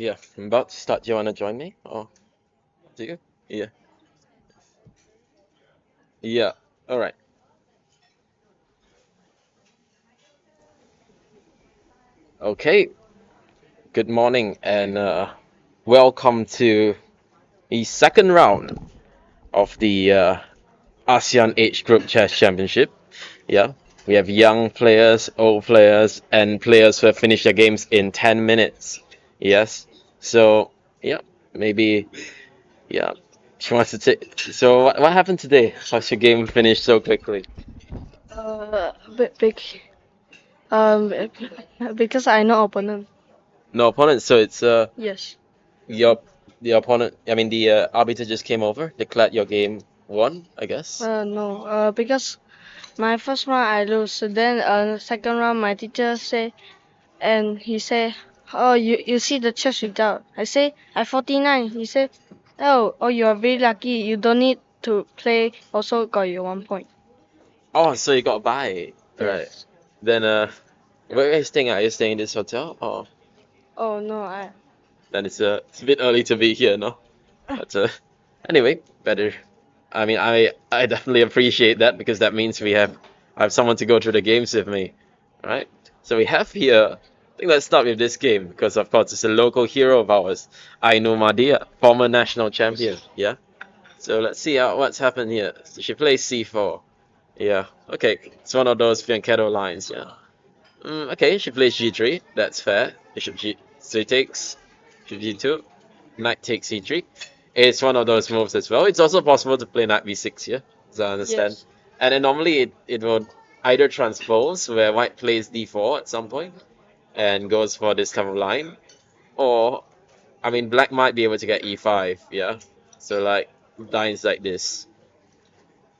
Yeah, I'm about to start. Do you want to join me? Or do you? Yeah. Yeah. All right. Okay. Good morning and welcome to the second round of the ASEAN Age Group Chess Championship. Yeah. We have young players, old players, and players who have finished their games in 10 minutes. Yes. So, yeah, maybe, yeah. She wants to take. So, what happened today? How's your game finished so quickly? Big, um, because I know opponent. No opponent, so it's Yes. your the opponent. I mean the arbiter just came over, declared your game won, I guess. No. Because my first round I lose. So then, second round my teacher say, and he say, oh, you see the chess result. I say I 49. He say, oh, you are very lucky. You don't need to play. Also got you 1 point. Oh, so you got by, right? Yes. Then where are you staying at? Are you staying in this hotel? Oh, Oh no, I. then it's a bit early to be here, no? But anyway, better. I mean, I definitely appreciate that because that means I have someone to go through the games with me, right? So we have here. I think let's start with this game because of course it's a local hero of ours, Ainu Madia, former national champion. Yeah. So let's see what's happened here. So she plays c4. Yeah. Okay. It's one of those fianchetto lines. Yeah. Okay. She plays g3. That's fair. Bishop g. So he takes. Bishop g2. Knight takes c3. It's one of those moves as well. It's also possible to play knight b6 here, as I understand. Yes. And then normally it will either transpose where white plays d4 at some point and goes for this type of line, or I mean black might be able to get e5. Yeah. So like lines like this.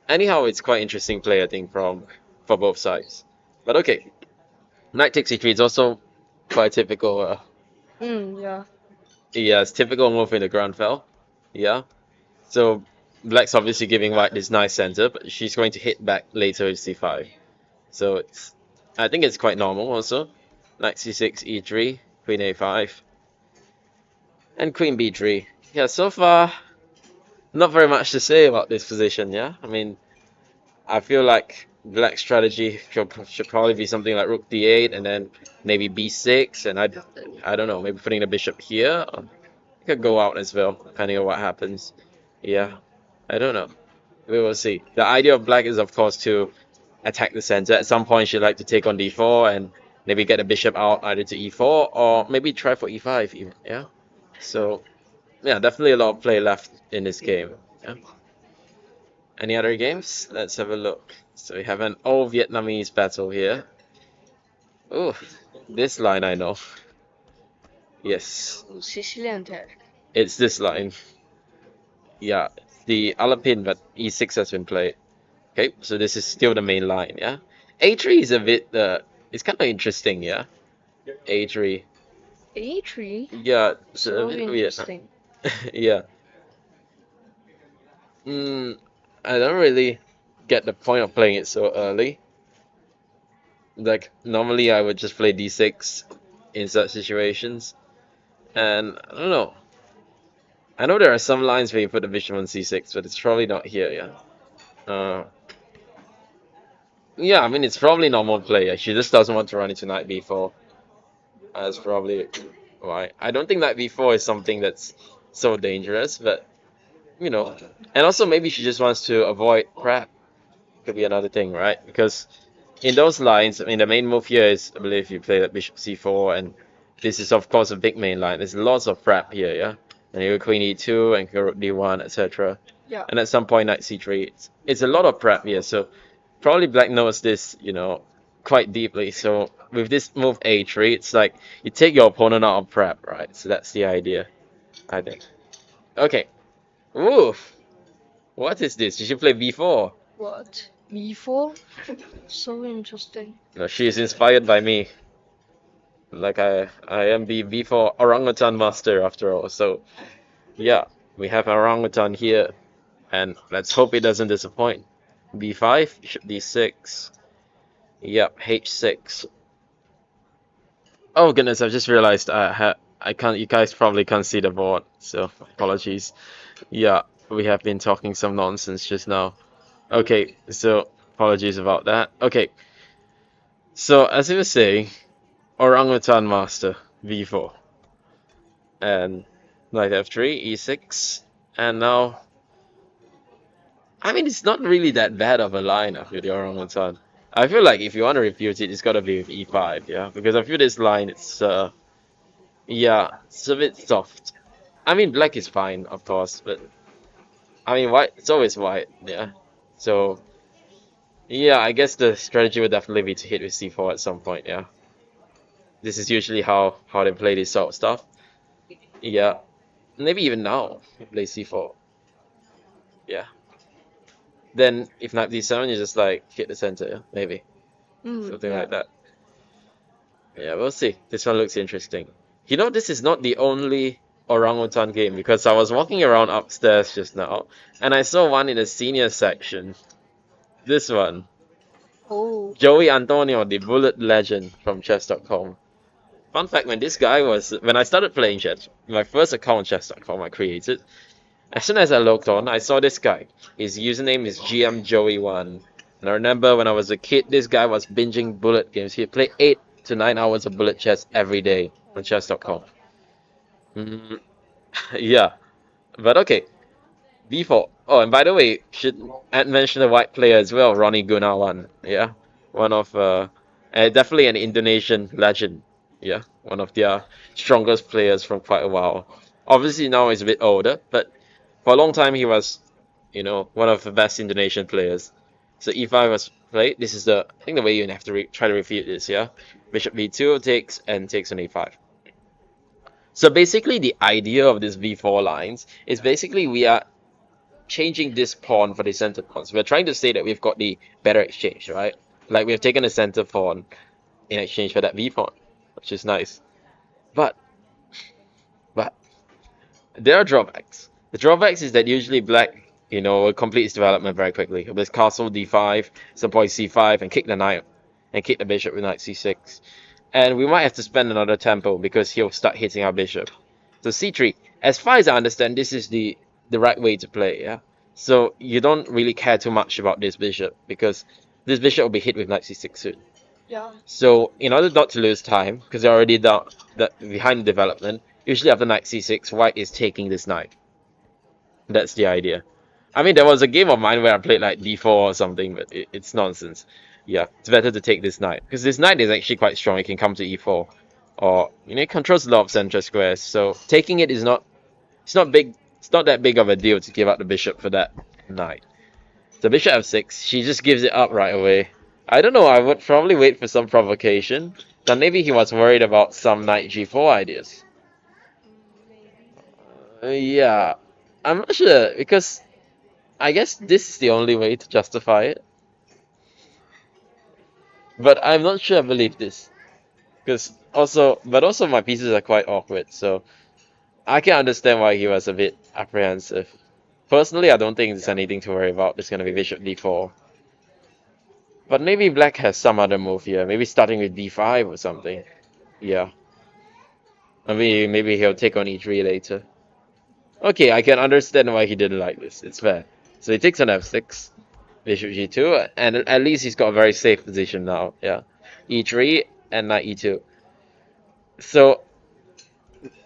Anyhow, it's quite interesting play, I think, from for both sides. But okay, knight takes e3 is also quite typical. Yeah. Yeah, it's typical move in the ground fell. Yeah. So black's obviously giving white this nice center, but she's going to hit back later with c5. So I think it's quite normal also. Knight c6, e3, queen a5, and queen b3. Yeah, so far not very much to say about this position. Yeah, I mean I feel like black strategy should probably be something like rook d8 and then maybe b6 and I don't know, maybe putting the bishop here. Or it could go out as well depending on what happens. Yeah, I don't know. We will see. The idea of black is of course to attack the center. At some point she'd like to take on d4 and maybe get the bishop out either to e4 or maybe try for e5 even. Yeah. So yeah, definitely a lot of play left in this game. Yeah. Any other games? Let's have a look. So we have an all Vietnamese battle here. Oh, this line I know. Yes, Sicilian attack. it's this line. Yeah, it's the Alapin, but e6 has been played. Okay, so this is still the main line, yeah? A3 is a bit, it's kind of interesting, yeah? A3. A3. Yeah, it's a So bit weird. interesting. Yeah. Mm, I don't really get the point of playing it so early. Like, normally I would just play d6 in such situations. And I don't know. I know there are some lines where you put the bishop on c6, but it's probably not here, yeah. Yeah, I mean, it's probably normal play. She just doesn't want to run into knight b4. That's probably why. I don't think knight b4 is something that's so dangerous, but, you know. And also, maybe she just wants to avoid prep. Could be another thing, right? Because in those lines, I mean, the main move here is, I believe, you play that bishop c4, and this is, of course, a big main line. There's lots of prep here, yeah? And you go queen e2 and go rook d1, etc. Yeah. And at some point, knight c3. It's a lot of prep here, so probably black knows this, quite deeply. So with this move a3, it's like you take your opponent out of prep, right? So that's the idea, I think. Okay. Ooh, what is this? You should play b4. What? B4? So interesting. No, she is inspired by me. Like I am the V4 orangutan master after all. So yeah, we have orangutan here, and let's hope it doesn't disappoint. B5, bishop D6. Yep, H6. Oh goodness, I've just realized I can't. You guys probably can't see the board, so apologies. Yeah, we have been talking some nonsense just now. Okay, so apologies about that. Okay, so as you were saying, orangutan master v4 and knight f3, e6, and now I mean it's not really that bad of a line after the orangutan. I feel like if you want to refute it, it's gotta be with e5, yeah, because I feel this line it's yeah, it's a bit soft. I mean black is fine, of course, but I mean white, it's always white, yeah. So yeah, I guess the strategy would definitely be to hit with c4 at some point, yeah. This is usually how they play this sort of stuff. Yeah, maybe even now you play c4. Yeah. Then if knight d7, you just like hit the center, yeah, maybe something Yeah. like that. Yeah, we'll see. This one looks interesting. You know, this is not the only orangutan game because I was walking around upstairs just now and I saw one in the senior section. This one, Oh. Joey Antonio, the bullet legend from chess.com. Fun fact, when I started playing chess, my first account on chess.com I created, as soon as I logged on, I saw this guy. His username is GMJoey1. And I remember when I was a kid, this guy was binging bullet games. He'd play 8 to 9 hours of bullet chess every day on chess.com. Mm, yeah, but okay. B4. Oh, and by the way, should add mention the white player as well, Ronnie Gunawan. Yeah, one of definitely an Indonesian legend. Yeah, one of their strongest players from quite a while. Obviously now he's a bit older, but for a long time he was, one of the best Indonesian players. So e5 was played. This is I think the way you have to try to refute this. Yeah, bishop b2 takes on e5. So basically the idea of this b4 lines is basically we are changing this pawn for the center pawn. So we're trying to say that we've got the better exchange, right? Like we've taken the center pawn in exchange for that b pawn, which is nice. But but there are drawbacks. The drawbacks is that usually black, will complete its development very quickly. With castle d5, some point c5, and kick the knight, and kick the bishop with knight c6. And we might have to spend another tempo because he'll start hitting our bishop. So c3, as far as I understand, this is the right way to play, yeah? So you don't really care too much about this bishop because this bishop will be hit with knight c6 soon. Yeah. So in order not to lose time, because they're already down behind development, usually after knight c6, white is taking this knight. That's the idea. I mean, there was a game of mine where I played like d4 or something, but it's nonsense. Yeah, it's better to take this knight because this knight is actually quite strong. It can come to e4, or it controls a lot of central squares. So taking it is not, it's not big. It's not that big of a deal to give up the bishop for that knight. So bishop f6, she just gives it up right away. I don't know. I would probably wait for some provocation. Then maybe he was worried about some knight g4 ideas. Yeah, I'm not sure because I guess this is the only way to justify it. But I'm not sure I believe this. But also my pieces are quite awkward, so I can understand why he was a bit apprehensive. Personally, I don't think there's anything to worry about. There's gonna be bishop d4. But maybe black has some other move here. Maybe starting with d5 or something. Yeah. Maybe he'll take on e3 later. Okay, I can understand why he didn't like this. It's fair. So he takes on f6, bishop g2, and at least he's got a very safe position now. Yeah. e3 and knight e2. So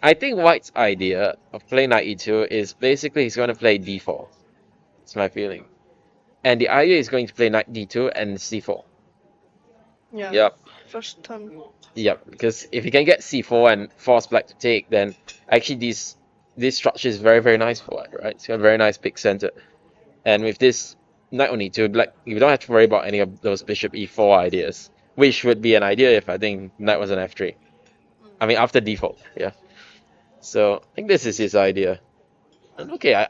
I think white's idea of playing knight e2 is basically he's going to play d4. It's my feeling. And the idea is going to play knight d2 and c4. Yeah. Yep. First turn. Yep. Because if he can get c4 and force black to take, then actually this structure is very, very nice for white, right? It's got a very nice big center. And with this knight on e2, black, you don't have to worry about any of those bishop e4 ideas, which would be an idea if I think knight was an f3. I mean, after default, yeah. So I think this is his idea. And okay,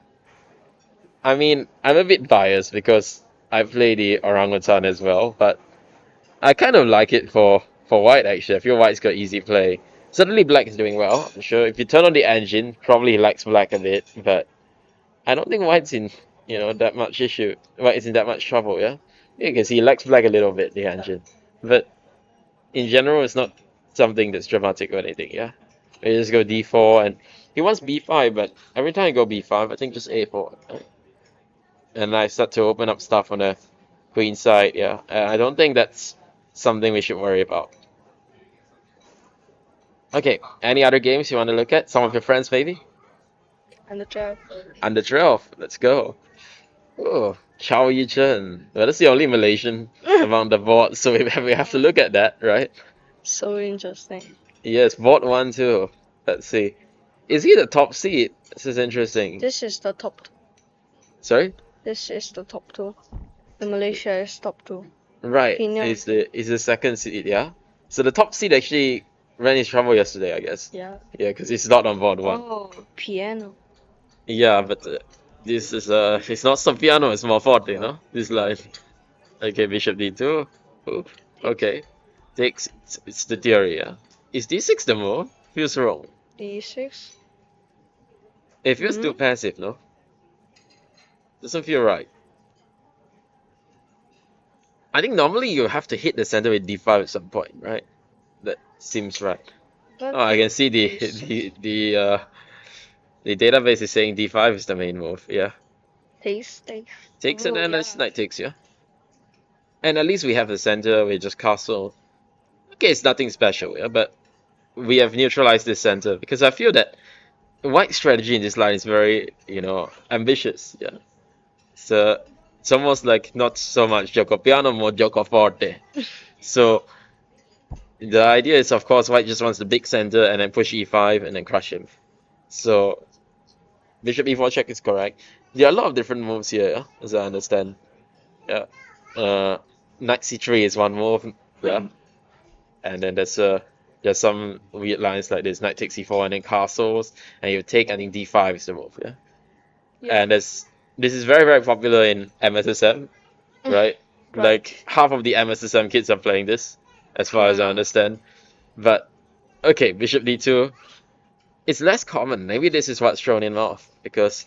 I mean, I'm a bit biased because I play the orangutan as well, but I kind of like it for white actually. I feel white's got easy play. Certainly black is doing well. I'm sure if you turn on the engine, probably he likes black a bit, but I don't think white's in that much issue. White is in that much trouble, yeah? Yeah, because he likes black a little bit, the engine. But in general, it's not something that's dramatic or anything, yeah? We just go d4, and he wants b5, but every time I go b5, I think just a4. And I start to open up stuff on the queen side, yeah. I don't think that's something we should worry about. Okay, any other games you want to look at? Some of your friends, maybe? And the 12. Under 12, let's go. Oh, Chow Yi Chen. Well, that's the only Malaysian among the board, so we have to look at that, right? So interesting. Yes, board 1 too. Let's see. Is he the top seed? This is interesting. This is the top 2. Sorry? This is the top 2. The Malaysia is top 2. Right. Penang. Is the second seed, yeah? So the top seed actually ran his trouble yesterday, I guess. Yeah. Yeah, because he's not on board 1. Oh, piano. Yeah, but this is it's not some piano, it's more forte, you know? This line. Okay, bishop d2. Oop. Okay. Takes, it's the theory, yeah. Is d6 the move? Feels wrong. D6. It feels too passive, no? Doesn't feel right. I think normally you have to hit the center with d5 at some point, right? That seems right. But Oh, I can see the database is saying d5 is the main move, yeah. takes. Takes and Oh, then yeah. it's knight takes, yeah. And at least we have the center, we just castle. Okay, it's nothing special, yeah, but we have neutralized this center because I feel that white strategy in this line is very, ambitious, yeah. So it's almost like not so much gioco piano, more gioco forte. So the idea is, of course, white just wants the big center and then push e5 and then crush him. So bishop e4 check is correct. There are a lot of different moves here, yeah, as I understand. Yeah. Knight c3 is one move, yeah. And then there's some weird lines like this: knight takes e4 and then castles, and you take. I think d5 is the move, yeah. Yeah. And this is very, very popular in MSSM, right? Right. Like half of the MSSM kids are playing this, as far as I understand. But okay, bishop d2. It's less common. Maybe this is what's thrown him off because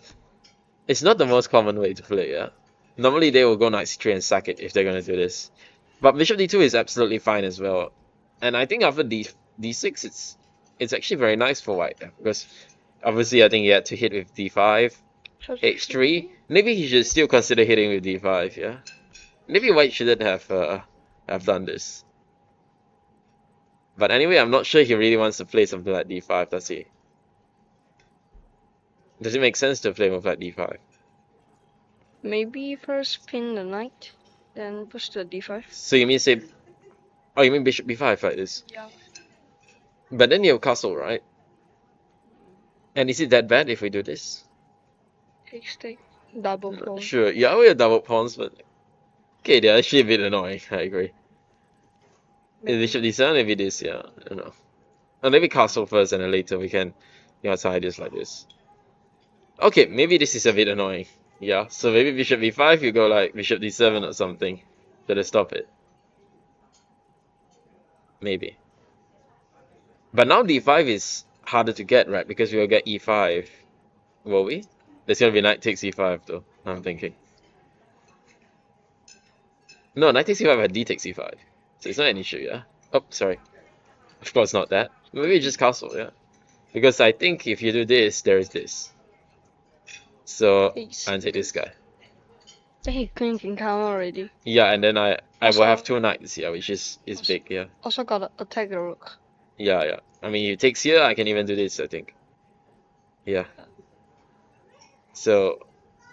it's not the most common way to play. Yeah, normally they will go knight c3 and sack it if they're gonna do this. But bishop d2 is absolutely fine as well. And I think after d6, it's actually very nice for white, yeah, because obviously I think he had to hit with d5, h3. Maybe he should still consider hitting with d5. Yeah, maybe white shouldn't have done this. But anyway, I'm not sure he really wants to play something like d5, does he? Does it make sense to play a move like d5? Maybe first pin the knight, then push to d5. So you mean say, oh, you mean bishop b5 like this? Yeah. But then you'll castle, right? And is it that bad if we do this? Take. Double pawn. Sure, yeah, we have double pawns, but okay, they're actually a bit annoying. I agree. Bishop d7, maybe this, yeah, I don't know. Or maybe castle first, and then later we can, tie this like this. Okay, maybe this is a bit annoying. Yeah, so maybe bishop b5, you go like bishop d7 or something to stop it. Maybe. But now d5 is harder to get, right? Because we will get e5. Will we? There's gonna be knight takes e5 though, I'm thinking. No, knight takes e5 had d takes e5. So it's not an issue, yeah? Oh, sorry. Of course not that. Maybe just castle, yeah? Because I think if you do this, there is this. So, I'll take this guy. Hey, queen can come already. Yeah, and then I will have two knights here, which is big, yeah. Also gotta attack the rook. Yeah, yeah. I mean, he takes here, I can even do this, I think. Yeah. So,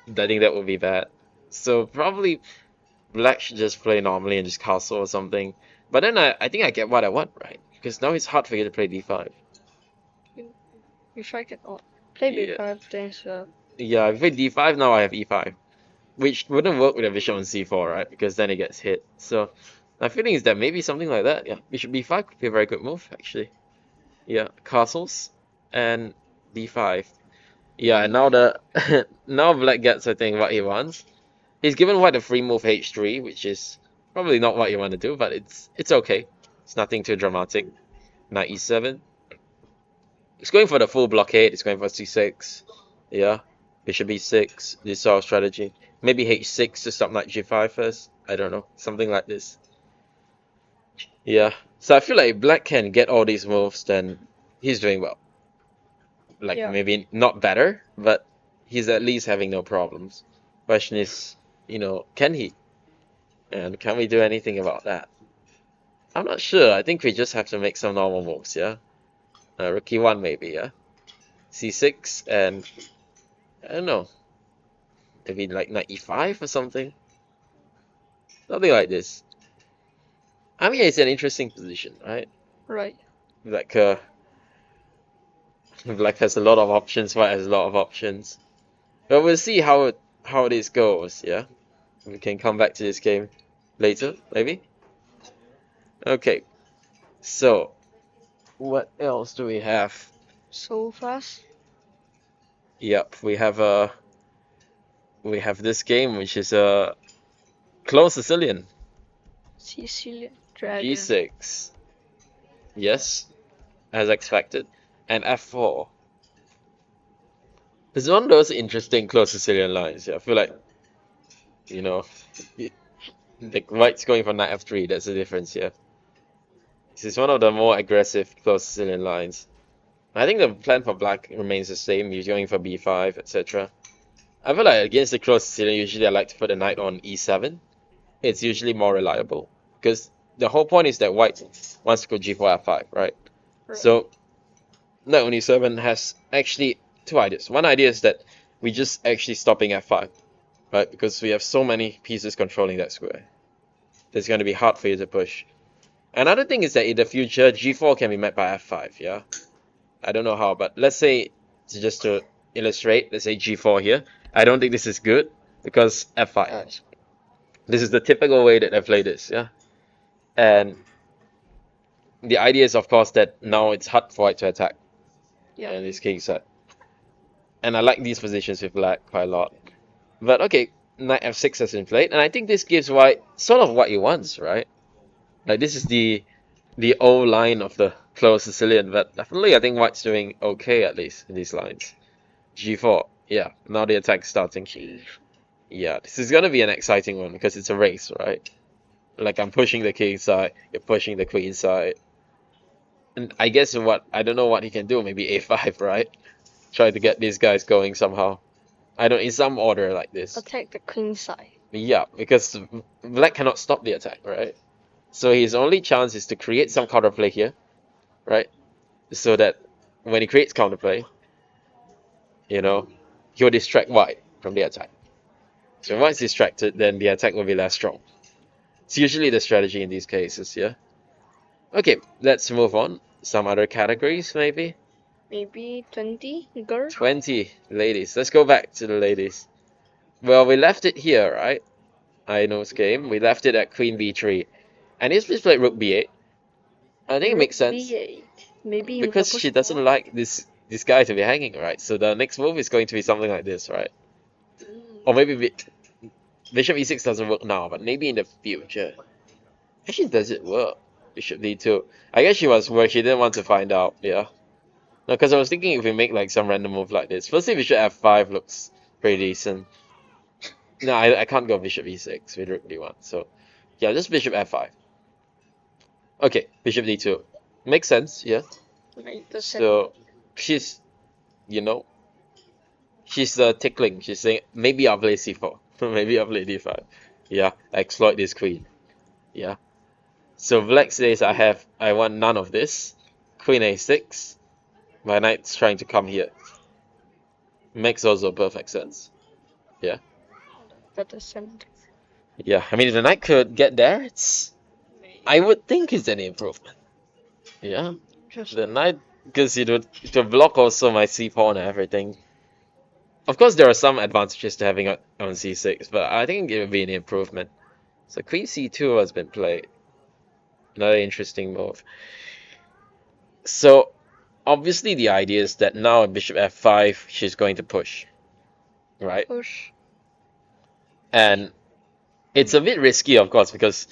I think that would be bad. So, probably black should just play normally and just castle or something. But then I think I get what I want, right? Because now it's hard for you to play d5. If I can play Yeah. b5, then so. Yeah, if I play d5, now I have e5. Which wouldn't work with a bishop on c4, right? Because then it gets hit. So, my feeling is that maybe something like that, yeah. Bishop b5 could be a very good move, actually. Yeah, castles and d5. Yeah, and now now black gets, I think, what he wants. He's given white a free move h3, which is probably not what you want to do, but it's okay. It's nothing too dramatic. Knight e7. It's going for the full blockade. It's going for c6. Yeah, bishop e6. This sort of strategy. Maybe h6 to stop knight g5 first. I don't know, something like this. Yeah. So I feel like if black can get all these moves, then he's doing well. Like Yeah. maybe not better, but he's at least having no problems. Question is, can he? And can we do anything about that? I'm not sure. I think we just have to make some normal moves, yeah? Rookie 1 maybe, yeah? C6 and I don't know, maybe like knight e5 or something. Something like this. I mean, it's an interesting position, right? Right. Like, Black has a lot of options, White has a lot of options. But we'll see how this goes, yeah? We can come back to this game later, maybe? Okay, so what else do we have? So fast. Yep, we have this game which is a close Sicilian. Sicilian Dragon. G6. Yes, as expected. And F4. It's one of those interesting close Sicilian lines. Yeah, I feel like, you know, the White's going for knight F3. That's the difference here. This is one of the more aggressive close Sicilian lines. I think the plan for Black remains the same. You're going for B5, etc. I feel like against the close Sicilian, usually I like to put the knight on E7. It's usually more reliable because the whole point is that White wants to go G4 F5, right? Right. So knight on E7 has actually two ideas. One idea is that we just actually stopping F5, right? Because we have so many pieces controlling that square. It's going to be hard for you to push. Another thing is that in the future, G4 can be met by F5, yeah? I don't know how, but let's say, just to illustrate, let's say G4 here. I don't think this is good because F5. This is the typical way that I play this, yeah? And the idea is, of course, that now it's hard for White to attack. Yeah. And this king set. And I like these positions with Black quite a lot. But okay, knight F6 has been played, and I think this gives White sort of what he wants, right? Like this is the old line of the close Sicilian, but definitely I think White's doing okay at least in these lines. G4, yeah, now the attack's starting. Yeah, this is gonna be an exciting one because it's a race, right? Like I'm pushing the king side, you're pushing the queen side. And I guess I don't know what he can do, maybe A5, right? Try to get these guys going somehow. I don't, in some order like this. Attack the queen side. Yeah, because Black cannot stop the attack, right? So his only chance is to create some counterplay here, right? So that when he creates counterplay, he'll distract White from the attack. So when White's distracted, then the attack will be less strong. It's usually the strategy in these cases, yeah? Okay, let's move on. Some other categories, maybe? Maybe 20 girl. 20 ladies. Let's go back to the ladies. Well, we left it here, right? Aino's game. We left it at Queen B3. And he's just played Rook B8. I think it makes sense. B8. Maybe Because she doesn't like this guy to be hanging, right? So the next move is going to be something like this, right? Or maybe Bishop E6 doesn't work now, but maybe in the future. Actually, does it work? Bishop D2. I guess she was worried. She didn't want to find out, yeah. No, because I was thinking if we make like some random move like this. Firstly, Bishop F5 looks pretty decent. No, I can't go Bishop E6 with Rook D1. So, yeah, just Bishop F5. Okay, Bishop D2. Makes sense, yeah. So, she's, she's tickling. She's saying, maybe I'll play C4. Maybe I'll play D5. Yeah, exploit this queen. Yeah. So, Black says I want none of this. Queen A6. My knight's trying to come here. Makes also perfect sense. Yeah. Yeah, I mean, if the knight could get there, I would think it's an improvement. Yeah. The knight, because it would block also my c pawn and everything. Of course, there are some advantages to having it on c6, but I think it would be an improvement. So queen c2 has been played. Another interesting move. So, obviously the idea is that now at bishop f5, she's going to push. Right? Push. And it's a bit risky, of course, because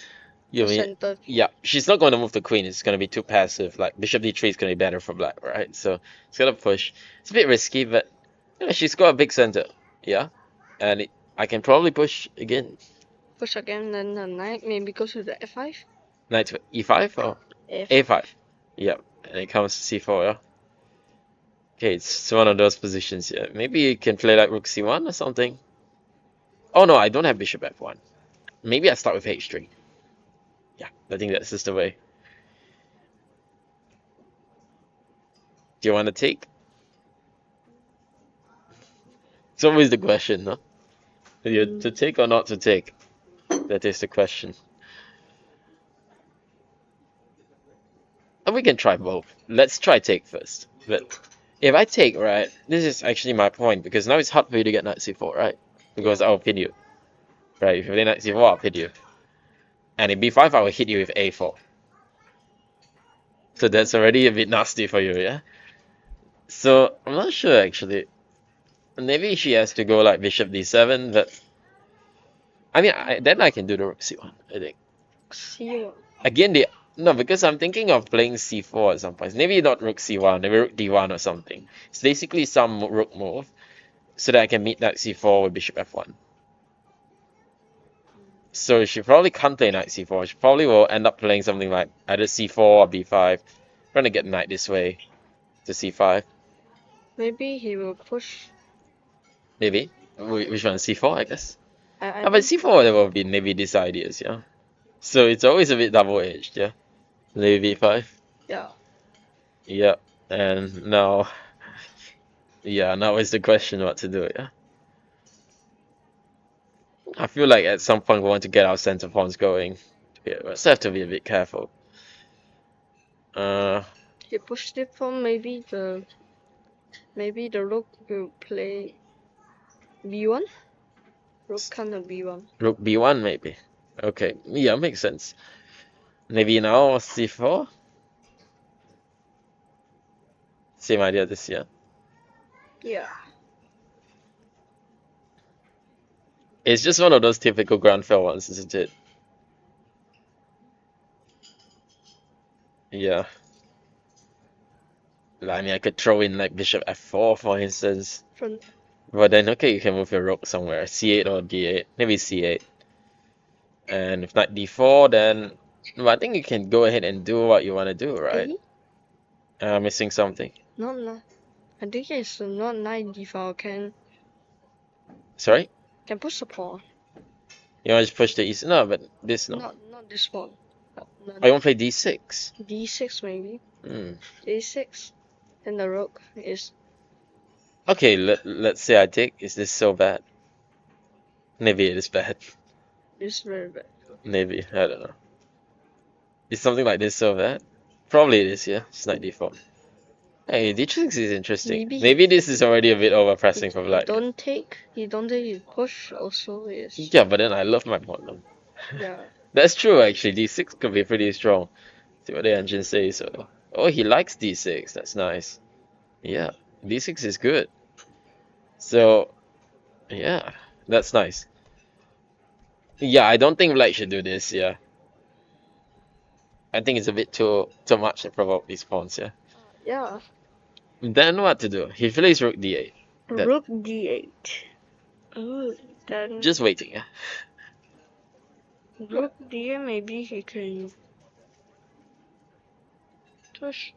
yeah, she's not going to move the queen. It's going to be too passive. Like bishop d3 is going to be better for Black, right? So it's going to push. It's a bit risky, but she's got a big center. Yeah, and I can probably push again. Push again, then the knight maybe goes to the f5. Knight to e5 or a5. Yep, and it comes to c4. Yeah. Okay, it's one of those positions here. Maybe you can play like rook c1 or something. Oh no, I don't have bishop f1. Maybe I start with h3. Yeah, I think that's just the way. Do you want to take? It's always the question, no? To take or not to take? That is the question. And we can try both. Let's try take first. But if I take, right, this is actually my point, because now it's hard for you to get knight c4, right? Because I'll pin you. Right, if you play knight c4, I'll pin you. And in b5, I will hit you with a4. So that's already a bit nasty for you, yeah? So, I'm not sure actually. Maybe she has to go like bishop d7, but... I mean, then I can do the rook c1, I think. C1. Again, no, because I'm thinking of playing c4 at some point. Maybe not rook c1, maybe rook d1 or something. It's basically some rook move, so that I can meet knight c4 with bishop f1. So she probably can't play knight c4. She probably will end up playing something like either c4 or b5. Trying to get knight this way to c5. Maybe he will push. Maybe. Which one? c4, I guess. I But think- c4 there will be maybe these ideas, yeah. So it's always a bit double-edged, yeah. Maybe b5. Yeah. Yeah. And now, yeah, now is the question what to do, yeah. I feel like at some point we want to get our center pawns going. Yeah, we also have to be a bit careful. He pushed it from maybe the rook will play b1. Rook kind of b1. Rook b1 maybe. Okay, yeah, makes sense. Maybe now c4. Same idea this year. Yeah. It's just one of those typical ground fail ones, isn't it? Yeah. I mean, I could throw in like bishop f4, for instance. From But then, okay, you can move your rook somewhere. c8 or d8. Maybe c8. And if knight d4, then... Well, I think you can go ahead and do what you want to do, right? Missing something. no. I think it's not knight d4. Sorry? Can push the pawn. You want to just push the east? No, but this no. Not this one. I want to play d6. D6 maybe. Hmm. D6. And the rook is Okay, let's say I take. Is this so bad? Maybe it is bad. very bad. Maybe, I don't know. Is something like this so bad? Probably it is, yeah. It's knight d4. Hey, d6 is interesting. Maybe this is already a bit overpressing for black. Don't take. You don't take. You push also is. Yeah, but then I love my pawn. Yeah. That's true, actually. d6 could be pretty strong. See what the engine says. So. Oh, he likes d6. That's nice. Yeah, d6 is good. So, yeah, that's nice. Yeah, I don't think black should do this, yeah. I think it's a bit too much to provoke these pawns, yeah. Yeah. Then what to do? He plays rook d8. Rook d8. Oh, then Just waiting, yeah. rook d8. Maybe he can push.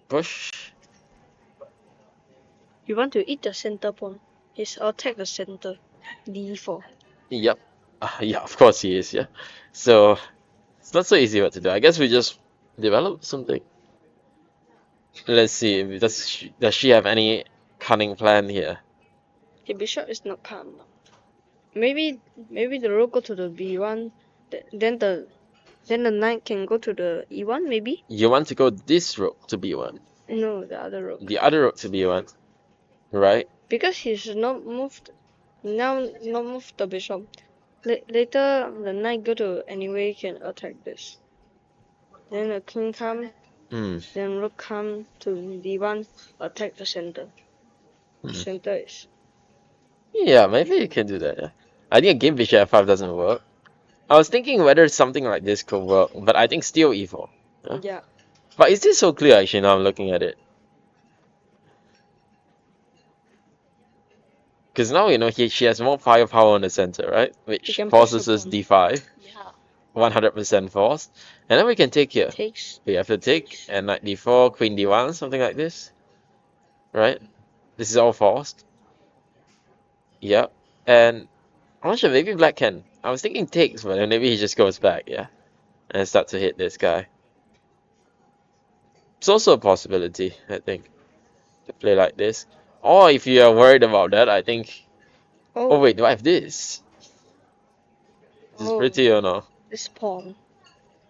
Push. You want to eat the center pawn. He's attack the center. d4. Yep. Yeah, of course he is, yeah. So, it's not so easy what to do. I guess we just develop something. Let's see. Does she have any cunning plan here? The bishop is not calm now. Maybe the rook go to the b1. Then the knight can go to the e1. Maybe. You want to go this rook to b1? No, the other rook. The other rook to b1, right? Because he's not moved. Now not moved the bishop. Later the knight go to anyway can attack this. Then the king come. Then rook come to d1, attack the center. Center is. Yeah, maybe you can do that. Yeah. I think a game bishop f5 doesn't work. I was thinking whether something like this could work, but I think still e4. Yeah. But is this so clear actually now I'm looking at it? Because now, you know, she has more firepower in the center, right? Which forces us d5. Yeah. 100% force. And then we can take here. Takes. We have to take, and knight d4, queen d1, something like this. right? This is all forced. Yep. And I'm not sure, maybe black can. I was thinking takes, but then maybe he just goes back, yeah? And start to hit this guy. It's also a possibility, I think, to play like this. Or if you are worried about that, I think... Oh Oh, wait, do I have this? This is oh, pretty or no? this pawn.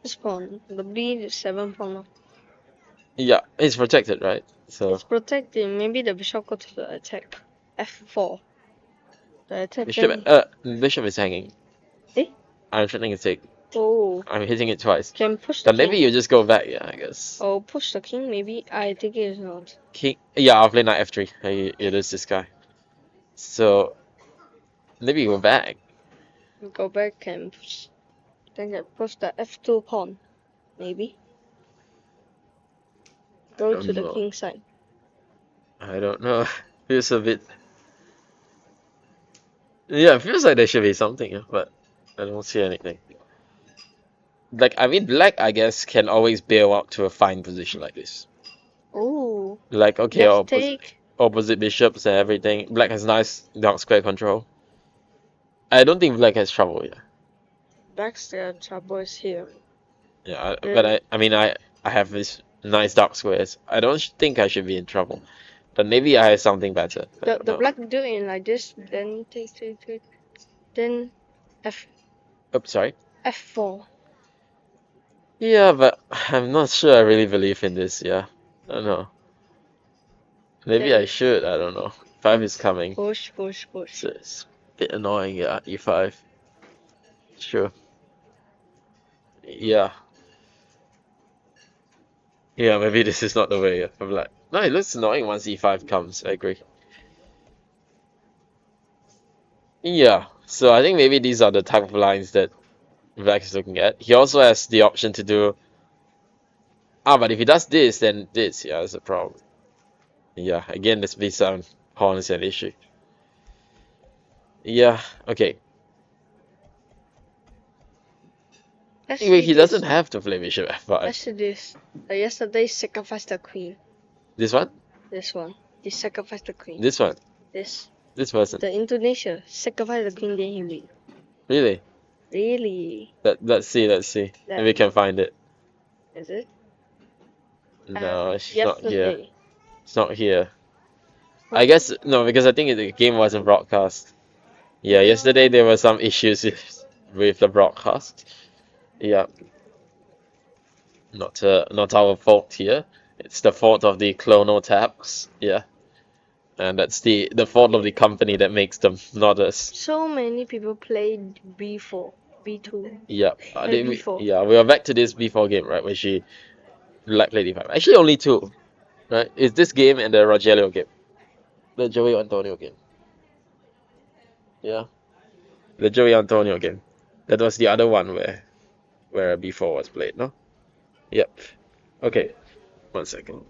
This pawn. The B is 7 pawn. Now. Yeah, it's protected, right? So It's protecting. Maybe the bishop go to the attack. F4. The attack bishop, then. bishop is hanging. Eh? I'm trying to take. Oh. I'm hitting it twice. Can push the Then maybe king. you just go back, yeah, I guess. Oh, push the king. Maybe I think it's not. King, yeah, I'll play knight f3. It is this guy. So maybe you go back. Go back and push. Then can push the F2 pawn. Maybe. Go to the know. king side. I don't know. Feels a bit. Yeah, it feels like there should be something, yeah, but I don't see anything. Like, I mean, black, I guess, can always bail out to a fine position like this. Oh. Like, okay, Let's take. opposite bishops and everything. Black has nice dark square control. I don't think black has trouble here. Black's trouble is here. Yeah, but I mean, I have this nice dark squares. I don't think I should be in trouble. But maybe I have something better. The black doing like this, then take, then F Oops, sorry. F4. Yeah, but I'm not sure I really believe in this, yeah. I don't know. Maybe Then I should, I don't know. 5 is coming. push. So it's a bit annoying, yeah, e5. Sure. Yeah. Yeah, maybe this is not the way, yeah, for black. No, it looks annoying once e5 comes, I agree. Yeah, so I think maybe these are the type of lines that black is looking at. He also has the option to do... Ah, but if he does this, then this, yeah, that's a problem. Yeah, again, this b7 pawn is an issue. Yeah, okay. Let's Anyway, see he this. doesn't have to play bishop f5. Let's see this. Yesterday sacrificed the queen. This one? This one. He sacrificed the queen. This one? This. This person? The Indonesia sacrificed the queen, then he win. Really? Really? Let's see. Maybe we can find it. Is it? No, it's not here. Yesterday. It's not here. I guess, no, because I think the game wasn't broadcast. Yeah, yesterday there were some issues with the broadcast. Yeah. Not our fault here. It's the fault of the clonal tabs. Yeah. And that's the fault of the company that makes them, not us. So many people played B4, B2. Yeah. B4. Yeah, we are back to this B4 game, right? Where she Black Lady 5. Actually only 2. Right? It's this game and the Rogelio game. The Joey Antonio game. Yeah. The Joey Antonio game. That was the other one where B4 was played, no? Yep. Okay. 1 second.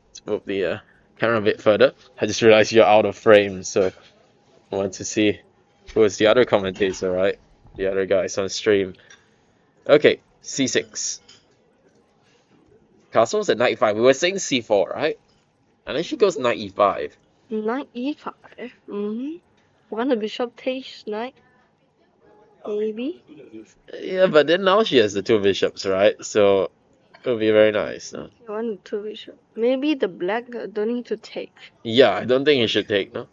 Let's move the camera a bit further. I just realized you're out of frame, so I want to see who is the other commentator, right? The other guys on stream. Okay, C6. Castle's at knight 5. We were saying C4, right? And then she goes knight E5. Knight E5. One of bishop takes knight. Maybe. Yeah, but then now she has the 2 bishops, right? So it would be very nice, no? One of 2 bishop. Maybe the black don't need to take. Yeah, I don't think he should take, no?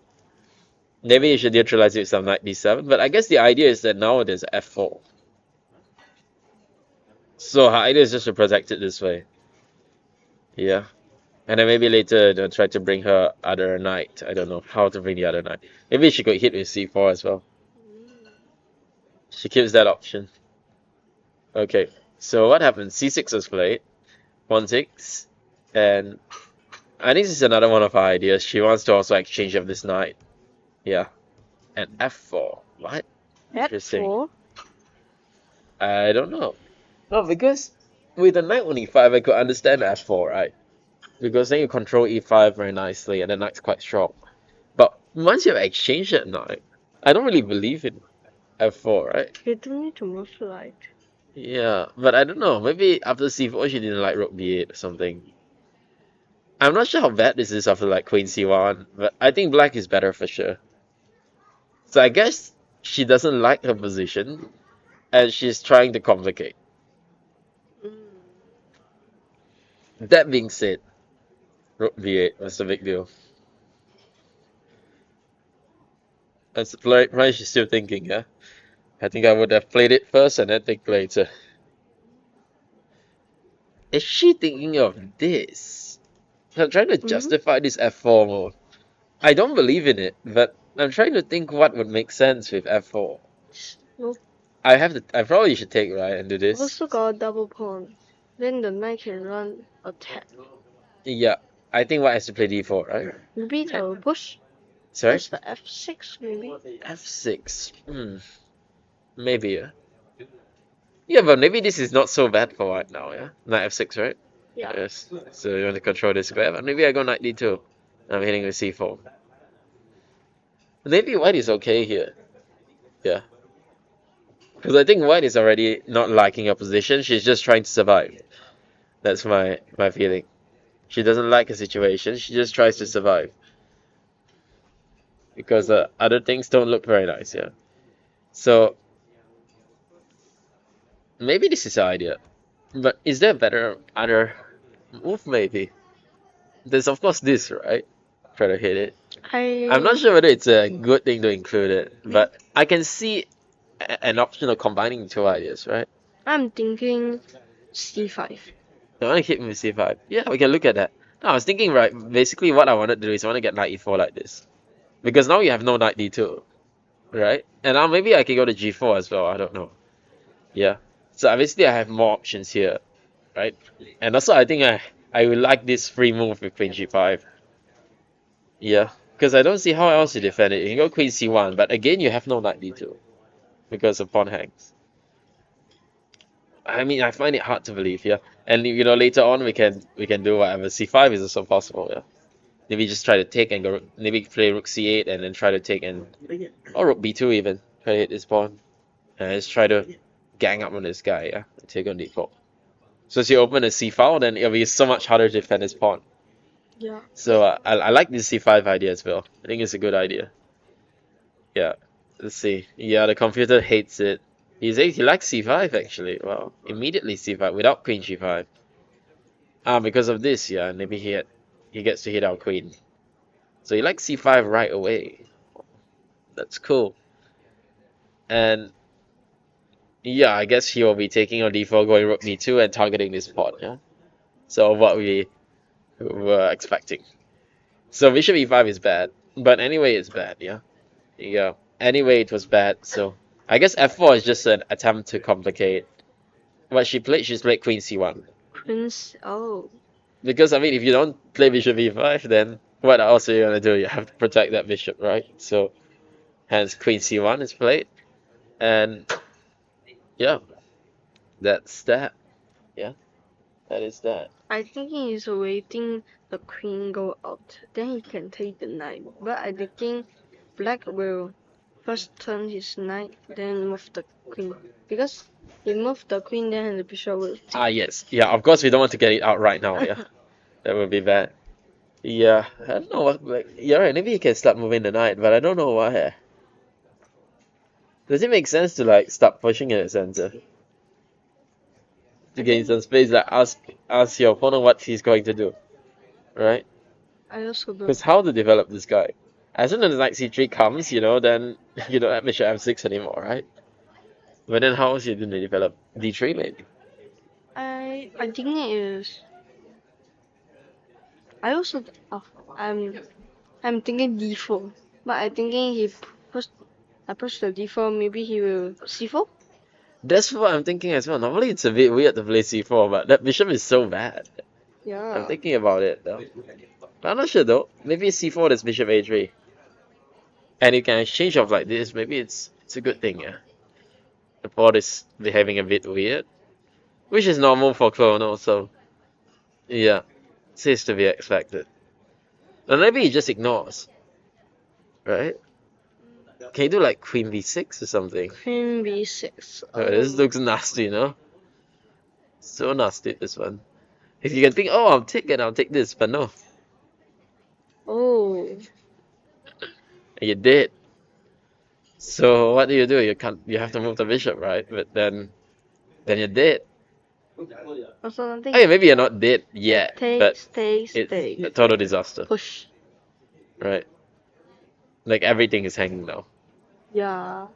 Maybe you should neutralize it with some knight d7, but I guess the idea is that now there's f4. So her idea is just to protect it this way. Yeah. And then maybe later they'll try to bring her other knight. I don't know how to bring the other knight. Maybe she could hit with c4 as well. She keeps that option. Okay, so what happens? c6 was played. 1-6. And I think this is another one of her ideas. She wants to also exchange of this knight. Yeah. And f4. What? Interesting. F4? I don't know. No, because with the knight on e5, I could understand f4, right? Because then you control e5 very nicely, and the knight's quite strong. But once you've exchanged that knight, I don't really believe in f4, right? You don't need to move light. Yeah, but I don't know. Maybe after c4 she didn't like rook b8 or something. I'm not sure how bad this is after like queen c1, but I think black is better for sure. So I guess she doesn't like her position, and she's trying to complicate. Mm. That being said, rook b8 was the big deal. That's why she's still thinking, yeah? I think I would have played it first and then think later. Is she thinking of this? I'm trying to Mm. justify this f4 move. I don't believe in it, but I'm trying to think what would make sense with f4. Nope. I probably should take right and do this. Also got a double pawn. Then the knight can run attack. Yeah, I think white has to play d4, right? Maybe the push. Sorry? Push the f6 maybe. f6. Maybe, yeah. Yeah, but maybe this is not so bad for white now, yeah? Knight f6, right? Yeah. Yes. So you want to control this square, but maybe I go knight d2. I'm hitting with c4. Maybe white is okay here. Yeah. Because I think white is already not liking her position. She's just trying to survive. That's my feeling. She doesn't like her situation. She just tries to survive. Because other things don't look very nice, yeah. So maybe this is the idea. But is there a better other move maybe? There's of course this, right? Try to hit it. I'm not sure whether it's a good thing to include it, but I can see an option of combining two ideas, right? I'm thinking c5. I want to hit with c5. Yeah, we can look at that. No, I was thinking, right, basically what I wanted to do is I want to get knight e4 like this. Because now you have no knight d2, right? And now maybe I can go to g4 as well, I don't know. Yeah. So obviously I have more options here, right? And also I think I would like this free move with queen g5. Yeah. Because I don't see how else to defend it. You can go queen c1, but again you have no knight d2. Because the pawn hangs. I mean, I find it hard to believe, yeah. And you know, later on we can do whatever. c5 is also possible, yeah. Maybe just try to take and go. Maybe play rook c8 and then try to take and or rook b2 even. Try to hit this pawn and just try to gang up on this guy, yeah. Take on d4. So as you open a c file, then it'll be so much harder to defend his pawn. Yeah. So I like this c5 idea as well. I think it's a good idea. Yeah. Let's see. Yeah, the computer hates it. He likes c5 actually. Wow. Immediately c5 without queen g5. Because of this, yeah. Maybe he gets to hit our queen. So he likes c5 right away. That's cool. And yeah, I guess he will be taking on d4, going rook b2, and targeting this pawn. Yeah. So what we were expecting. So bishop e5 is bad, but anyway, it's bad. Yeah. Yeah. Anyway, it was bad. So I guess f4 is just an attempt to complicate. What she's played queen c1. Prince. Oh. Because I mean, if you don't play bishop e5, then what else are you gonna do? You have to protect that bishop, right? So hence queen c1 is played, and yeah, that's that. Yeah, that is that. I think he is waiting the queen go out. Then he can take the knight. But I thinking black will first turn his knight, then move the queen. Because he move the queen, then the bishop will. Ah yes, yeah. Of course, we don't want to get it out right now. Yeah, that would be bad. Yeah, I don't know what. Like, yeah, right. Maybe you can start moving the knight, but I don't know why. Does it make sense to like start pushing in the center to gain some space? Like ask your opponent what he's going to do, right? I also don't. Because how to develop this guy? As soon as knight c3 comes, you know, then you don't have bishop f6 anymore, right? But then how else you going to develop d3 maybe? I think it is. I also. Oh, I'm thinking d4, but I thinking he push. I push the d4. Maybe he will c4. That's what I'm thinking as well. Normally it's a bit weird to play c4, but that bishop is so bad. Yeah. I'm thinking about it though. But I'm not sure though. Maybe c4 is bishop a3. And you can exchange off like this. Maybe it's a good thing, yeah. The board is behaving a bit weird, which is normal for clone also. Yeah, it is to be expected. And maybe he just ignores, right? Can you do like queen b6 or something? Queen b6. Oh, this looks nasty, no? So nasty, this one. If you can think, oh, I'll take it, I'll take this, but no. Oh. And you did. So what do? You can't. You have to move the bishop, right? But then you did. Also nothing. Okay, maybe you're not dead yet, but Takes. it's a total disaster, Push. right? Like everything is hanging now. Yeah.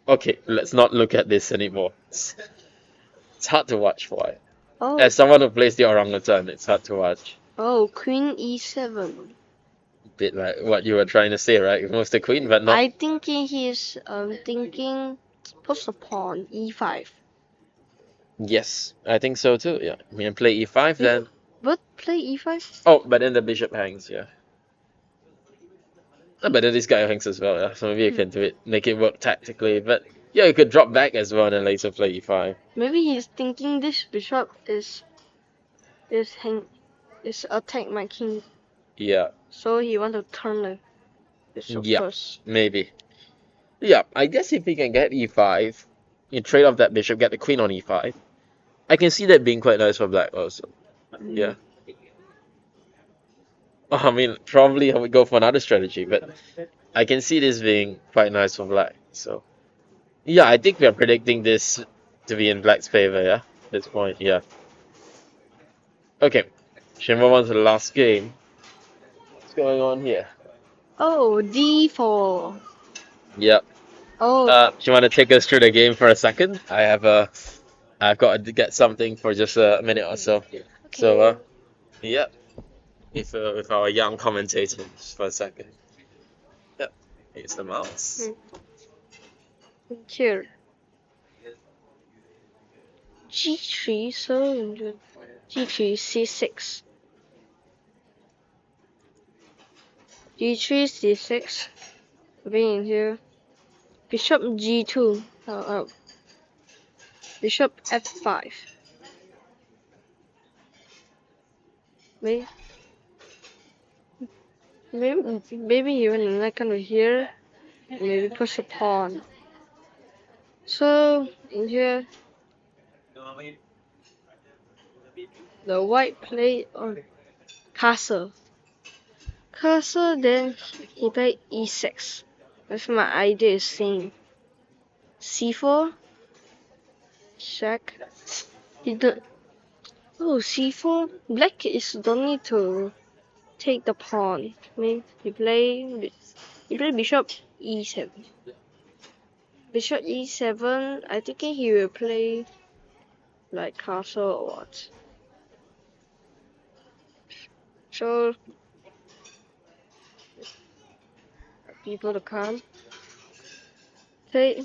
Okay, let's not look at this anymore. It's hard to watch. Why? Oh. As someone who plays the orangutan, it's hard to watch. Oh, Queen E7. Bit like what you were trying to say, right? Moves the queen, but not. I thinking he's thinking push the pawn E5. Yes, I think so too. Yeah, I mean, play e5 then. But play E5. Oh, but then the bishop hangs. Yeah. But then this guy hangs as well. Yeah. So maybe you can do it, make it work tactically. But yeah, you could drop back as well and then later play e5. Maybe he's thinking this bishop is attack my king. Yeah. So he want to turn the bishop Yeah. first. Maybe. Yeah, I guess if he can get e5, you trade off that bishop, get the queen on e5. I can see that being quite nice for black also. Yeah. I mean, probably I would go for another strategy, but I can see this being quite nice for black. So, yeah, I think we are predicting this to be in black's favor, yeah? At this point, yeah. Okay, should we move on to the last game? What's going on here? Oh, D4. Yep. Oh, Do you want to take us through the game for a second? I've got to get something for just a minute or so. So, okay. yep. With our young commentator just for a second. Yep. Here's the mouse. Here. G3, so G3, C6. G3, C6. Being here. Bishop G2. Bishop F5. Maybe even like kind of here. Maybe push a pawn. So in here, the white play on castle. Castle, then he played E6. That's my idea is saying C4, check. He don't. Oh, C4. Black is don't need to take the pawn. Maybe he play bishop E7. Bishop E7. I think he will play like castle or what. So people to come. Okay.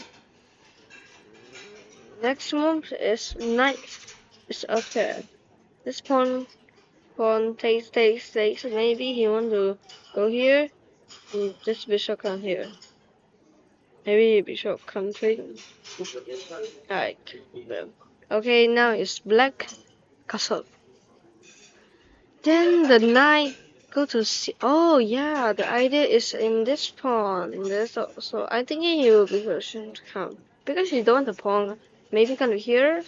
Next move is knight. It's okay. This pawn takes. Maybe he want to go here. And this bishop come here. Maybe bishop come trade. Alright. Okay, now it's black castle. Then the knight go to C. Oh yeah, the idea is in this pawn. In this also. I think he will be version to come because he don't want the pawn. Maybe come here.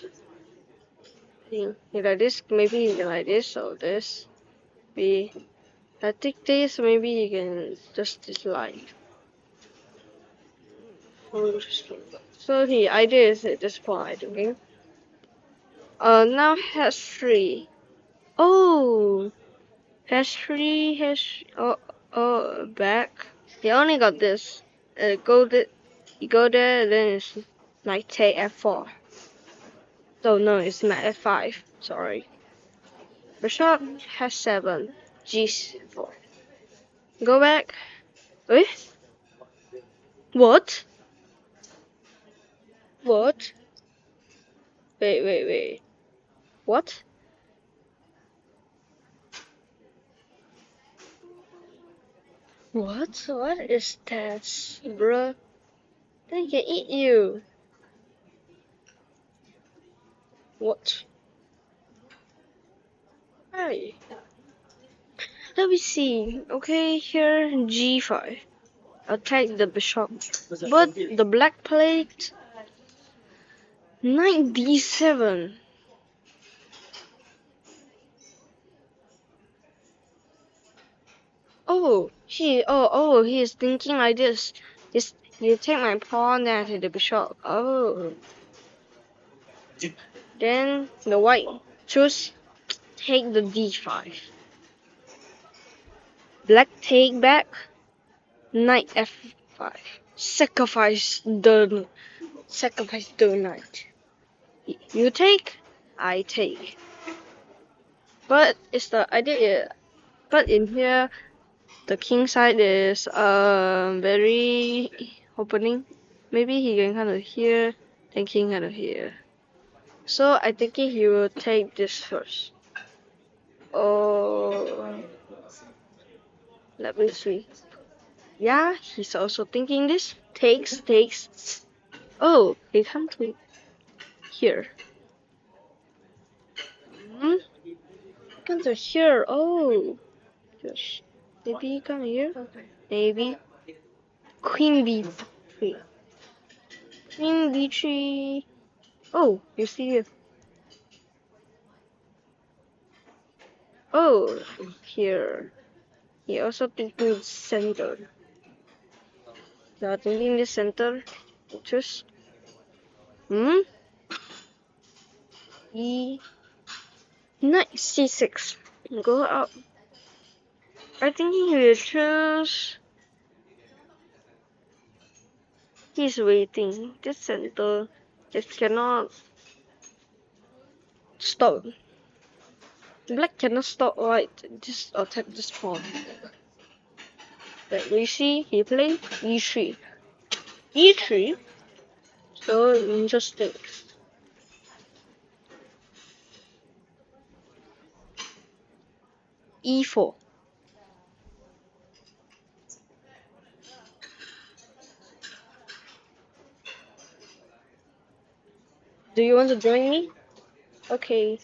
He like this. Maybe he like this. So this. Be. I think this. Maybe you can just dislike. So the idea is at this point. Okay. Now has 3. Oh. Has 3, back. He only got this. You go there, then it's knight take F4. Oh no, it's knight F5. Sorry. Bishop has 7. G4. Go back. Eh? What? What? Wait. What? What? What is that, bruh? They can eat you. What? Hey. Let me see. Okay, here G5. Attack the bishop. But the black played knight D7. Oh, he is thinking like this. You take my pawn, then I take the bishop. Oh. Then the white choose take the d5. Black take back. Knight f5. Sacrifice the knight. You take, I take. But it's the idea. But in here, the king side is very opening. Maybe he can kind of here, then king kind of here. So I think he will take this first. Oh, let me see. Yeah, he's also thinking this. Takes. Oh, he come to here. Hmm? Come to here. Oh, yes. Maybe come here. Maybe queen b3. Queen b3. Oh, you see it. Oh, here. He also thinking center. Now thinking the center. Choose. E. Knight c6. Go up. I think he will choose. He's waiting. This center just cannot stop. Black cannot stop white. Just attack this pawn. But we see he played e3. E3? So interesting. E4. Do you want to join me? Okay.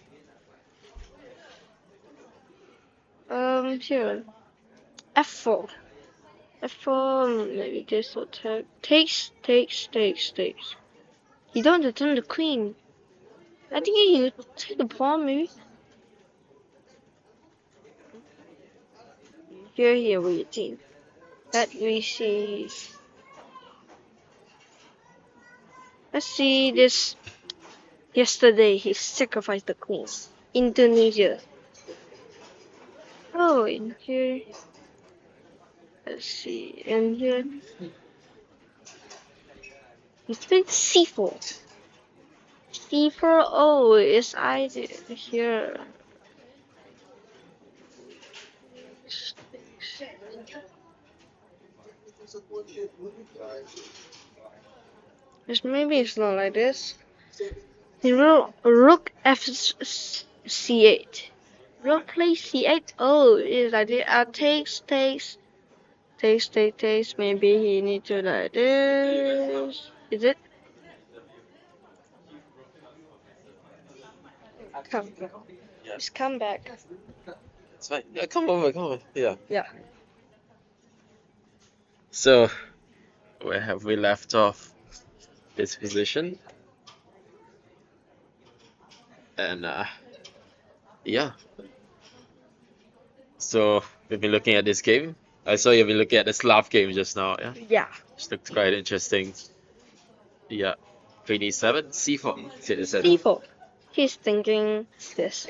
Here. F4. F4, maybe this attack. Takes. You don't return the queen. I think you take the pawn, maybe. Here, waiting. Let me see. Let's see this. Yesterday, he sacrificed the queen. Indonesia. Oh, in here. Let's see. In here. He played c4. C4. Oh, it's either here. Maybe it's not like this. He wrote rook c8. Rook plays c8. Oh, it's like this. Takes. Maybe he need to like this. Is it? Come. Just come back. It's fine. Yeah, come over. Yeah. Yeah. So, where have we left off this position? And yeah. So we've been looking at this game. I saw you've been looking at the Slav game just now. Yeah. Yeah. Which looked quite interesting. Yeah. Queen e7, c4. C4. He's thinking this.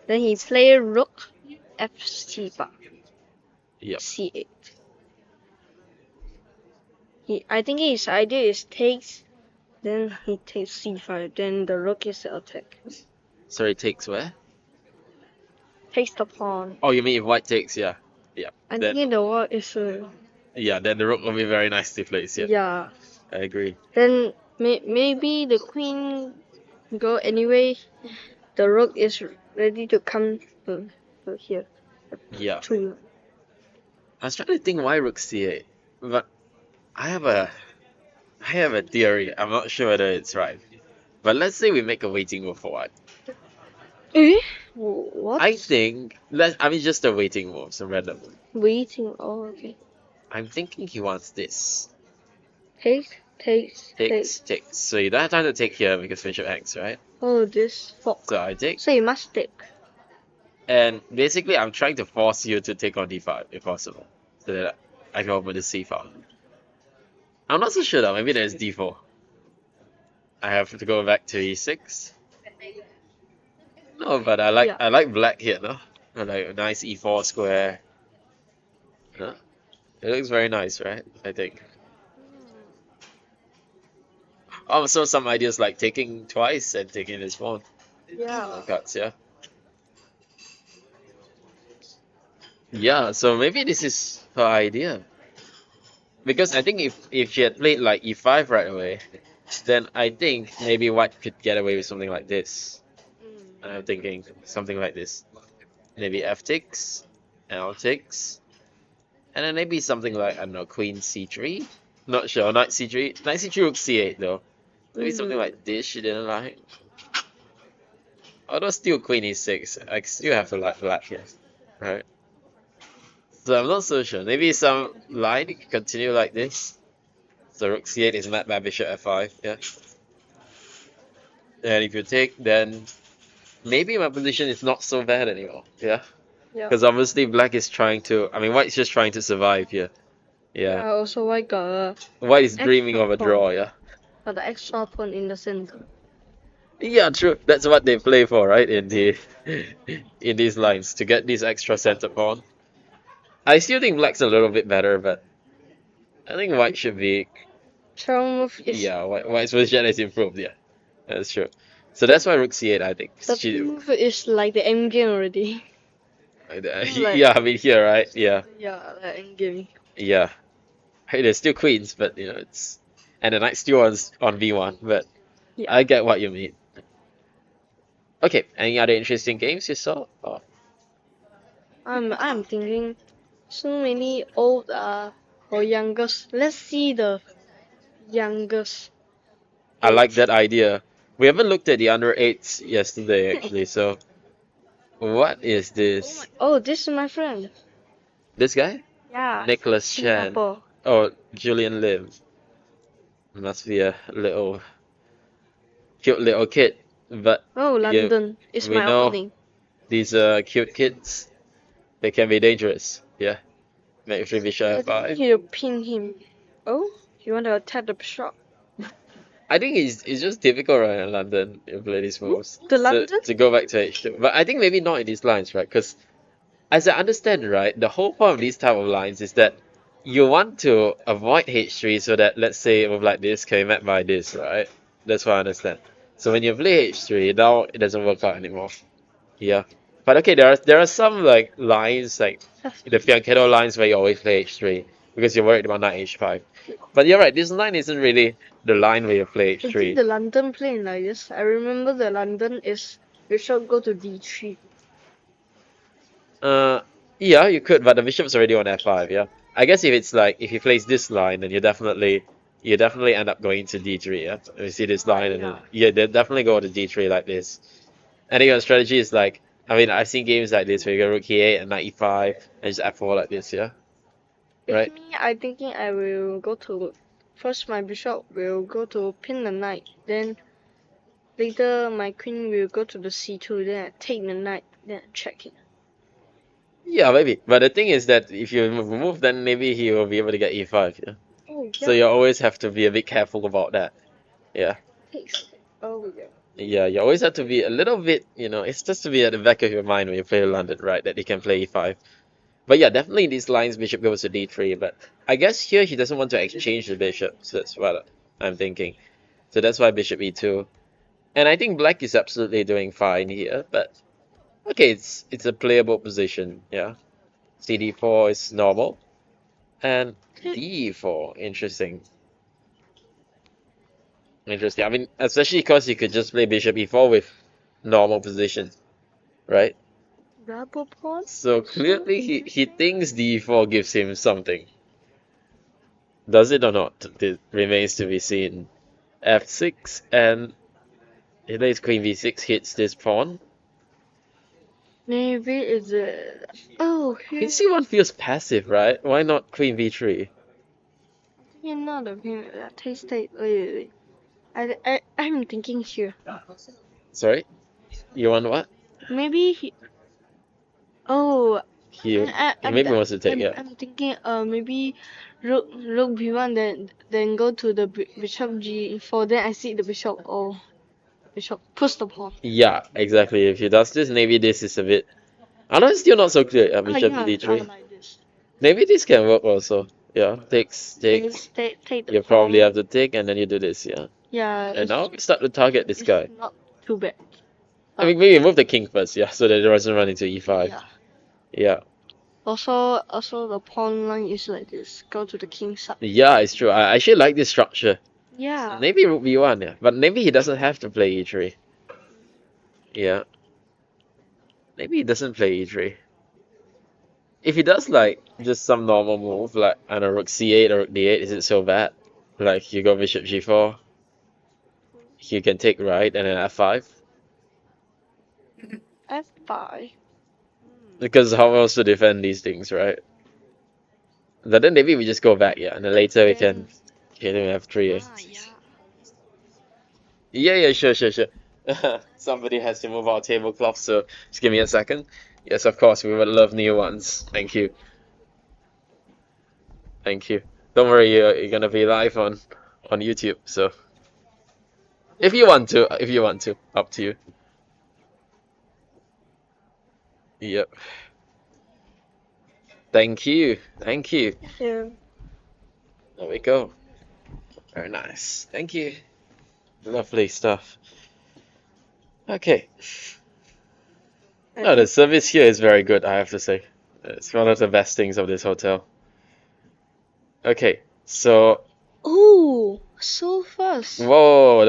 Then he play rook f5. Yep. c8. I think his idea is takes. Then he takes c5. Then the rook is the attack. Sorry, takes where? Takes the pawn. Oh, you mean if white takes? Yeah. Yeah. I think the rook is. Yeah, then the rook will be very nicely placed. Yeah. Yeah. I agree. Then maybe the queen go anyway. The rook is ready to come here. Yeah. To you. I was trying to think why rook c8, but I have a theory. I'm not sure whether it's right. But let's say we make a waiting move for white. Eh? What? I think just a waiting move, some random move. Waiting. Oh, okay. I'm thinking he wants this. Takes. So you don't have time to take here because bishop hangs, right? Oh, this fork. So I take. So you must take. And basically, I'm trying to force you to take on d5 if possible, so that I can open the c file. I'm not so sure though. Maybe there's d4. I have to go back to e6. No, but Yeah. I like black here, no? I like a nice e4 square. No? It looks very nice, right? I think. Also, some ideas like taking twice and taking this one. Yeah. Cuts, yeah. Yeah, so maybe this is her idea. Because I think if she had played like e5 right away, then I think maybe white could get away with something like this. And I'm thinking something like this. Maybe f takes, l takes, and then maybe something like, I don't know, queen c3? Not sure, knight c3? Knight c3 rook c8 though. Maybe something like this she didn't like. Although still queen e6, I still have to like black here, right? So I'm not so sure. Maybe some line could continue like this. So rook c8 is met by bishop f5, yeah. And if you take, then maybe my position is not so bad anymore, yeah. Yeah. Because obviously black is trying to, I mean white's just trying to survive here. Yeah. Yeah. Also, white got White is dreaming extra of a pawn. draw, yeah. the extra pawn in the center. Yeah, true. That's what they play for, right? In the in these lines to get this extra center pawn. I still think black's a little bit better, but I think white should be. Term move is Yeah, white's position is improved. Yeah, that's true. So that's why rook c8. I think the she. move is like the end game already. Yeah, I mean here, right? Yeah, Yeah, the end game. yeah. Hey, there's still queens, but you know it's, and the knight still on b1. But Yeah. I get what you mean. Okay, any other interesting games you saw? Oh. I'm thinking so many old or youngest. Let's see the youngest. I like that idea. We haven't looked at the under eights yesterday actually, so what is this? Oh, this is my friend. This guy? Yeah. Nicholas Chan. Singapore. Oh, Julian Lim. Must be a little cute little kid. But Oh, London is we my know opening. these cute kids, they can be dangerous. Yeah. Make 3 bishop f5. You pin him. Oh, you want to attack the bishop? I think it's just typical right in London to play these moves. The London? To go back to H2. But I think maybe not in these lines, right? Because as I understand, right, the whole point of these type of lines is that you want to avoid H3 so that, let's say, a move like this can be met by this, right? That's what I understand. So when you play H3, now it doesn't work out anymore. Yeah. But okay, there are some like lines, like the fianchetto lines where you always play H3 because you're worried about knight H5. But you're right, this line isn't really the line where you play Is it H3. the London playing like this? I remember the London is bishop go to d3. Yeah, you could, but the bishop's already on f5, yeah. I guess if it's like if he plays this line, then you definitely end up going to d3, yeah. You see this line, and then, yeah, they definitely go to d3 like this. And then your strategy is like, I mean, I've seen games like this where you go rook e8 and knight e5 and just f4 like this, yeah. Right? Me, I thinking I will go to first my bishop will go to pin the knight, then later my queen will go to the c2, then I take the knight, then I check it. Yeah, maybe. But the thing is that if you move, then maybe he will be able to get e5, yeah. Oh yeah. So you always have to be a bit careful about that. Yeah. Oh yeah. Yeah, you always have to be a little bit, you know, it's just to be at the back of your mind when you play London, right? That he can play e5. But yeah, definitely these lines, bishop goes to d3. But I guess here he doesn't want to exchange the bishop. So that's what I'm thinking. So that's why bishop e2. And I think black is absolutely doing fine here. But okay, it's a playable position, yeah. cd4 is normal. And d4, interesting. Interesting. I mean, especially because you could just play bishop e4 with normal position, right? Double pawn? So clearly he thinks d4 gives him something. Does it or not? It remains to be seen. f6 and he plays queen v6, hits this pawn. Maybe it's a... Oh, here. Queen c1 feels passive, right? Why not queen v3? You're not a pin. Taste. Wait. I'm thinking here. Sorry? You want what? Maybe he... Oh, He maybe wants to take, yeah. I'm thinking maybe rook b1 then go to the bishop g4, then I see the bishop. Oh, bishop push the pawn. Yeah, exactly. If he does this, maybe this is a bit. I know it's still not so clear. Bishop Yeah, d3. like this. Maybe this can work also. Yeah, takes. Take the You probably have to take, and then you do this. Yeah. Yeah, And now we start to target this guy. not too bad. I mean, maybe move the king first, yeah, so that it doesn't run into e5. Yeah. Yeah. Also the pawn line is like this. Go to the king side. Yeah, it's true. I actually like this structure. Yeah. Maybe rook b1, yeah. But maybe he doesn't have to play e3. Yeah. Maybe he doesn't play e3. If he does like just some normal move, like I don't know, rook c8 or rook d8, is it so bad? Like you go bishop g4, you can take right and then f5. f5. Because how else to defend these things, right? But then maybe we just go back, yeah, and then later we can hit him f3. Yeah, sure. Somebody has to move our tablecloth, so just give me a second. Yes, of course, we would love new ones. Thank you. Thank you. Don't worry, you're gonna be live on YouTube, so if you want to, up to you. Yep. Thank you. Yeah. There we go. Very nice. Thank you. Lovely stuff. Okay. No, the service here is very good, I have to say. It's one of the best things of this hotel. Okay, so... Oh, so fast. Whoa,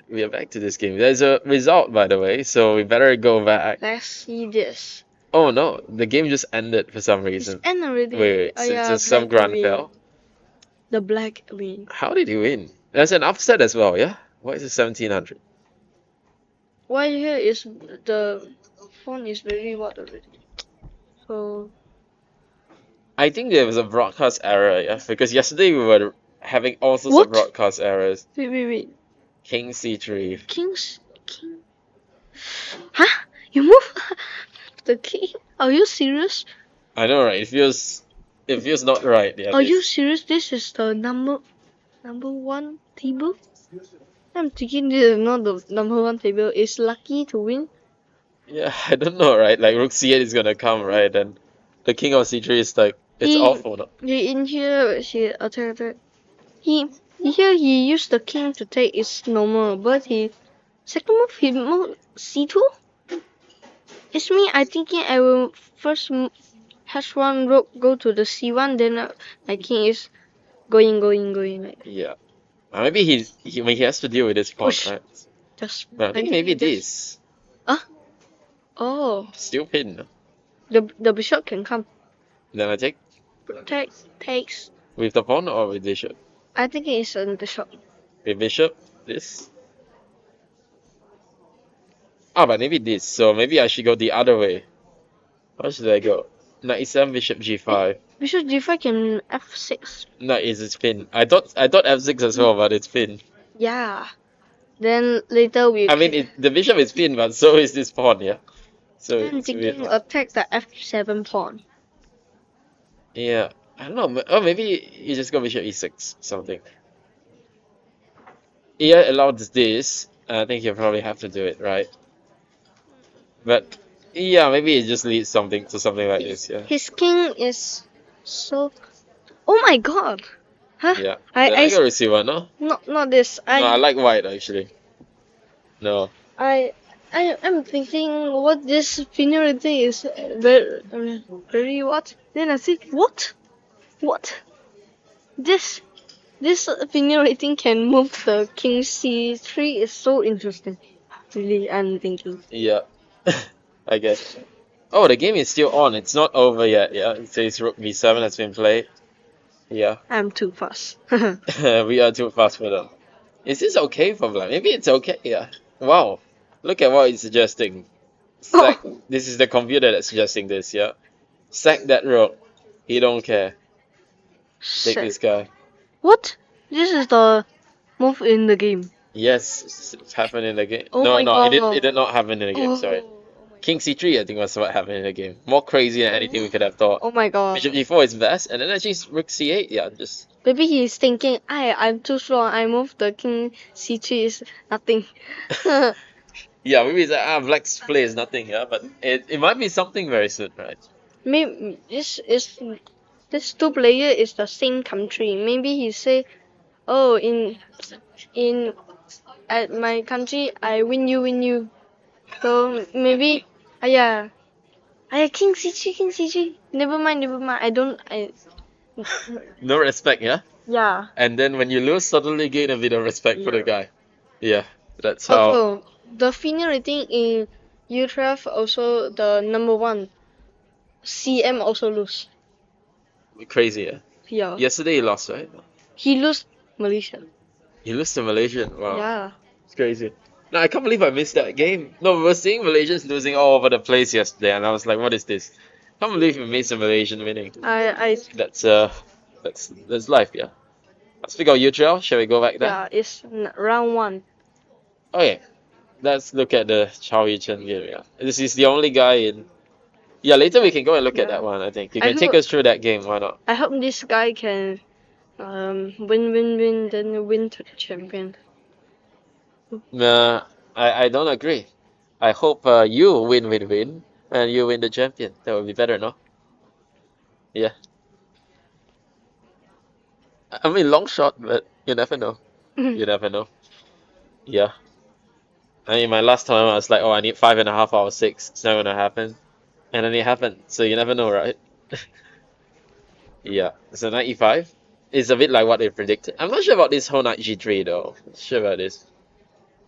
we are back to this game. There's a result, by the way, so we better go back. Let's see this. Oh no, the game just ended for some reason. It's ended already. Wait, so some grand fell? The black win. How did he win? There's an upset as well, yeah? Why is it 1700? Why here is the phone is very what already? So I think there was a broadcast error, yeah? Because yesterday we were having all sorts of broadcast errors. Wait. King c3. King. Huh? You move the king? Are you serious? I know, right? It feels not right. Yeah. Are you serious? This is the number one table. I'm thinking this is not the number one table. It's lucky to win. Yeah, I don't know, right? Like rook c8 is gonna come, right? And the king of c3 is like it's awful. No? In here, he attack. He used the king to take. It's normal, but second move he moved c2. It's me. I thinking I will first h1 rook go to the c1, then my king is going like. Yeah. Maybe he has to deal with this pawn, right? I think maybe this. Oh. Still pin. The bishop can come. Then I take. Takes. With the pawn or with bishop? I think it's a bishop. With bishop, this. Ah, but maybe this. So maybe I should go the other way. How should I go? Knight e7, bishop g5. Bishop g5 can f6. No, it's pin. I thought f6 as well, but it's pin. Yeah. Then later we. I mean, the bishop is pin, but so is this pawn, yeah. So I'm it's thinking weird. attack the f7 pawn. Yeah, I don't know. Oh, maybe you just go bishop e6 something. Yeah, allowed this. I think you probably have to do it, right? But yeah, maybe it just leads something to something like this. Yeah. His king is so. Oh my god! Huh? Yeah. I go receiver, no? Not this. No, I like white actually. No. I'm thinking what this finger thing is very what? Then I think what? This finger thing can move the king c3 is so interesting. Really, I'm thinking. Yeah. I guess. Oh, the game is still on. It's not over yet. Yeah, it says rook b7 has been played. Yeah. I'm too fast. We are too fast for them. Is this okay for black? Maybe it's okay. Yeah. Wow. Look at what it's suggesting. Sack. This is the computer that's suggesting this. Yeah. Sack that rook. He don't care. Take this guy. What? This is the move in the game. Yes, it's happened in the game. Oh no, my God. it did not happen in the game. Sorry. King C3, I think was what happened in the game. More crazy than anything we could have thought. Oh my god. Bishop E4 is best, and then actually Rook C8, yeah, just Maybe he's thinking, I'm too strong. I move the king c3 is nothing. yeah, maybe it's like Black's play is nothing, yeah, but it might be something very soon, right? Maybe this two player is the same country. Maybe he say, oh, in at my country I win you. So maybe, yeah, king c3 king c3. Never mind. I don't. No respect, yeah. Yeah. And then when you lose, suddenly gain a bit of respect for the guy. Yeah, that's how Also, the final rating in U12 also the number one. CM also lose. crazy, yeah. Yeah. Yesterday he lost, right? He lose Malaysia. He lost to Malaysian. Wow, Yeah. it's crazy. No, I can't believe I missed that game. No, we were seeing Malaysians losing all over the place yesterday, and I was like, what is this? I can't believe we missed a Malaysian winning. I That's life, yeah. Speak of UTL, shall we go back there? yeah, it's round one. Okay, let's look at the Chow Yi-chen game, yeah. This is the only guy in... Yeah, later we can go and look at Yeah. that one, I think. You I can take hope- us through that game, why not? I hope this guy can win, then win to the champion. I don't agree. I hope you win, and you win the champion. That would be better, no? Yeah. I mean, long shot, but you never know. You never know. Yeah. I mean, my last time I was like, oh, I need 5.5 hours, 6. It's not gonna happen. And then it happened. So you never know, right? Yeah. So knight e5 is a bit like what they predicted. I'm not sure about this whole knight g3 though. Not sure about this.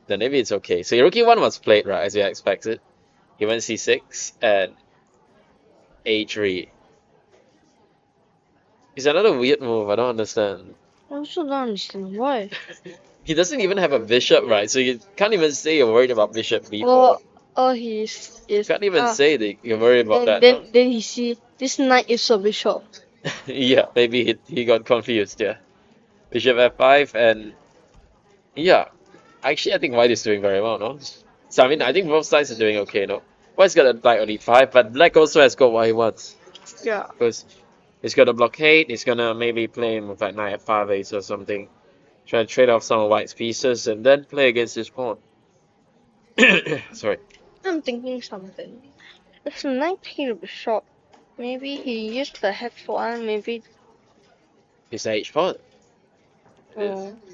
Then maybe it's okay. So your rookie one was played, right, as you expected. He went c6 and a3. It's another weird move. I don't understand. I also don't understand why. He doesn't even have a bishop, right? So you can't even say you're worried about bishop b4. Oh, he's Can't even say that you're worried about that. Then he see this knight is a bishop. Yeah, maybe he got confused, yeah. Bishop f5 and yeah. Actually, I think white is doing very well, no? So I mean, I think both sides are doing okay, no? White's got a knight on e5, but black also has got what he wants. Yeah. Because he's got a blockade, he's gonna maybe play him with like knight f5 ace or something. Try to trade off some of white's pieces and then play against his pawn. Sorry. I'm thinking something. If the knight take the bishop, maybe he used the f1, maybe His h pawn.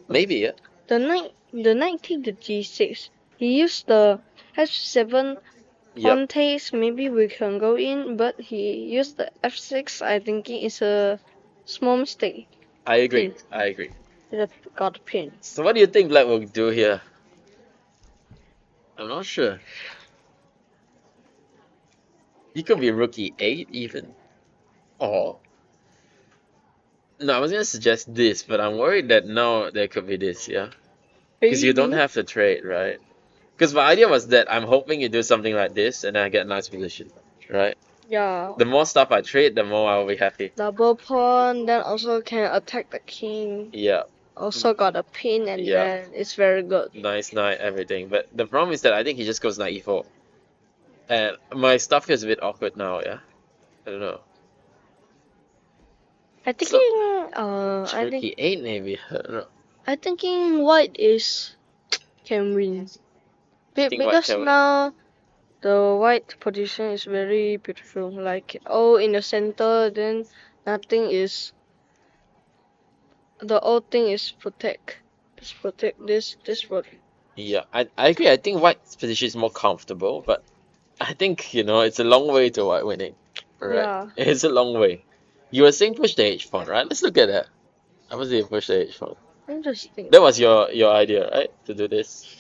Maybe, yeah. the knight take the g6. He used the f7 pawn takes, maybe we can go in, but he used the f6. I think it's a small mistake. I agree. I agree. It got a pin. So what do you think black will do here? I'm not sure. He could be rookie 8 even. Or no, I was gonna suggest this, but I'm worried that now there could be this, yeah. Because you don't have to trade, right? Because my idea was that I'm hoping you do something like this and then I get a nice position, right? Yeah. The more stuff I trade, the more I'll be happy. Double pawn, then also can attack the king. Yeah. Also got a pin and then it's very good. Nice knight, everything. But the problem is that I think he just goes knight e4. And my stuff is a bit awkward now, yeah? I don't know. I think Rookie 8 maybe. I don't know. I thinking white is can win. Because now the white position is very beautiful. Like all in the center, then nothing is. The old thing is protect. Just protect this protect. Yeah, I agree. I think white's position is more comfortable, but I think, you know, it's a long way to white winning. Right? Yeah. It's a long way. You were saying push the h pawn, right? Let's look at that. I was saying push the h pawn. Interesting. That was your idea, right? To do this.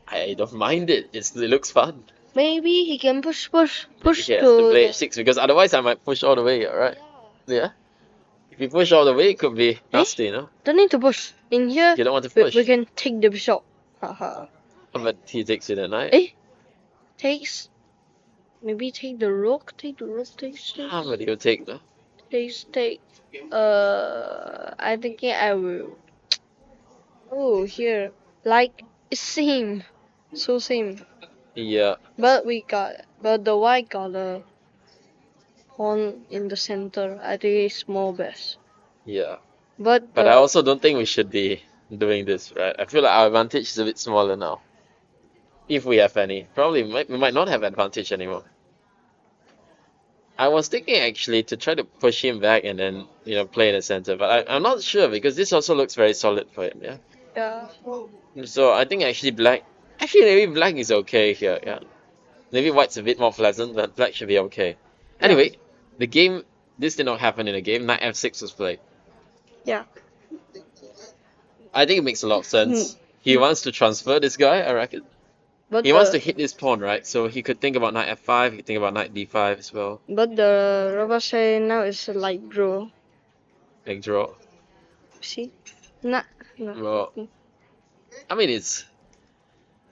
I don't mind it. It looks fun. Maybe he can push He has to play h6 because otherwise I might push all the way, right? Yeah. If you push all the way, it could be nasty, you know? Don't need to push. In here, You don't want to push. we can take the bishop. Haha. But he takes you the knight. Takes. Maybe take the rook. Take. How many you take, no? Take. I think I will. Oh, here. Like, it's same. So same. Yeah, But the white got a pawn in the center. I think it's more best. yeah. But But I also don't think we should be doing this, right? I feel like our advantage is a bit smaller now. If we have any. Probably we might not have advantage anymore. I was thinking actually to try to push him back and then, play in the center, but I'm not sure because this also looks very solid for him, yeah? yeah, So I think actually maybe black is okay here, yeah. Maybe white's a bit more pleasant, but black should be okay. yeah, Anyway, the game, this did not happen in the game. Knight f6 was played. yeah. I think it makes a lot of Hmm. sense. He wants to transfer this guy, I reckon. But He wants to the hit this pawn, right? So he could think about knight f5, he could think about knight d5 as well. but the robot say now is a light draw. Like draw. See? Nah, no. Well, I mean,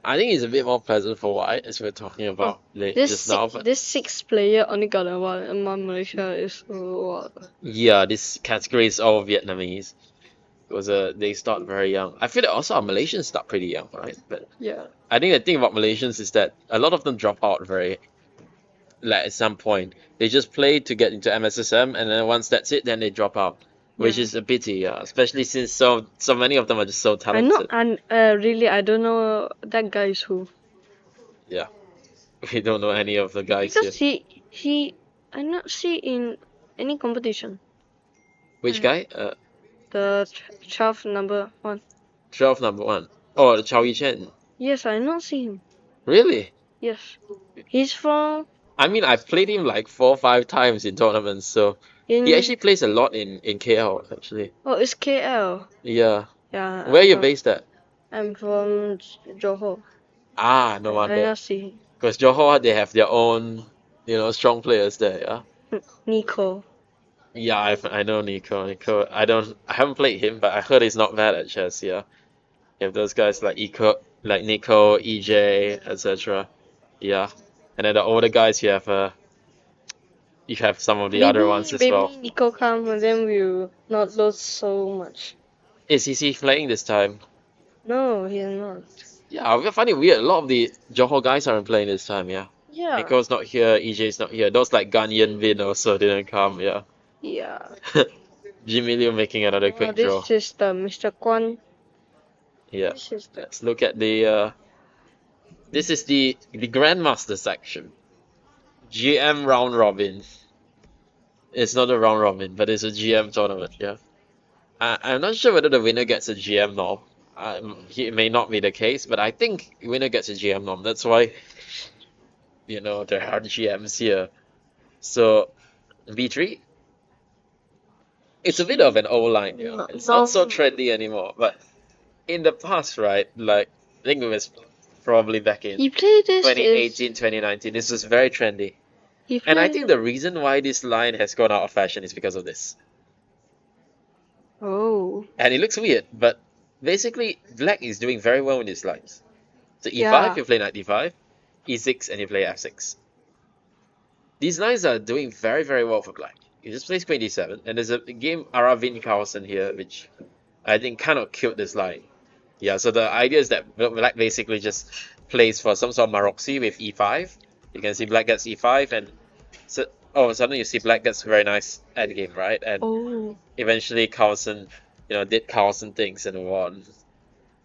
I think it's a bit more pleasant for white, as we are talking about just now. But This six player only got a one among Malaysia is yeah, this category is all Vietnamese. Because they start very young. I feel that also our Malaysians start pretty young, right? But yeah. I think the thing about Malaysians is that a lot of them drop out at some point. They just play to get into MSSM, and then once that's it, then they drop out, which Yeah. is a pity, especially since so many of them are just so talented. Really I don't know that guy is who. Yeah, we don't know any of the guys here. Because he I not see in any competition. Which guy? The 12 number one. 12 number one. Oh, the Chow Yi-chen. Yes, I not see him. Really? Yes. He's from I mean, I've played him like 4 or 5 times in tournaments, so he actually plays a lot in KL, actually. Oh, it's KL. Yeah. Yeah. Where are you based at? I'm from Johor. Ah, no I wonder. not see him. Because Johor, they have their own, strong players there, yeah? Nico. Yeah, I know Nico. I haven't played him, but I heard he's not bad at chess, yeah. You have those guys like Nico, EJ, etc. Yeah. And then the older guys, you have some of the other ones as well. Maybe Nico come and then we'll not lose so much. Is he playing this time? No, he's not. Yeah, I find it weird. A lot of the Johor guys aren't playing this time, yeah. Yeah. Nico's not here, EJ's not here. Those like Ganyan Vin also didn't come, yeah. Yeah. Jimmy Liu making another quick draw. This is the Mr. Kwan. Yeah. This is the Let's look at this is the Grandmaster section. GM round robin. It's not a round robin, but it's a GM tournament, yeah. I'm not sure whether the winner gets a GM norm. It may not be the case, but I think winner gets a GM norm. That's why, there are GMs here. So, B3. It's a bit of an old line, yeah. It's not so trendy anymore, but in the past, right, like, I think it was probably back in He played this 2018, 2019, this was very trendy. And I think the reason why this line has gone out of fashion is because of this. Oh. And it looks weird, but basically, black is doing very well in these lines. So E5, Yeah. you play knight d5, E6, and you play f6. These lines are doing very, very well for black. You just play queen d7, and there's a game Aravin Carlsen here, which I think kind of killed this line. Yeah, so the idea is that black basically just plays for some sort of Maroxy with e5. You can see black gets e5, and suddenly you see black gets very nice endgame, right? And eventually Carlsen, did Carlsen things and won.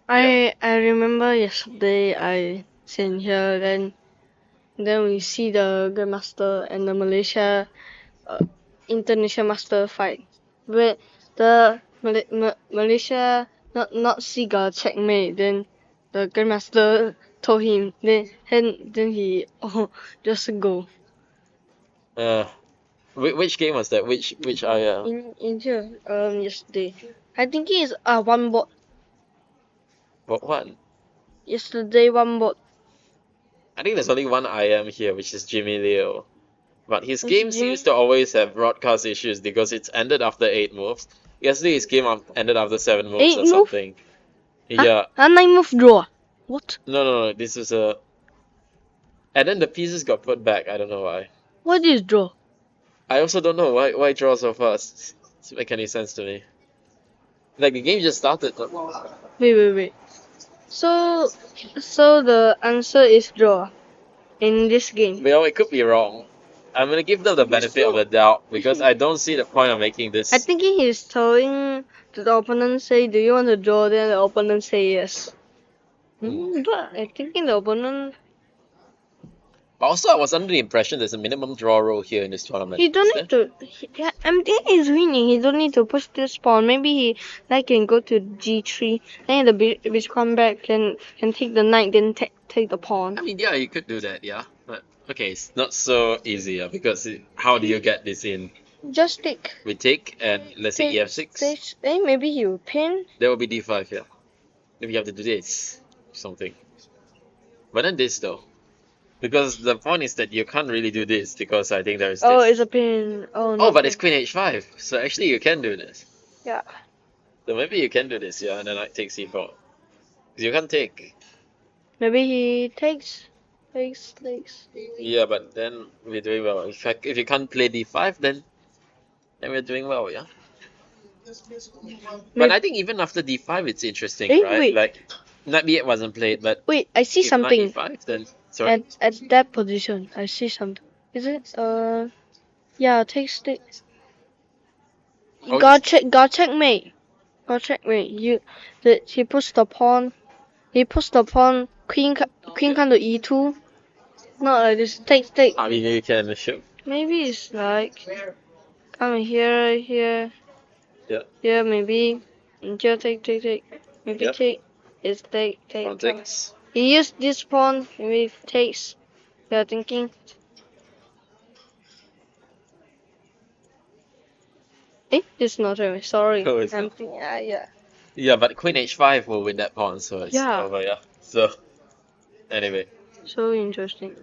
I remember yesterday I sent here then we see the Grandmaster and the Malaysia International Master fight. Where the Malaysia not see got checkmate, then the Grandmaster told him, then he just go. Which game was that? Which I In here yesterday. I think it is one board. what? Yesterday one board. I think there's only one IM here, which is Jimmy Liu. But his It's game Jimmy- seems to always have broadcast issues because it's ended after 8 moves. Yesterday his game ended after 7 moves 8 or move? something. Yeah. 9 move draw. What? No, this is a... And then the pieces got put back, I don't know why. What is draw? I also don't know why draw so fast. Doesn't make any sense to me. Like the game just started. Wait. So the answer is draw. in this game. Well, it could be wrong. I'm gonna give them the benefit of the doubt because I don't see the point of making this. I thinking he's telling to the opponent, say, do you want to draw? Then the opponent say yes. But I thinking the opponent, Also, I was under the impression there's a minimum draw rule here in this tournament. he don't Is need to. Yeah, I'm thinking he's winning. He don't need to push this pawn. Maybe he like can go to g3. Then the bishop come back, can take the knight, then take the pawn. I mean, yeah, you could do that, yeah. But okay, it's not so easy, yeah, because how do you get this in? Just take. We take and let's say EF6. Then maybe he will pin. That will be D5, yeah. If you have to do this, something. But then this though. Because the point is that you can't really do this because I think there's this. Oh, it's a pin. Oh no. Oh, but it's Queen H5. So actually you can do this. Yeah. So maybe you can do this, yeah, and then I take C4. Because you can't take. Maybe he takes. Yeah, but then we're doing well. If you can't play D5, then we're doing well, yeah. But I think even after D5, it's interesting, right? Wait. Like, Knight B8 wasn't played, but Wait, I see if something. Knight E5, then sorry. At that position, I see something. Is it? Yeah, takes. Oh, Got checkmate. He pushed the pawn. Queen come to e2. Not like this. Take. I mean, you can shoot. Maybe it's like come here. Yeah. Here maybe. And here take. Maybe Yep. take. It's take. Pawn takes. He used this pawn. Maybe takes. You're thinking. It's not right. Sorry. Oh, it's I'm not. thinking, yeah. Yeah, but Queen H5 will win that pawn, so it's Yeah. over, yeah. So, anyway. So interesting.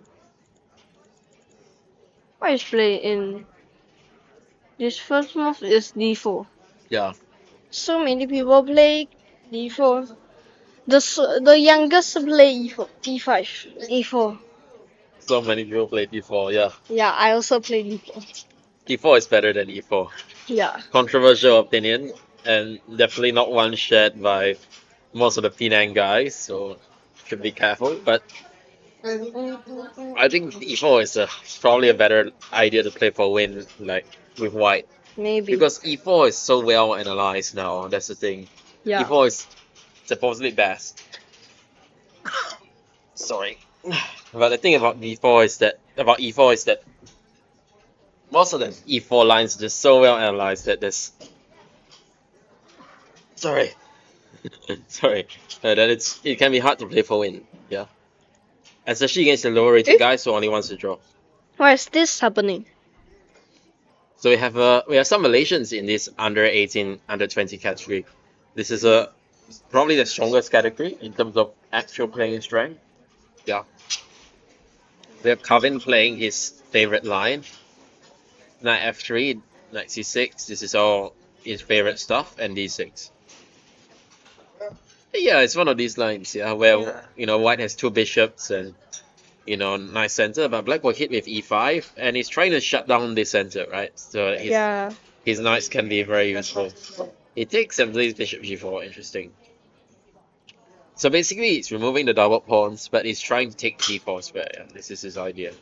What is play in this first move is d4. Yeah. So many people play d4. The youngest play e4, e5, e4. So many people play D4, yeah. Yeah, I also play d4. D4 is better than E4. Yeah. Controversial opinion, and definitely not one shared by most of the Penang guys, so should be careful. But I think E4 is probably a better idea to play for win, like with white. Maybe. Because E4 is so well analyzed now, that's the thing. Yeah. E4 is supposedly best. Sorry. But the thing about E4 is that most of the E4 lines are just so well analyzed that there's sorry. Sorry. That it can be hard to play for win, yeah. Especially against the lower rated guys who only wants to draw. Why is this happening? So we have some Malaysians in this under 18, under 20 category. This is probably the strongest category in terms of actual playing strength. Yeah. We have Kevin playing his favorite line. Knight F3, Knight C6. This is all his favorite stuff, and D6. Yeah, it's one of these lines, yeah, where white has two bishops and nice center, but black will hit with E5, and he's trying to shut down this center, right? So his knights can be very useful. He takes and plays bishop G4, interesting. So basically, he's removing the double pawns, but he's trying to take D4 square. Yeah, this is his idea.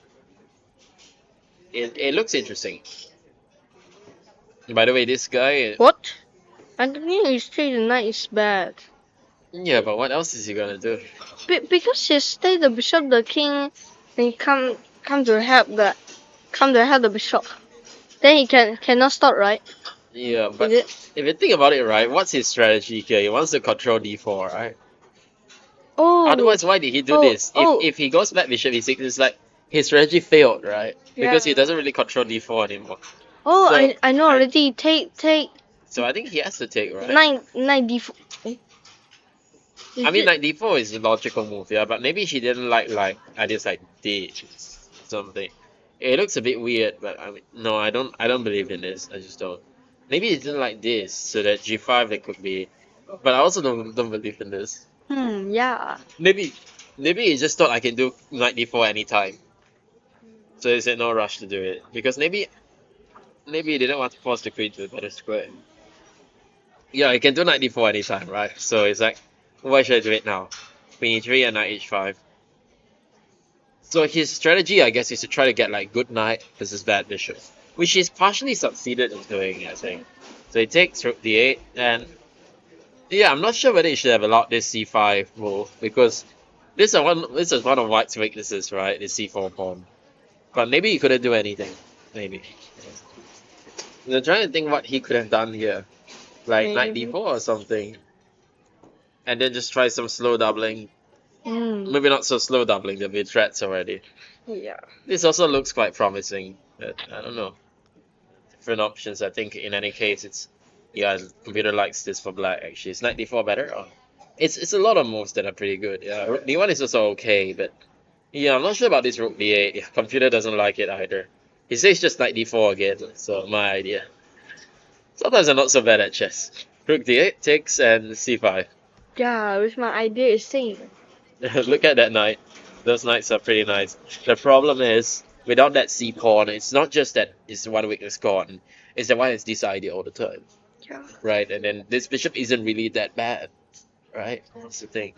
It looks interesting. By the way, this guy. What? I think he say the knight is bad. Yeah, but what else is he gonna do? Because he stay the bishop, the king, and come to help the bishop. Then he cannot stop, right? Yeah, but if you think about it, right, what's his strategy here? He wants to control D4, right? Oh. Otherwise, why did he do this? If he goes back bishop E6, it's like his strategy failed, right? Because he doesn't really control D4 anymore. Oh, So, I know already. Take. So I think he has to take, right? Knight d4. I mean, like D4 is a logical move, yeah, but maybe she didn't like ideas like this something. It looks a bit weird, but I mean, no, I don't believe in this. I just don't. Maybe he didn't like this, so that G5 it could be. But I also don't believe in this. Yeah. Maybe he just thought I can do Knight D4 anytime. So he said no rush to do it because maybe he didn't want to force the queen to a better square. Yeah, he can do Knight D4 anytime, right? So it's like, why should I do it now? Queen E3 and Knight H5. So his strategy, I guess, is to try to get like good knight versus bad bishop, which he's partially succeeded in doing, I think. So he takes rook d8, and yeah, I'm not sure whether he should have allowed this c5 move because this is one of White's weaknesses, right? The c4 pawn. But maybe he couldn't do anything. Maybe. I'm trying to think what he could have done here, like knight Maybe. d4 or something, and then just try some slow doubling. Mm. Maybe not so slow doubling. There'll be threats already. Yeah. This also looks quite promising, but I don't know. Different options. I think in any case, it's yeah. Computer likes this for black. Actually, is knight d4 better? Or it's a lot of moves that are pretty good. Yeah, rook d1 is also okay, but yeah, I'm not sure about this rook d8. Yeah, computer doesn't like it either. He says just knight d4 again. So my idea. Sometimes I'm not so bad at chess. Rook d8 takes and c5. Yeah, with my idea is same. Look at that knight. Those knights are pretty nice. The problem is, without that c pawn, it's not just that it's one weakness gone. It's that one is this idea all the time, Yeah. right? And then this bishop isn't really that bad, right? That's the thing.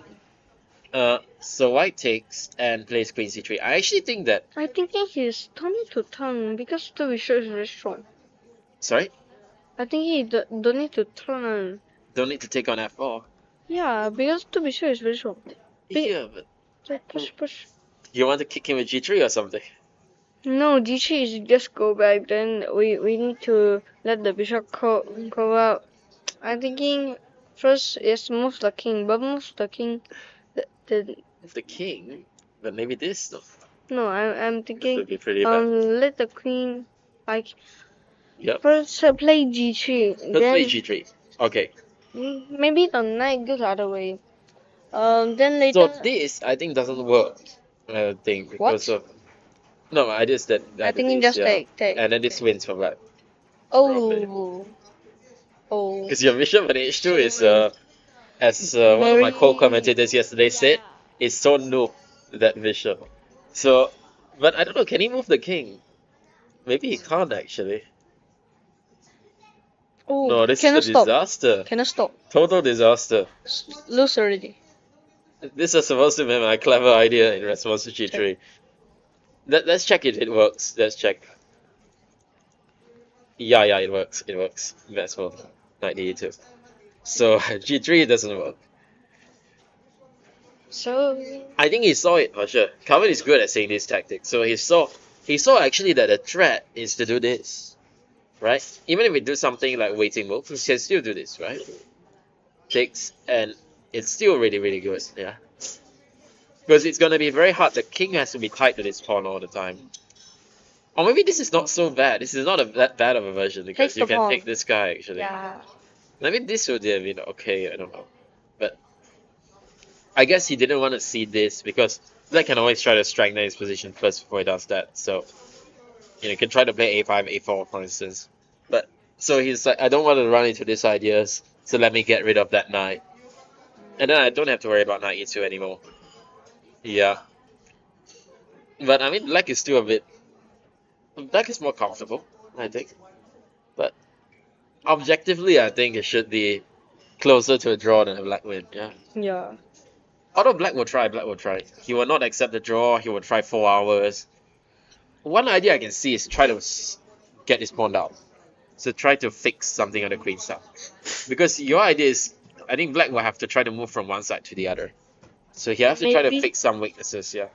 So white takes and plays queen c3. I actually think that. I thinking he's turning to turn because the bishop is very strong. Sorry, I think he don't need to turn. don't need to take on f4. Yeah, because the bishop is very strong. Yeah, but So push. you want to kick him with g3 or something? No, g3 is just go back. Then we need to let the bishop go out. I'm thinking first is move the king, but move the king. The The king, but maybe this though. no, I'm This thinking would be pretty bad. let the queen like Yep. first play g3, Let's then play g3. Okay. maybe the knight goes the other way. Then So later. this I think doesn't work. I think because What? of no, I just that I think it this, just yeah. take. And then this wins for black. Probably. Oh. Because your bishop at h2 is as one of my Very. co-commentators yesterday said, is so noob, that bishop. So, but I don't know. Can he move the king? Maybe he can't actually. Oh, No, this cannot is a stop. disaster. Cannot stop. Total disaster. Lose already. This was supposed to be my clever idea in response to g3. Let's check if it works. Let's check. Yeah, it works. It works. That's well. Knight d2. So g3 doesn't work. So. I think he saw it for sure. Calvin is good at saying this tactic. So he saw actually that the threat is to do this, right? Even if we do something like waiting move, we can still do this, right? Takes and it's still really good, yeah. Because it's gonna be very hard. The king has to be tied to this pawn all the time. Or maybe this is not so bad. This is not that bad of a version because Take you the can pawn. take this guy actually. Yeah. Maybe this would have been okay. I don't know, but I guess he didn't want to see this because Black can always try to strengthen his position first before he does that. So you can try to play a5, a4, for instance. But so he's like, I don't want to run into these ideas, so let me get rid of that knight, and then I don't have to worry about knight e2 anymore. Yeah, but I mean, Black is still a bit. Black is more comfortable, I think. But objectively, I think it should be closer to a draw than a black win. Yeah. Yeah. Although Black will try. He will not accept the draw. He will try 4 hours. One idea I can see is try to get his pawn down. So try to fix something on the queen side. Because your idea is, I think Black will have to try to move from one side to the other. So he has to try to Maybe. fix some weaknesses, yeah.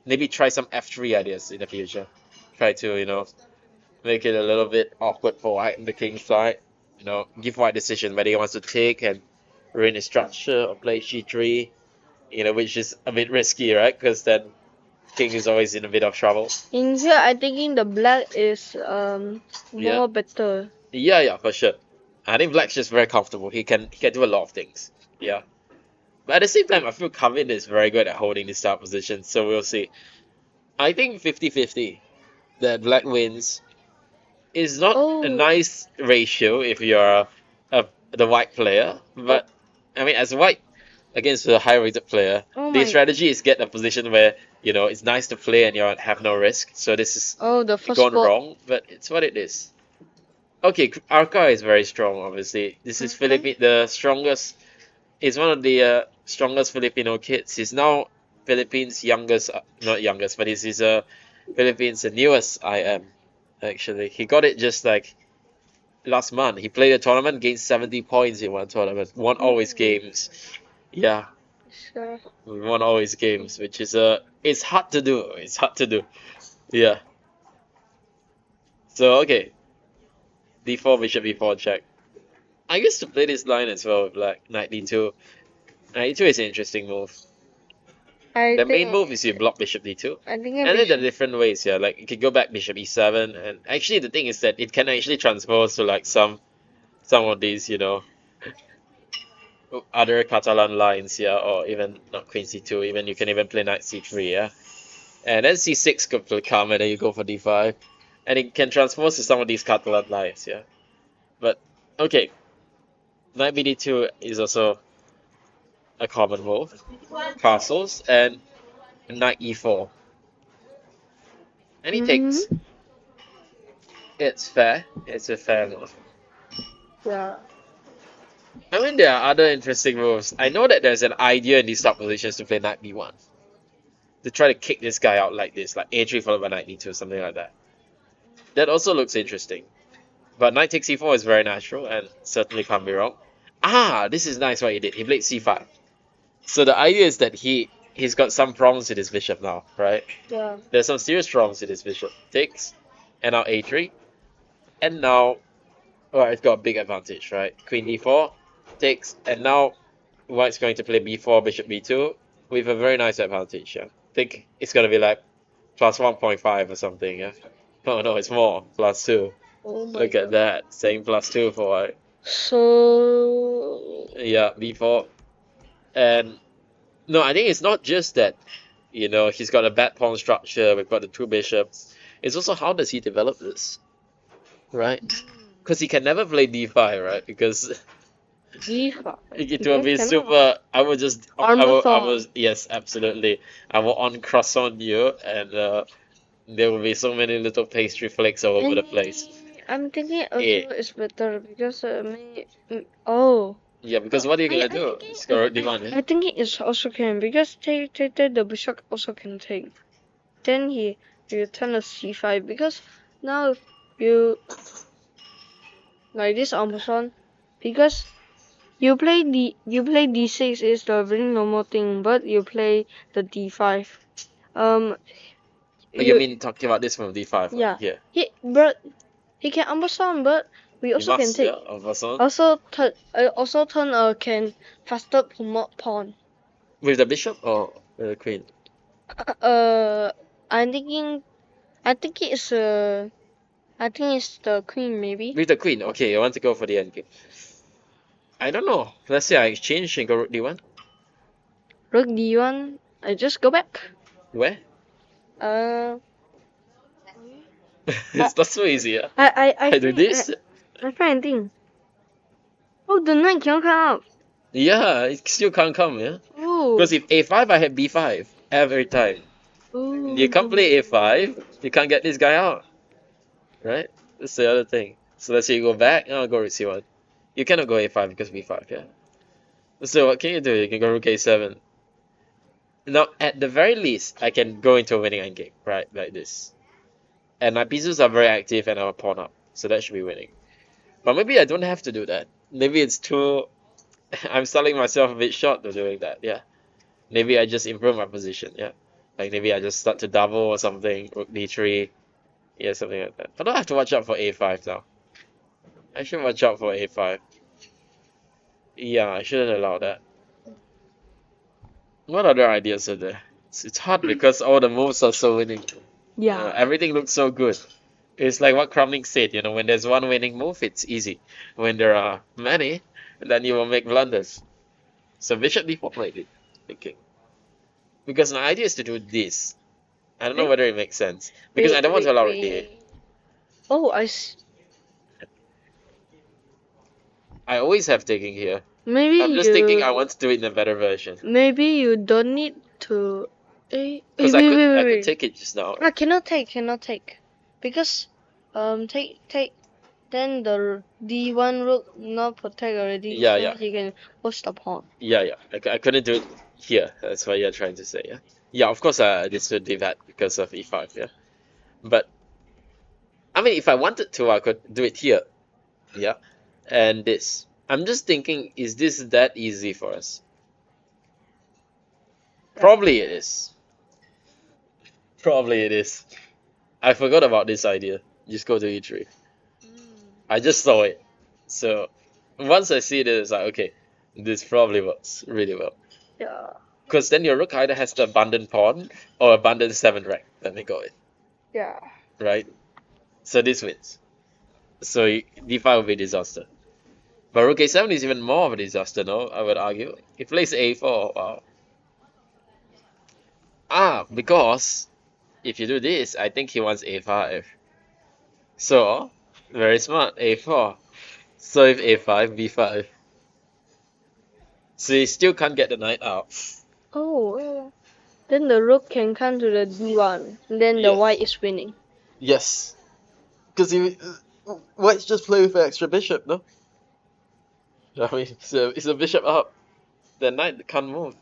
Maybe try some f3 ideas in the future. Try to, make it a little bit awkward for White on the king side. Give White decision whether he wants to take and ruin his structure or play g3. Which is a bit risky, right? Because then king is always in a bit of trouble. In here, I thinking the black is Yeah. more better. Yeah, for sure. I think Black's just very comfortable. He can do a lot of things. Yeah. But at the same time, I feel Kavin is very good at holding this type of position, so we'll see. I think 50-50 that Black wins is not a nice ratio if you're the white player, but I mean, as white against a high-rated player, Oh the my. strategy is get a position where it's nice to play and you have no risk. So this is Oh, the first gone ball. wrong, but it's what it is. Okay, Arca is very strong. Obviously, this is the strongest. He's one of the strongest Filipino kids. He's now Philippines' youngest, not youngest, but he's Philippines' newest IM. Actually, he got it just like last month. He played a tournament, gained 70 points in one tournament, won all his games. Yeah, Sure. we won all his games, which is it's hard to do. It's hard to do. Yeah. So okay, d4 bishop e4 check. I used to play this line as well with like knight d2. Knight d2 is an interesting move. I The main think move is you block bishop d2. I think And then there are different ways, yeah. Like you can go back bishop e7, and actually the thing is that it can actually transpose to like some of these, other Catalan lines, yeah, or even not queen c2, even you can even play knight c3, yeah. And then c6 could come, and then you go for d5. And it can transpose to some of these Catalan lines, yeah. But okay, knight bd2 is also a common move. Castles and knight e4. And he takes. It's fair. It's a fair move. Yeah. I mean, there are other interesting moves. I know that there's an idea in these top positions to play knight b1. To try to kick this guy out like this, like a3 followed by knight d2, something like that. That also looks interesting. But knight takes e4 is very natural and certainly can't be wrong. Ah, this is nice what he did. He played c5. So the idea is that he's got some problems with his bishop now, right? Yeah. There's some serious problems with his bishop. Takes, and now a3. And now, well, it's got a big advantage, right? Queen d4, takes, and now white's going to play b4, bishop b2 with a very nice advantage, yeah. I think it's going to be like plus 1.5 or something, yeah. Oh no, it's more, plus 2. Oh my Look at that, saying plus 2 for white. So Yeah, b4. And no, I think it's not just that, he's got a bad pawn structure, we've got the two bishops. It's also how does he develop this, right? Because he can never play d5, right? Because d5. it will be super. I will just. I will. Yes, absolutely. I will on cross on you, and there will be so many little pastry flakes all over the place. I'm thinking also it's better because oh. Yeah, because what are you gonna do? Score d1, yeah? I think it also can because take the bishop also can take. Then you turn a c5 because now you like this Amazon because you play d6 is the very normal thing, but you play the d5. You mean talking about this move d5? Yeah. Yeah. He can Amazon, but we also can take. Yeah, Also turn can faster promote pawn. With the bishop or with the queen? I'm thinking. I think it's the queen maybe. With the queen, okay. You want to go for the endgame? I don't know. Let's say I exchange and go rook d1. Rook d1. I just go back. Where? It's not so easy. Yeah. I do this. I'm trying to think. Oh, the knight cannot come out. Yeah, it still can't come, yeah. Oh. Because if a5, I have b5 every time. Ooh. You can't play a5, you can't get this guy out, right? That's the other thing. So let's say you go back, I'll go rook c1. You cannot go a5 because b5, yeah. So what can you do? You can go rook a7. Now, at the very least, I can go into a winning endgame, right? Like this. And my pieces are very active and I'm a pawn up. So that should be winning. But maybe I don't have to do that. Maybe it's too... I'm selling myself a bit short to doing that, yeah. Maybe I just improve my position, yeah. Like maybe I just start to double or something, rook d3. Yeah, something like that. But I have to watch out for a5 now. I should watch out for a5. Yeah, I shouldn't allow that. What other ideas are there? It's hard because all the moves are so winning. Yeah. Everything looks so good. It's like what Kramnik said, when there's one winning move, it's easy. When there are many, then you will make blunders. So bishop d4 played it, thinking. Because my idea is to do this. I don't know whether it makes sense. Because I don't want to allow rook d8. Oh, I always have taking here. Maybe I'm just thinking I want to do it in a better version. Maybe you don't need to. Because I could take it just now. I cannot take. Because take. Then the d1 rook not protect already. Yeah, so he can push the pawn. Yeah. I couldn't do it here. That's what you're trying to say, yeah? Yeah, of course, this would do that because of e5, yeah. But I mean, if I wanted to, I could do it here, yeah. And this. I'm just thinking, is this that easy for us? Probably it is. Probably it is. I forgot about this idea. Just go to e3. I just saw it. So once I see it, it's like, okay, this probably works really well. Yeah. Because then your rook either has the abundant pawn or abundant 7 rank. Let me go it, Yeah. right? So this wins. So d5 will be disaster. But rook a7 is even more of a disaster, no? I would argue. He plays a4. Wow. Because if you do this, I think he wants a5. So, very smart, a4. So if a5, b5. So you still can't get the knight out. Oh. Then the rook can come to the d1. Then the Yes. white is winning. Yes. Because white's just play with an extra bishop, no? I mean, it's a bishop up. The knight can't move.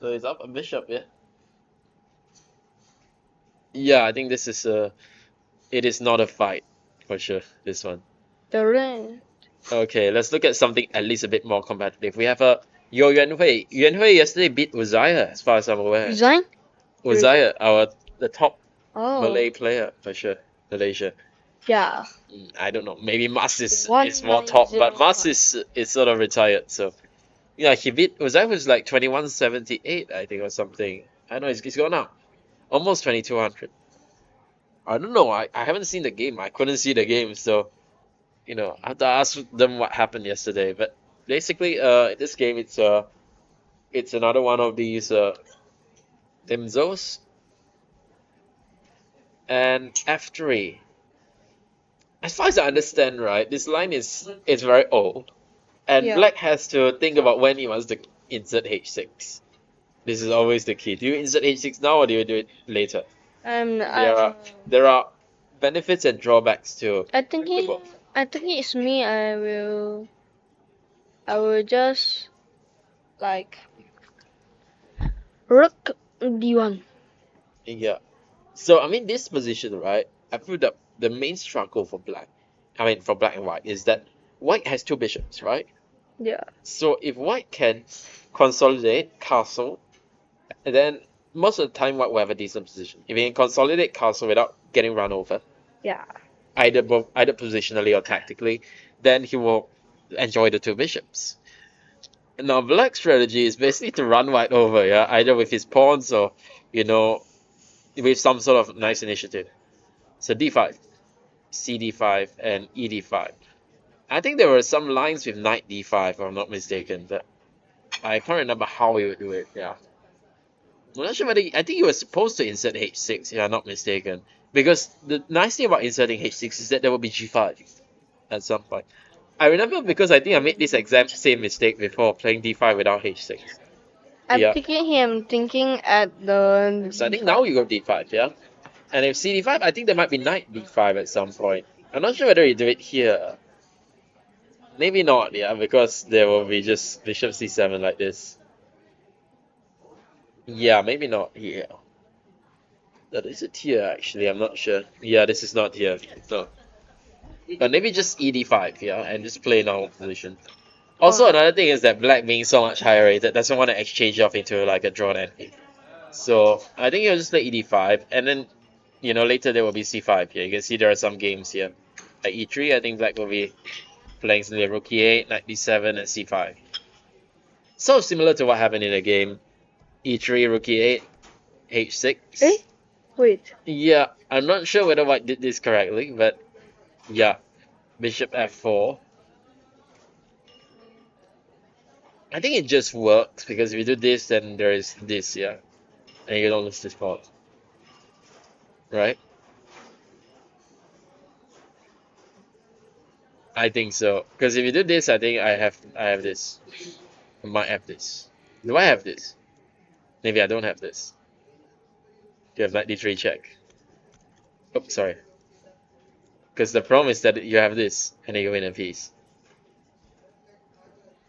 So it's up a bishop, yeah? Yeah, I think this is it is not a fight, for sure, this one. The red. Okay, let's look at something at least a bit more competitive. We have a Yo Yuanhui. Yuanhui yesterday beat Uzziah, as far as I'm aware. Design? Uzziah, the top Oh. Malay player, for sure. Malaysia. Yeah. I don't know. Maybe Mas is more 1905. top, but Mas is sort of retired, so yeah, he beat Uzziah was like 2178, I think, or something. I know he's gone up. Almost 2200. I don't know. I haven't seen the game. I couldn't see the game, so I have to ask them what happened yesterday. But basically, this game it's another one of these dimsos and f3. As far as I understand, right, this line is very old, and Yeah. black has to think about when he wants to insert h6. This is always the key. Do you insert h6 now or do you do it later? There are benefits and drawbacks to I think it's me. I will just like rook d1. Yeah. So I mean this position, right? I feel that the main struggle for black, I mean for black and white, is that white has two bishops, right? Yeah. So if white can consolidate castle, then most of the time white will have a decent position. If he can consolidate castle without getting run over, Yeah. either positionally or tactically, then he will enjoy the two bishops. Now black's strategy is basically to run white over, yeah, either with his pawns or with some sort of nice initiative. So d5, cd5, and ed5. I think there were some lines with knight d5, if I'm not mistaken, but I can't remember how he would do it. Yeah, I'm not sure whether I think he was supposed to insert h6, if I'm not mistaken, because the nice thing about inserting h6 is that there will be g5 at some point. I remember because I think I made this exact same mistake before playing d5 without h6. Yeah. I'm thinking at the. So I think now you go d5, yeah? And if cd5, I think there might be knight d5 at some point. I'm not sure whether you do it here. Maybe not, yeah, because there will be just bishop c7 like this. Yeah, maybe not here. That is it here, actually, I'm not sure. Yeah, this is not here. No. But maybe just ed5, yeah, and just play normal position. Also, another thing is that black being so much higher rated doesn't want to exchange off into like a drawn endgame. So I think you'll just play ed5, and then later there will be c5 here. You can see there are some games here. At e3, I think black will be playing something like rook e8, knight d7, and c5. So similar to what happened in the game. e3, rook e8, h6. Eh? Wait. Yeah, I'm not sure whether white did this correctly, but yeah. Bishop f4. I think it just works because if you do this, then there is this, yeah. And you don't lose this pawn. Right? I think so. Because if you do this, I think I have this. I might have this. Do I have this? Maybe I don't have this. You have knight d3 check. Oops, sorry. Because the problem is that you have this, and then you win a piece.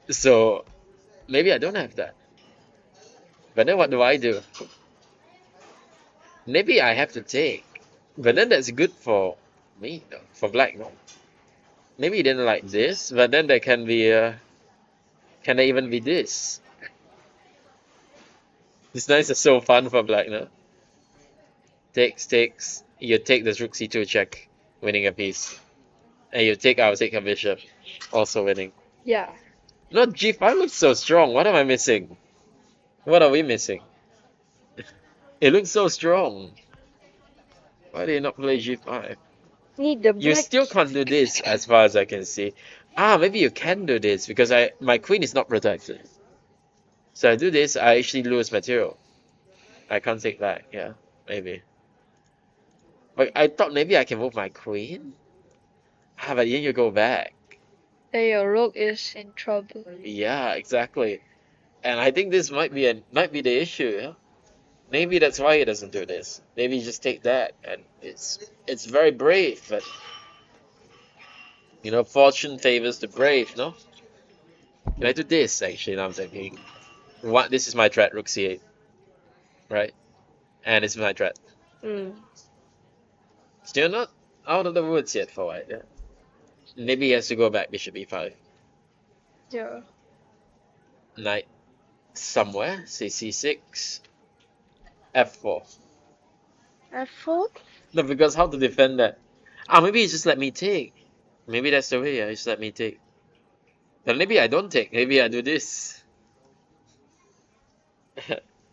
So maybe I don't have that. But then what do I do? Maybe I have to take. But then that's good for me, though, for black, no? Maybe he didn't like this, but then there can be can there even be this? This knights are so fun for black, no? Takes. You take this rook c2 check, winning a piece. And you take, I'll take a bishop, also winning. Yeah. No, g5 looks so strong. What am I missing? What are we missing? It looks so strong. Why do you not play g5? Need the You black. still can't do this as far as I can see. Maybe you can do this because my queen is not protected. So I do this, I actually lose material. I can't take back, yeah, maybe. But I thought maybe I can move my queen? But then you go back. Then your rook is in trouble. Yeah, exactly. And I think this might be the issue, yeah? Maybe that's why he doesn't do this. Maybe just take that, and it's very brave, but you know, fortune favors the brave, no? Can I do this actually? Now I'm thinking, what? This is my threat, rook c8, right? And it's my threat. Mm. Still not out of the woods yet for white. Yeah? Maybe he has to go back bishop e5. Yeah. Knight somewhere. Say c6. f4. F4? No, because how to defend that? Maybe he just let me take. Maybe that's the way. Yeah, just let me take. But maybe I don't take. Maybe I do this.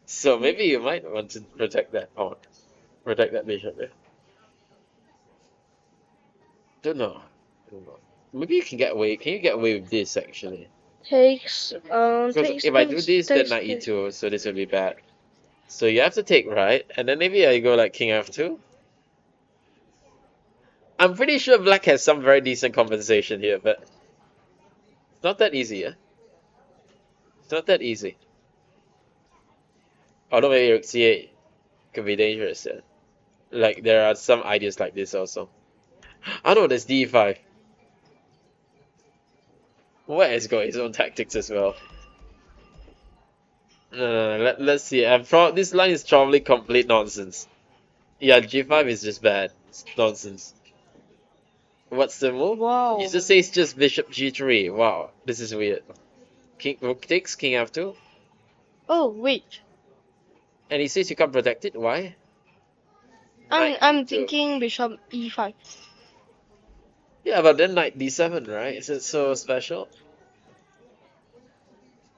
So maybe you might want to protect that pawn. Protect that bishop there. Don't know. Maybe you can get away. Can you get away with this actually? Takes. Because if I do this, then knight e2, so this will be bad. So you have to take right, and then maybe I go like king f2. I'm pretty sure black has some very decent compensation here, but it's not that easy, yeah? It's not that easy. Although maybe rook c8 could be dangerous, yeah. Like, there are some ideas like this also. I know there's d5. White has got his own tactics as well. No, let's see. This line is probably complete nonsense. Yeah, g5 is just bad. It's nonsense. What's the move? Wow. It just says just bishop g3. Wow, this is weird. King rook takes, king f2. Oh wait. And he says you can't protect it. Why? Knight I'm e2. thinking bishop e5. Yeah, but then knight d7, right? Is it so special?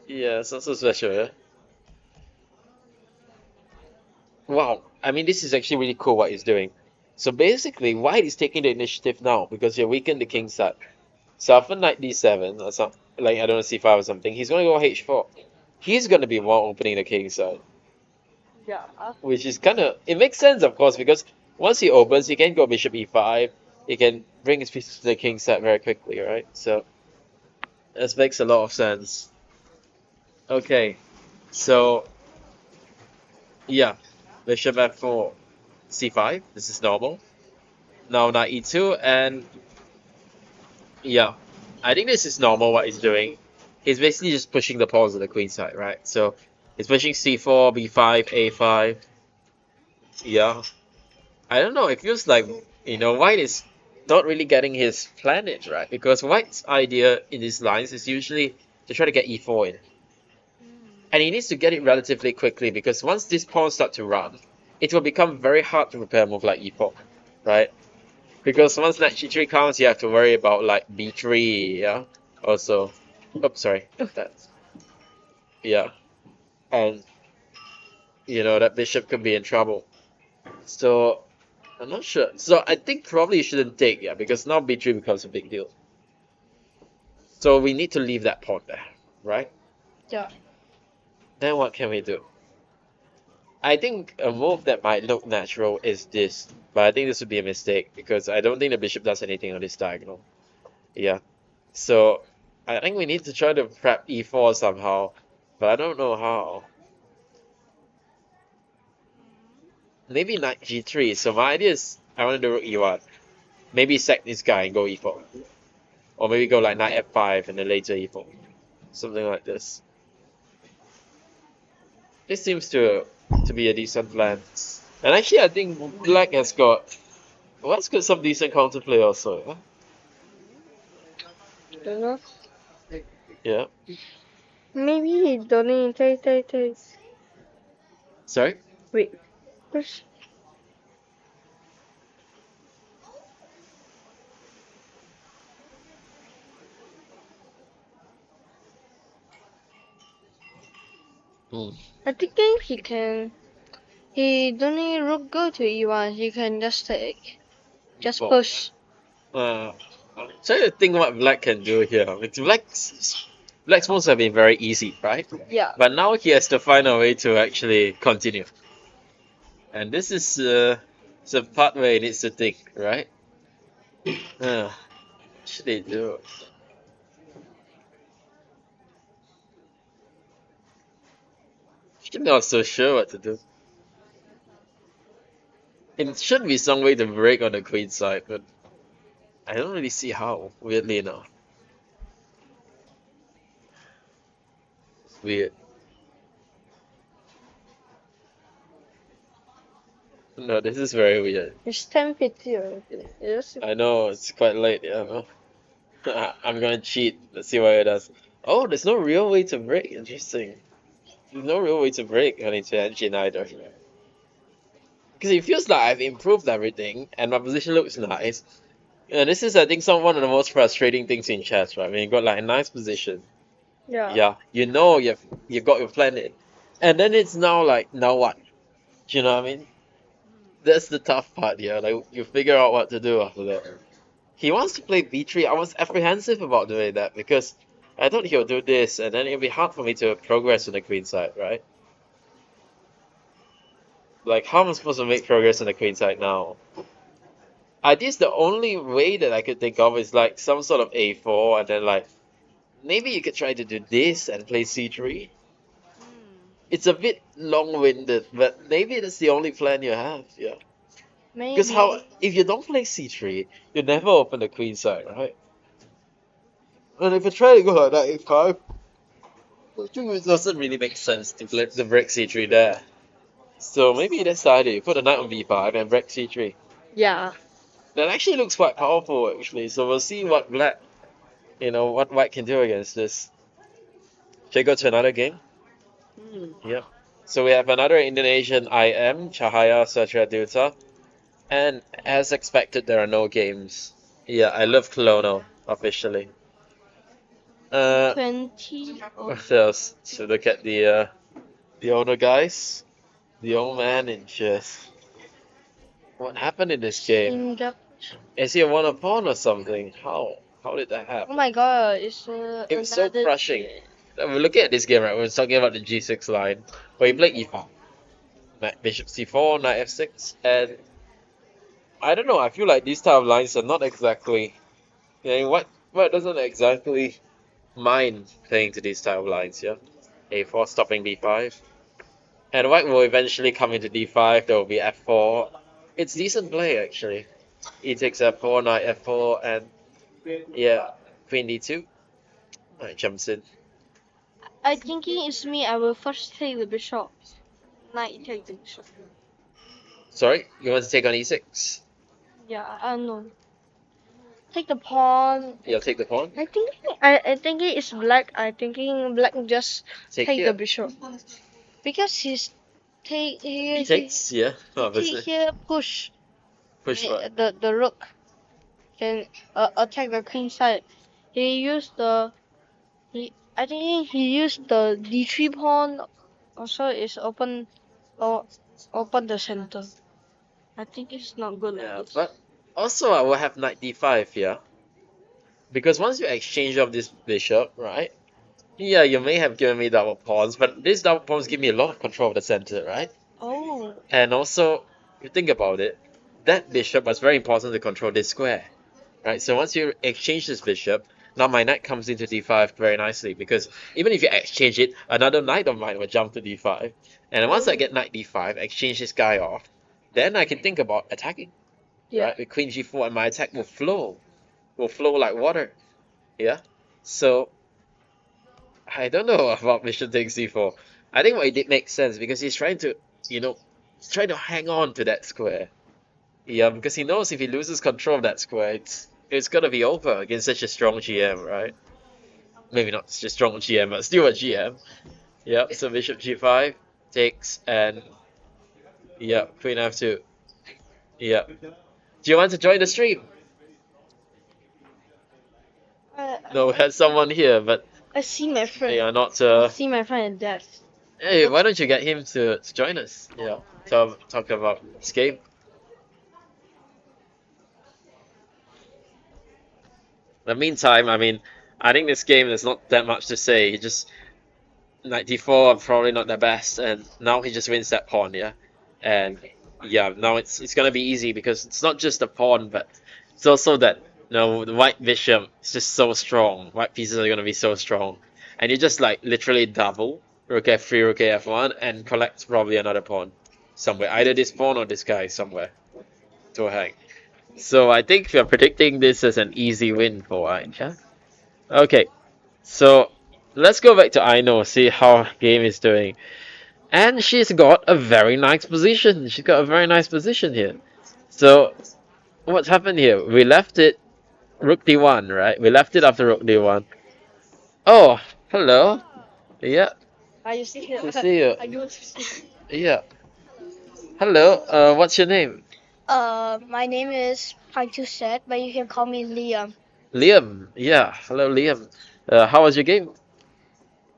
Yeah, it's not so special, yeah? Wow, I mean, this is actually really cool what he's doing. So basically, white is taking the initiative now because you weakened the king side. So after knight d7, or some, like, I don't know, c5 or something, he's going to go h4. He's going to be more opening the king side. Yeah. Which is kind of, it makes sense, of course, because once he opens, he can go bishop e5. He can bring his pieces to the king side very quickly, right? So this makes a lot of sense. Okay, so yeah, bishop f4, c5. This is normal. Now knight e2, and yeah, I think this is normal what he's doing. He's basically just pushing the pawns on the queen side, right? So he's pushing c4, b5, a5. Yeah, I don't know. It feels like, you know, white is not really getting his planet right, because white's idea in these lines is usually to try to get e4 in. And he needs to get it relatively quickly, because once these pawns start to run, it will become very hard to prepare a move like e4, right? Because once knight g3 comes, you have to worry about like b3, yeah? Also, oops, sorry, that's, yeah. And, you know, that bishop could be in trouble. So, I'm not sure. So I think probably you shouldn't take, yeah, because now b3 becomes a big deal. So we need to leave that pawn there, right? Yeah. Then what can we do? I think a move that might look natural is this, but I think this would be a mistake because I don't think the bishop does anything on this diagonal. Yeah, so I think we need to try to prep e4 somehow, but I don't know how. Maybe knight g3. So my idea is I want to do rook e1. Maybe sack this guy and go e4, or maybe go like knight f5 and then later e4, something like this. This seems to be a decent plan. And actually, I think black has got some decent counterplay also. Don't know. Yeah. Maybe he don't need take. Sorry. Wait. Push. Hmm. I think he can. He don't need rook go to e1. He can just take. Just Well, push. I'm trying to think what black can do here. It's black's moves have been very easy, right? Yeah. But now he has to find a way to actually continue. And this is the part where he needs to think, right? What should they do? I'm not so sure what to do. It should be some way to break on the queen side, but I don't really see how, weirdly enough. Weird. No, this is very weird. It's 10:50 already. Yes. I know, it's quite late, yeah, no. I'm gonna cheat. Let's see what it does. Oh, there's no real way to break. Interesting. There's no real way to break on into engine either. Because it feels like I've improved everything and my position looks nice. This is, I think, one of the most frustrating things in chess, right? When you got like a nice position, Yeah. yeah, you know you've got your plan in, and then it's now like, now what? Do you know what I mean? That's the tough part here. Like you figure out what to do after that. He wants to play b3. I was apprehensive about doing that because I thought he'll do this, and then it'll be hard for me to progress on the queen side, right? Like, how am I supposed to make progress on the queen side now? I guess the only way that I could think of is like some sort of a4, and then like maybe you could try to do this and play c3. It's a bit long-winded, but maybe that's the only plan you have, yeah. Because Maybe. if you don't play c3, you never open the queen side, right? And if you try to go like that a5, it doesn't really make sense to break c3 there. So maybe that's the idea. You put the knight on b5 and break c3. Yeah. That actually looks quite powerful, actually. So we'll see what what white can do against this. Should I go to another game? Yep. So we have another Indonesian IM, Cahaya Satraduta. And as expected, there are no games. Yeah, I love Colono, officially. 20. What else? So look at the older guys. The old man in chess. What happened in this game? Is he won a pawn or something? How did that Oh happen? my god, it's It was so another. crushing. We're looking at this game, right? We're talking about the g6 line, where he played e5, knight bishop c4, knight f6, and I don't know. I feel like these type of lines are not exactly. What doesn't exactly mind playing to these type of lines, yeah? a4 stopping d5, and white will eventually come into d5. There will be f4. It's decent play actually. E takes f4, knight f4, and yeah, queen d2. Knight jumps in. I thinking it's me. I will first take the bishop. Knight take the bishop. Sorry, you want to take on e6? Yeah, I know. Take the pawn. You'll take the pawn. I think it is black. I thinking black just Take take here. the bishop because he's take He takes, yeah, obviously. here push Push what? the rook can attack the queen side. He used the I think he used the d3 pawn. Also, is open the center. I think it's not good. Yeah, Like this. but also I will have knight d5 here. Because once you exchange off this bishop, right? Yeah, you may have given me double pawns, but these double pawns give me a lot of control of the center, right? Oh. And also, if you think about it, that bishop was very important to control this square, right? So once you exchange this bishop, now my knight comes into d5 very nicely, because even if you exchange it, another knight of mine will jump to d5. And once I get knight d5, exchange this guy off, then I can think about attacking, Yeah. right? With queen g4, and my attack will flow like water, yeah? So, I don't know about bishop takes c4. I think what he did makes sense, because he's trying to, you know, He's trying to hang on to that square. Yeah, because he knows if he loses control of that square, it's gonna be over against such a strong GM, right? Maybe not such a strong GM, but still a GM. Yep, so bishop g5 takes, and yep, queen f2. Yep. Do you want to join the stream? No, we had someone here, but I see my friend. they are not. I see my friend in death. Hey, why don't you get him to join us? Yeah, talk about this game. In the meantime, I mean, I think this game there's not that much to say. He just knight d4 probably not the best, and now he just wins that pawn, yeah. And yeah, now it's gonna be easy because it's not just the pawn, but it's also that the white bishop is just so strong. White pieces are gonna be so strong, and you just like literally double rook f3, rook f1, and collect probably another pawn somewhere, either this pawn or this guy somewhere to hang. So I think we are predicting this as an easy win for white. Yeah. Okay, so let's go back to Aino, see how game is doing. And she's got a very nice position. She's got a very nice position here. So what's happened here? We left it rook d1, right? We left it after rook d1. Oh, hello. Yeah, You see good to see you. I go to see. Yeah. Hello. What's your name? My name is Set, but you can call me Liam. Liam. Yeah. Hello, Liam. How was your game?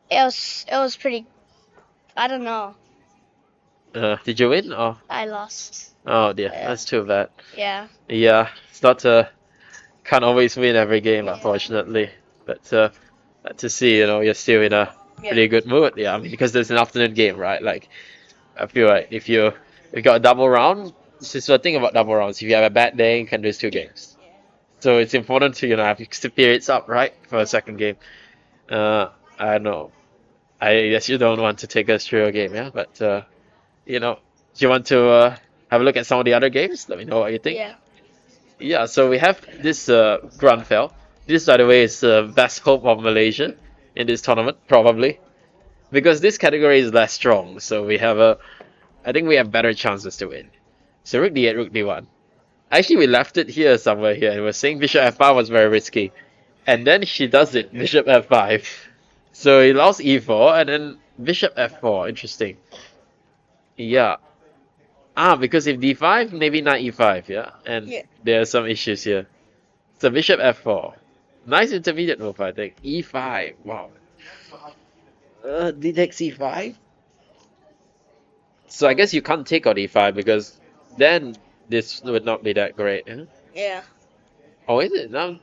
It was pretty. I don't know. Did you win? Oh, I lost. oh dear. Yeah. That's too bad. Yeah. Yeah, it's not can't always win every game, unfortunately. But glad to see, you're still in a pretty good mood. Yeah, I mean, because there's an afternoon game, right? Like, I feel like if you got a double round, this is the thing about double rounds. If you have a bad day, you can lose two games. So it's important to have your spirits up, right, for a second game. I don't know. I guess you don't want to take us through a game, yeah. But do you want to have a look at some of the other games? Let me know what you think. Yeah. Yeah, so we have this Grunfeld. This, by the way, is the best hope of Malaysia in this tournament, probably. Because this category is less strong, so I think we have better chances to win. So rook d8, rook d1. Actually, we left it here somewhere here, and we're saying bishop f5 was very risky. And then she does it, bishop f5. So he lost e4, and then bishop f4, interesting. Yeah. Because if d5, maybe knight e5, yeah? And there are some issues here. So bishop f4. Nice intermediate move, I think. e5, wow. D takes e5? So I guess you can't take on e5 because then this would not be that great, huh? Yeah. Oh, is it? No.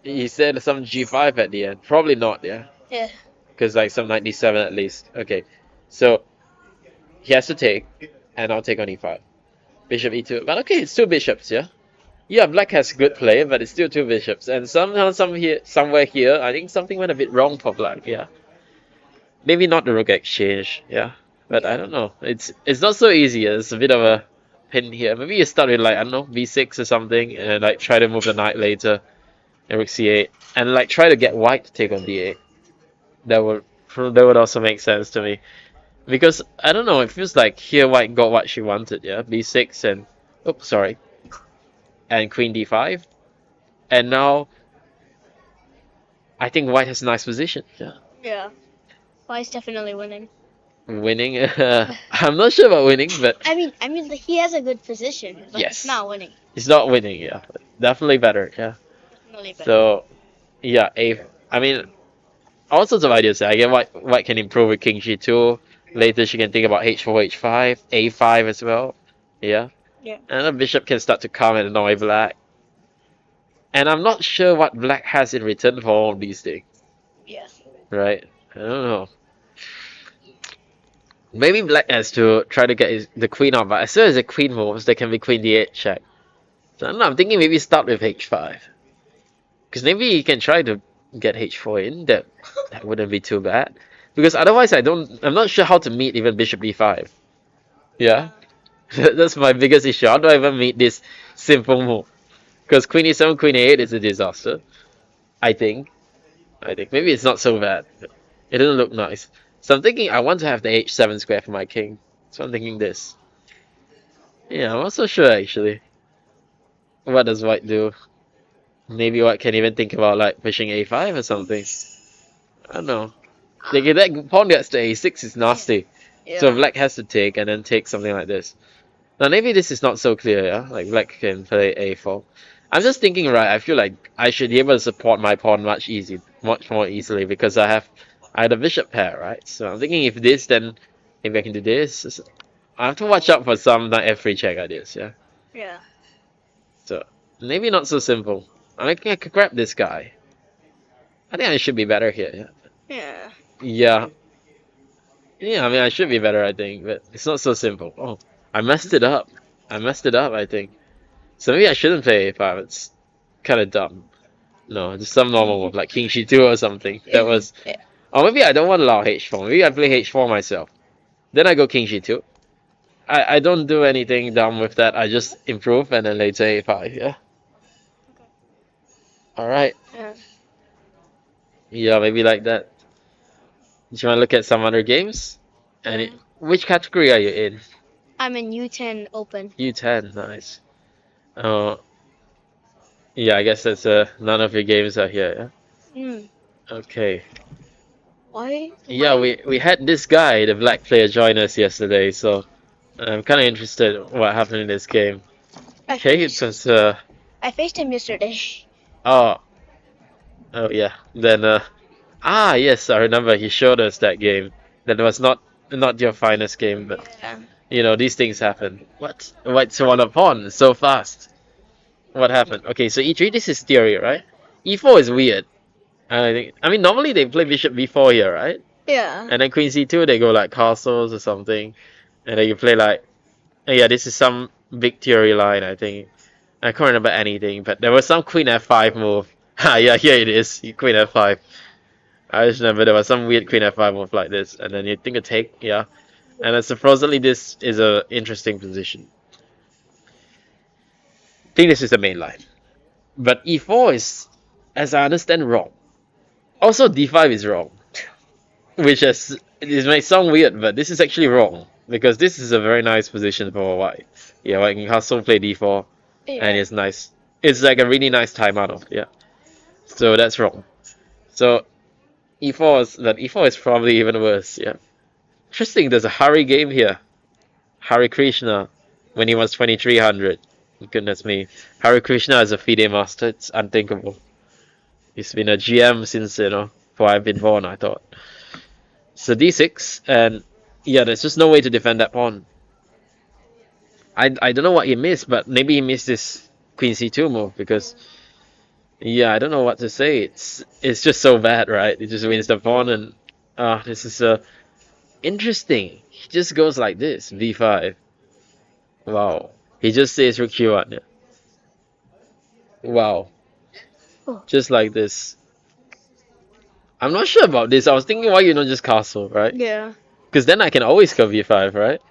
He said some g5 at the end. Probably not, yeah? Yeah. Because like some knight d7 at least. Okay. So he has to take, and I'll take on e5. Bishop e2. But okay, it's two bishops, yeah? Yeah, black has good play, but it's still two bishops. And somehow, somewhere here, I think something went a bit wrong for black, yeah? Maybe not the rook exchange, yeah? But I don't know. It's not so easy. It's a bit of a pin here. Maybe you start with like, I don't know, b6 or something, and like try to move the knight later. And rook c8. And like try to get white to take on d8. That would also make sense to me. Because, I don't know, it feels like here white got what she wanted, yeah? b6 and... Oops, sorry. And queen d5. And now... I think white has a nice position, yeah? Yeah. White's definitely winning. Winning? I'm not sure about winning, but... I mean, he has a good position, but Yes. it's not winning. It's not winning, yeah. Definitely better, yeah? Definitely better. So, yeah, I mean... All sorts of ideas. I get white can improve with king g2. Later she can think about h4, h5, a5 as well. Yeah. Yeah. And the bishop can start to come and annoy black. And I'm not sure what black has in return for all these things. Yes. Right? I don't know. Maybe black has to try to get the queen out, but as soon as the queen moves, there can be queen d8 check. So I don't know, I'm thinking maybe start with h5. Because maybe he can try to get h4 in. That wouldn't be too bad. Because otherwise I'm not sure how to meet even bishop d5. Yeah? That's my biggest issue. How do I even meet this simple move? Because queen e7, queen a8 is a disaster. I think. Maybe it's not so bad. It doesn't look nice. So I'm thinking I want to have the h7 square for my king. So I'm thinking this. Yeah, I'm not so sure actually. What does white do? Maybe white can even think about like pushing a5 or something. I don't know. Like if that pawn gets to a6, it's nasty. So Yeah. black has to take and then take something like this. Now maybe this is not so clear, yeah? Like black can play a4. I'm just thinking, right, I feel like I should be able to support my pawn much more easily because I had a bishop pair, right? So I'm thinking if this, then maybe I can do this. I have to watch out for some knight f3 check ideas, yeah? Yeah. So maybe not so simple. I think I could grab this guy. I think I should be better here, yeah? Yeah. Yeah. Yeah, I mean, I should be better, I think, but it's not so simple. Oh, I messed it up. I messed it up, I think. So maybe I shouldn't play a5. It's kind of dumb. No, just some normal move, like king c2 or something. That was... Yeah. Or maybe I don't want to allow h4. Maybe I play h4 myself. Then I go king c2. I don't do anything dumb with that. I just improve and then later a5, yeah? Alright. Yeah. Yeah, maybe like that. Do you want to look at some other games? And which category are you in? I'm in U10 Open. U10, nice. Uh, yeah, I guess that's none of your games are here, Hmm. yeah? Okay. Why? Yeah, we had this guy, the black player, join us yesterday, so I'm kind of interested in what happened in this game. Okay, it was I faced him yesterday. oh yeah. Then yes, I remember he showed us that game. That was not your finest game, but Yeah. you know these things happen. What? White's won a pawn so fast. What happened? Okay, so e3, this is theory, right? e4 is weird. I mean normally they play bishop b4 here, right? Yeah. And then queen c2 they go like castles or something, and then you play like yeah, this is some big theory line, I think. I can't remember anything, but there was some queen f5 move. Ah, yeah, here it is. Queen f5. I just remember there was some weird queen f5 move like this, and then you think a take, yeah. And then supposedly this is a interesting position. I think this is the main line. But e4 is, as I understand, wrong. Also, d5 is wrong. Which is, this may sound weird, but this is actually wrong. Because this is a very nice position for white. Yeah, white can also play d4. And it's nice. It's like a really nice timeout of, yeah. So that's wrong. So e4 is probably even worse, yeah. Interesting, there's a Hari game here. Hari Krishna, when he was 2300. Goodness me. Hari Krishna as a FIDE master, it's unthinkable. He's been a GM since, before I've been born, I thought. So d6, and yeah, there's just no way to defend that pawn. I don't know what he missed, but maybe he missed this queen c2 move, because yeah, I don't know what to say. It's just so bad, right? It just wins the pawn, and this is interesting. He just goes like this, b5. Wow. He just says rook q1. Yeah. Wow. Oh. Just like this. I'm not sure about this. I was thinking why you don't just castle, right? Yeah. Because then I can always go b5, right?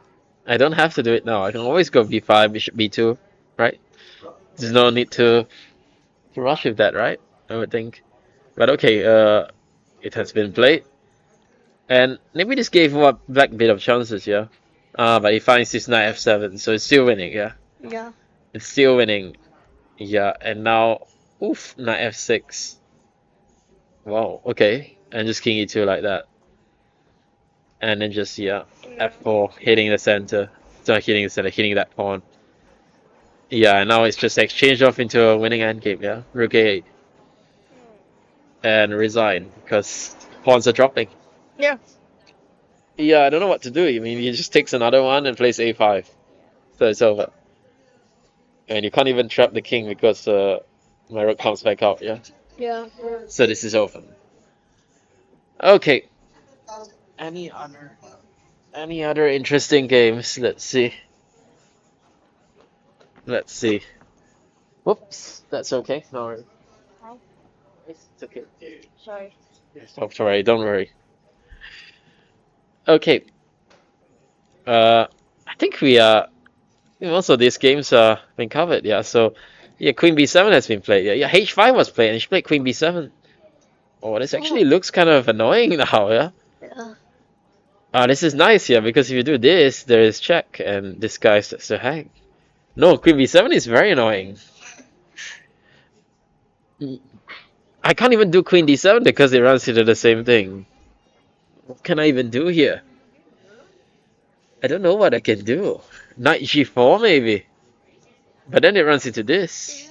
I don't have to do it now. I can always go b5, bishop b2, right? There's no need to rush with that, right? I would think. But okay, it has been played. And maybe this gave what black a bit of chances, yeah? But he finds this knight f7, so it's still winning, yeah? Yeah. It's still winning. Yeah, and now, oof, knight f6. Wow, okay. And just king e2 like that. And then just, yeah, f4, hitting the center. It's not hitting the center, hitting that pawn. Yeah, and now it's just exchanged off into a winning endgame, yeah? Rook a8. And resign, because pawns are dropping. Yeah. Yeah, I don't know what to do. I mean, he just takes another one and plays a5. So it's over. And you can't even trap the king because my rook comes back out, yeah? Yeah. So this is over. Okay. Any other interesting games? Let's see. Let's see. Whoops, that's okay. No worries. It's okay. Sorry. Stop, sorry, don't worry. Okay. I think we are. Most of these games are been covered. Yeah. So, yeah, Queen B7 has been played. Yeah, H5 was played, and she played Queen B7. Oh, this actually looks kind of annoying now. Yeah. Yeah. This is nice here because if you do this, there is check and this guy starts to hang. No, queen b7 is very annoying. I can't even do queen d7 because it runs into the same thing. What can I even do here? I don't know what I can do. Knight g4 maybe. But then it runs into this.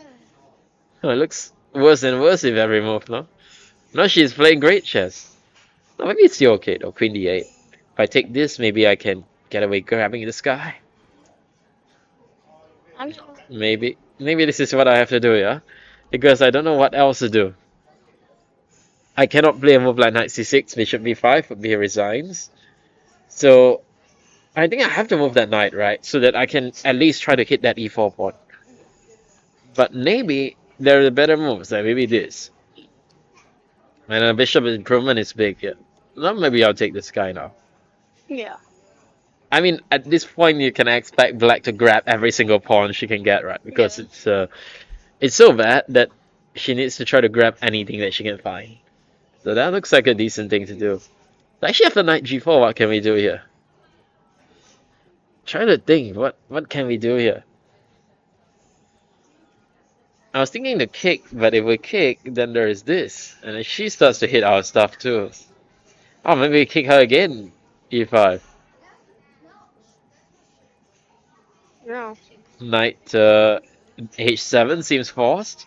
Oh, it looks worse and worse with every move, no? No, she's playing great chess. No, maybe it's still okay though. Queen d8. If I take this, maybe I can get away grabbing this guy. I'm Maybe. Maybe this is what I have to do, yeah? Because I don't know what else to do. I cannot play a move like knight c6, bishop b5, but he resigns. So, I think I have to move that knight, right? So that I can at least try to hit that e4 pawn. But maybe there are better moves, like maybe this. And a bishop improvement is big, yeah. Well, maybe I'll take this guy now. Yeah. I mean, at this point, you can expect black to grab every single pawn she can get, right? Because it's so bad that she needs to try to grab anything that she can find. So that looks like a decent thing to do. Actually, after knight g4, what can we do here? Try to think, what can we do here? I was thinking to kick, but if we kick, then there is this. And then she starts to hit our stuff too. Oh, maybe we kick her again. e5. No. Knight h7 seems forced.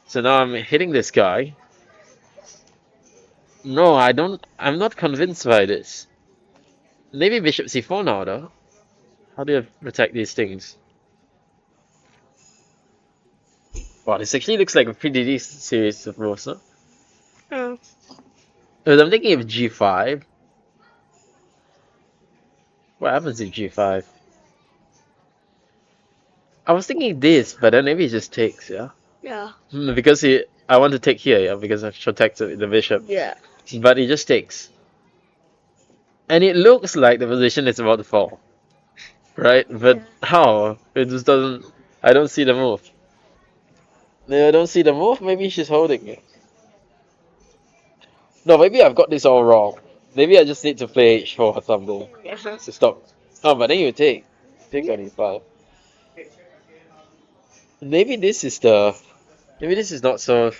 So now I'm hitting this guy. No, I'm not convinced by this. Maybe bishop c4 now though. How do you protect these things? Wow, this actually looks like a pretty decent series of moves, huh? Oh. Because I'm thinking of g5. What happens if g5? I was thinking this, but then maybe it just takes, yeah? Yeah. Because I want to take here, yeah, because I've protected the bishop. Yeah. But it just takes. And it looks like the position is about to fall. Right? But how? It just doesn't... I don't see the move. No, I don't see the move. Maybe she's holding it. No, maybe I've got this all wrong. Maybe I just need to play h4 or something. Yeah. To stop. Oh, but then you take. Take on e5. Maybe this is the... Maybe this is not so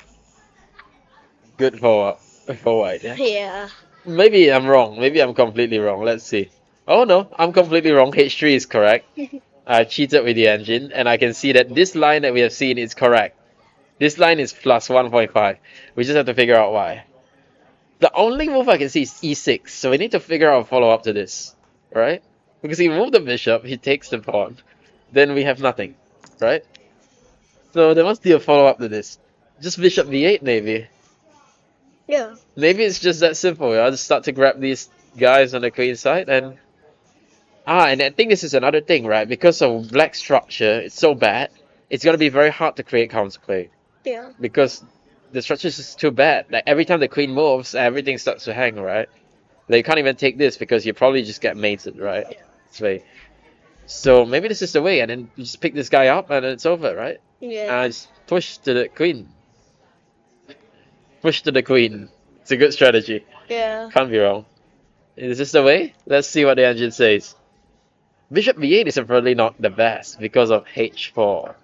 good for white, yeah? Yeah. Maybe I'm wrong. Maybe I'm completely wrong. Let's see. Oh no, I'm completely wrong. H3 is correct. I cheated with the engine, and I can see that this line that we have seen is correct. This line is plus 1.5. We just have to figure out why. The only move I can see is e6, so we need to figure out a follow-up to this, right? Because he moved the bishop, he takes the pawn, then we have nothing, right? So there must be a follow-up to this. Just bishop b8 maybe. Yeah. Maybe it's just that simple. I'll just start to grab these guys on the queen side and... and I think this is another thing, right? Because of black structure, it's so bad, it's gonna be very hard to create counterplay. Yeah. Because the structure is just too bad. Like every time the queen moves, everything starts to hang, right? Like you can't even take this because you probably just get mated, right? So maybe this is the way, and then you just pick this guy up and it's over, right? Yeah. And just push to the queen. Push to the queen. It's a good strategy. Yeah. Can't be wrong. Is this the way? Let's see what the engine says. Bishop b8 is probably not the best because of h4.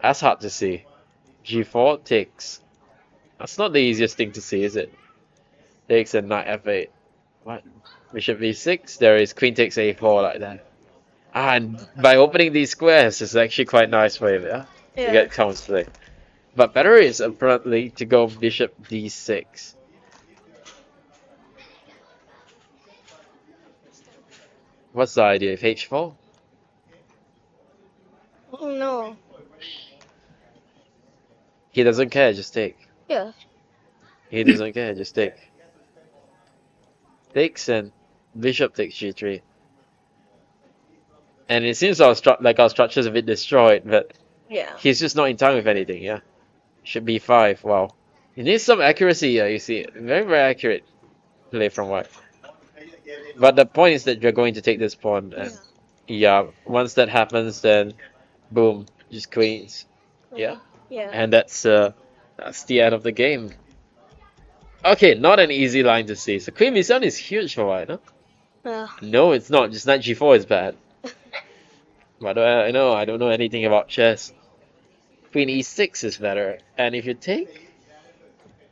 That's hard to see. g4 takes. That's not the easiest thing to see, is it? Takes and knight f8. What? Bishop b6, there is queen takes a4 like that. And by opening these squares, it's actually quite nice for him, yeah? To get counterplay. But better is apparently to go bishop d6. What's the idea? If h4? Oh no. He doesn't care, just take. Yeah. He doesn't care, just take. Takes and bishop takes g3. And it seems our structure's a bit destroyed, but Yeah. he's just not in time with anything, yeah? Should be 5, wow. He needs some accuracy, yeah, you see. Very, very accurate play from white. But the point is that you're going to take this pawn, and yeah, once that happens, then boom, just queens. Yeah? Yeah. And that's the end of the game. Okay, not an easy line to see. So Queen B7 is huge for white, huh? Yeah. No, it's not. Just knight G4 is bad. But I know, I don't know anything about chess. Queen E6 is better. And if you take,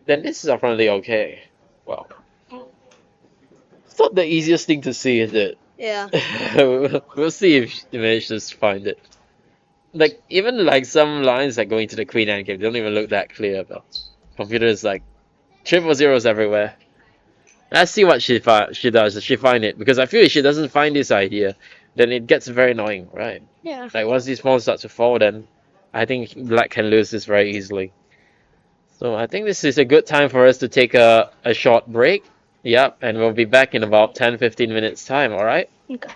then this is apparently okay. Well, it's not the easiest thing to see, is it? Yeah. We'll see if she manages to find it. Like, even like some lines that go into the queen endgame don't even look that clear, but computer is like triple zeros everywhere. Let's see what she does. Does she find it? Because I feel if she doesn't find this idea, then it gets very annoying, right? Yeah. Like once these pawns start to fall, then I think black can lose this very easily. So I think this is a good time for us to take a short break. Yep, and we'll be back in about 10-15 minutes time, alright? Okay.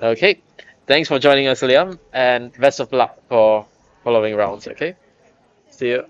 Okay. Thanks for joining us, Liam, and best of luck for following rounds, okay? See you.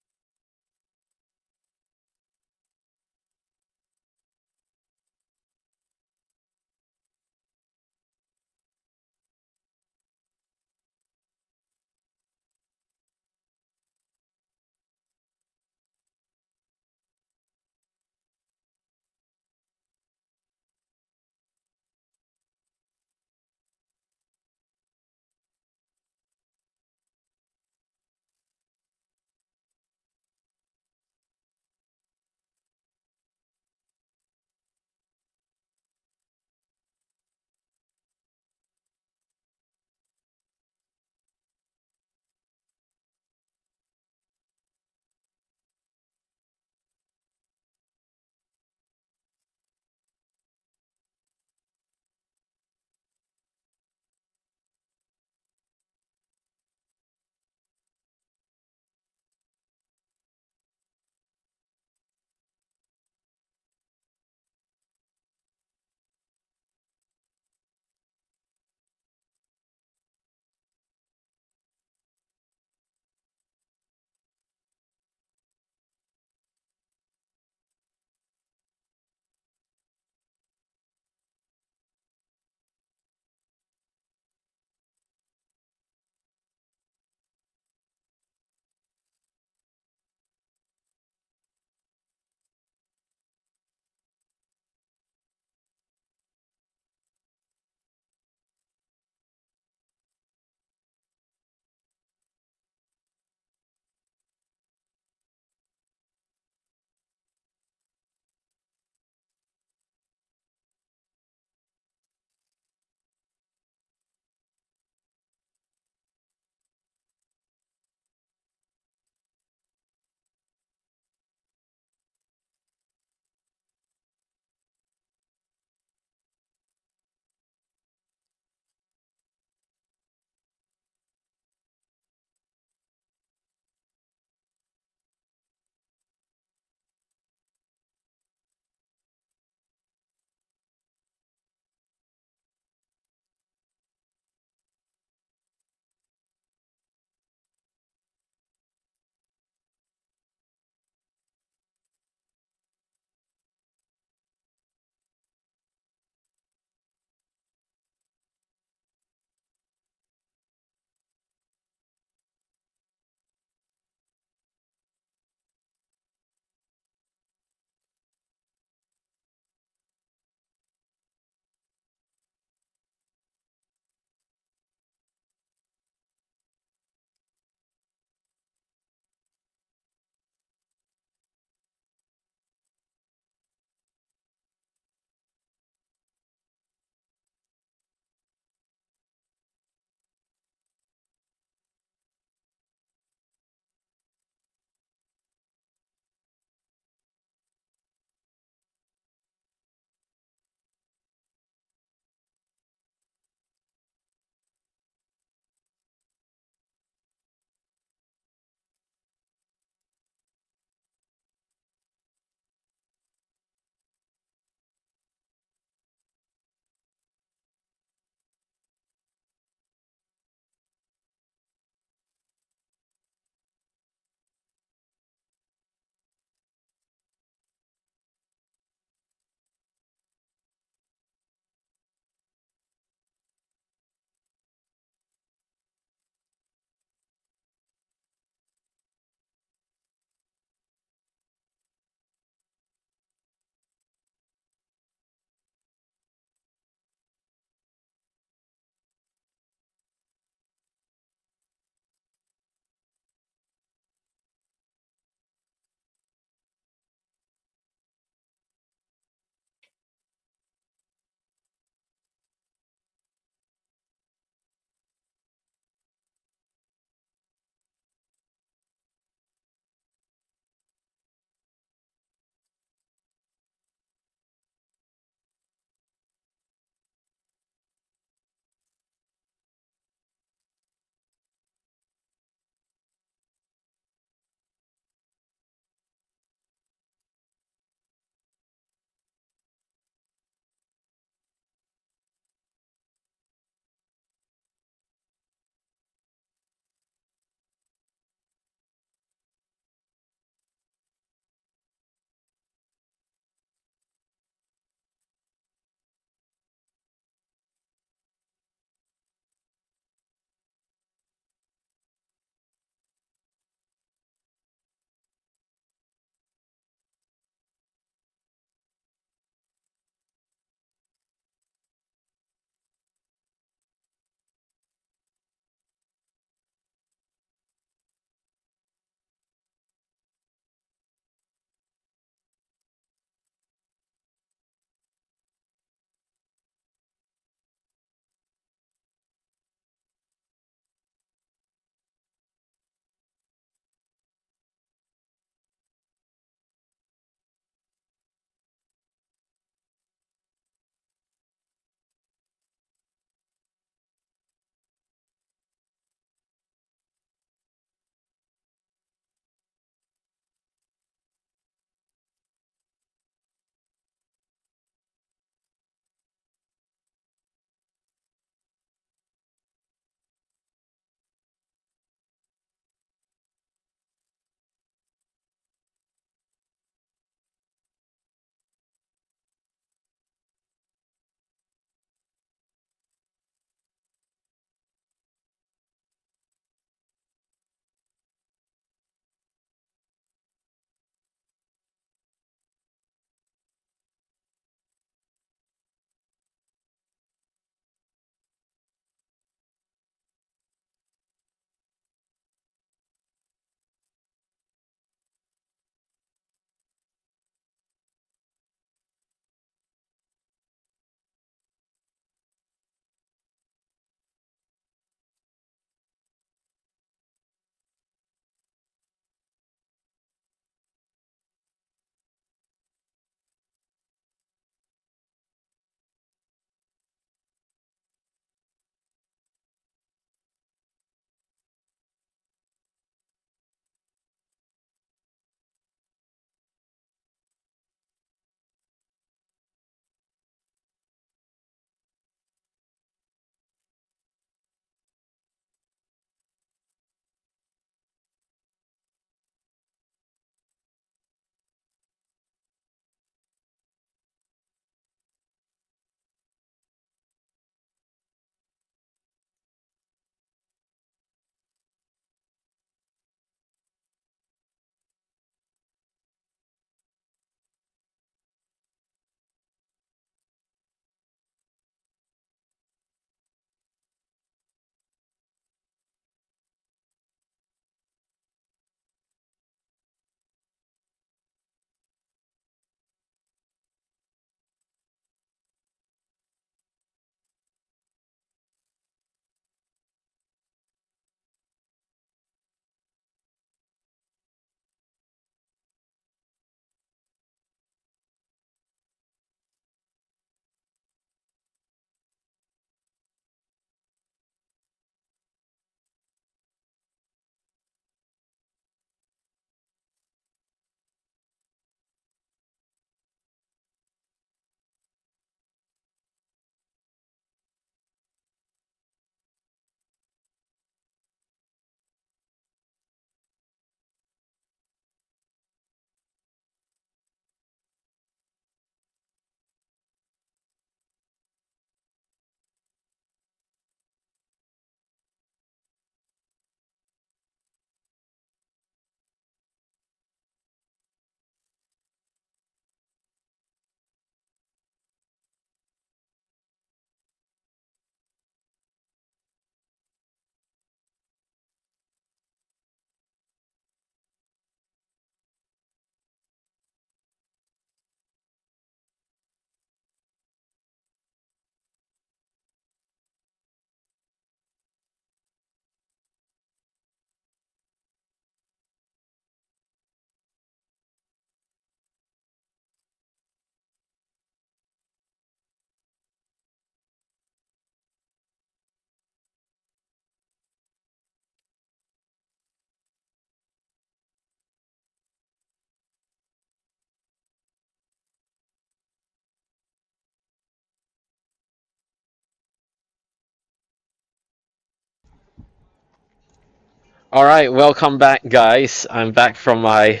All right, welcome back, guys. I'm back from my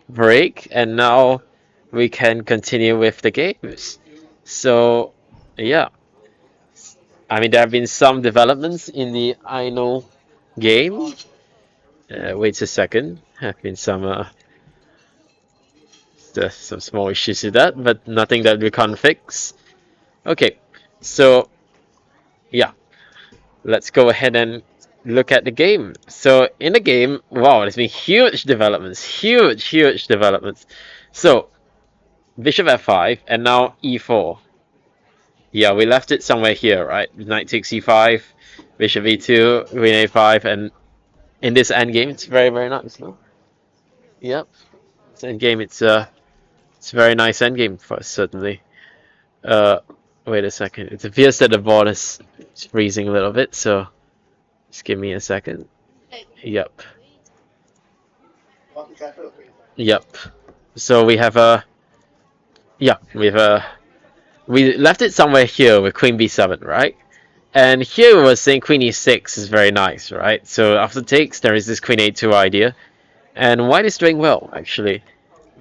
break, and now we can continue with the games. So, yeah, I mean, there have been some developments in the I know game. Wait a second. Have been some small issues with that, but nothing that we can't fix. Okay, so yeah, let's go ahead and look at the game. So in the game, wow, there's been huge developments, huge developments. So bishop f5 and now e4. Yeah, we left it somewhere here, right? Knight takes e5, bishop e2, queen a5, and in this endgame, it's very nice, no? Yep, this endgame, it's a very nice endgame for us, certainly. Uh, Wait a second. It appears that the board is freezing a little bit, so just give me a second. Yep. Yep. So we have a yeah, we left it somewhere here with queen b7, right? And here we were saying queen e6 is very nice, right? So after takes, there is this queen a2 idea, and white is doing well actually.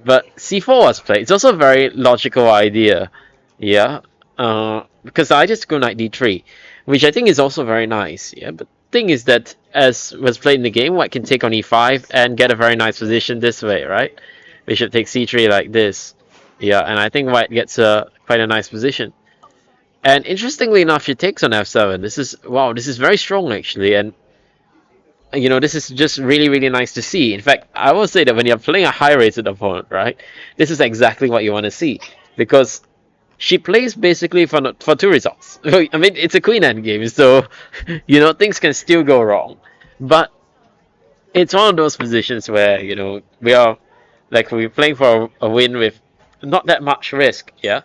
But c4 was played. It's also a very logical idea, yeah. Because I just go knight d3, which I think is also very nice, yeah. But the thing is that as was played in the game, white can take on e5 and get a very nice position this way, right? Bishop takes c3 like this, yeah. And I think white gets quite a nice position. And interestingly enough, she takes on f7. This is wow. This is very strong actually, and you know, this is just really nice to see. In fact, I will say that when you're playing a high-rated opponent, right, this is exactly what you want to see, because she plays basically for two results. I mean, it's a queen endgame, so you know things can still go wrong, but it's one of those positions where you know we're playing for a win with not that much risk, yeah.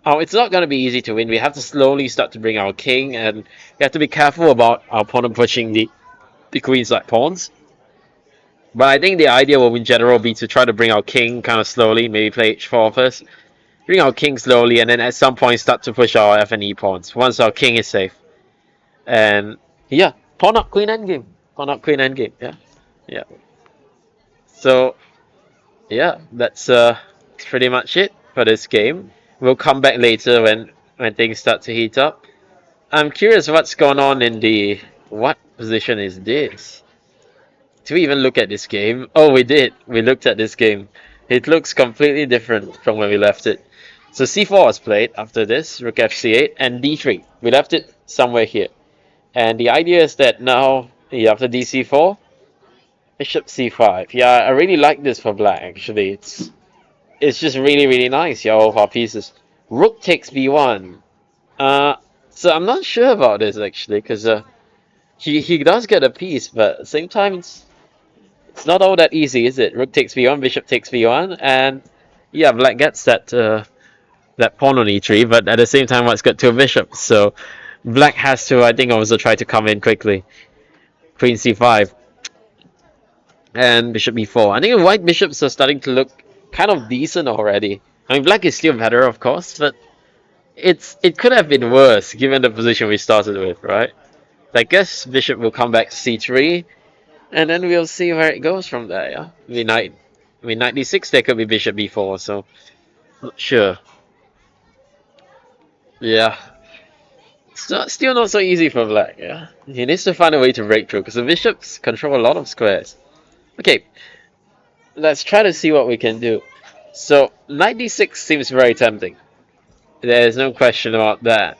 Oh, it's not going to be easy to win. We have to slowly start to bring our king, and we have to be careful about our opponent pushing the queens like pawns. But I think the idea will in general be to try to bring our king kind of slowly, maybe play h4 first. Bring our king slowly, and then at some point start to push our f and e pawns once our king is safe. And yeah, pawn up queen endgame. Pawn up queen endgame. Yeah, yeah. So yeah, that's pretty much it for this game. We'll come back later when things start to heat up. I'm curious what's going on in the what position is this? Did we even look at this game? Oh, we did. We looked at this game. It looks completely different from when we left it. So c4 was played after this, rook f8, and d3. We left it somewhere here. And the idea is that now, yeah, after dc4, bishop c5. Yeah, I really like this for black, actually. It's just really nice, yeah, all of our pieces. Rook takes b1. So I'm not sure about this, actually, because he does get a piece, but at the same time, it's not all that easy, is it? Rook takes b1, bishop takes b1, and yeah, black gets that pawn on e3, but at the same time, white's got two bishops, so black has to, I think, also try to come in quickly. Queen c5 and bishop e4. I think the white bishops are starting to look kind of decent already. I mean, black is still better, of course, but it could have been worse given the position we started with, right? I guess bishop will come back to c3. And then we'll see where it goes from there, yeah? Knight d6, there could be bishop b4, so not sure. Yeah. Still not so easy for black, yeah? He needs to find a way to break through, because the bishops control a lot of squares. Okay, let's try to see what we can do. So, knight d6 seems very tempting. There's no question about that.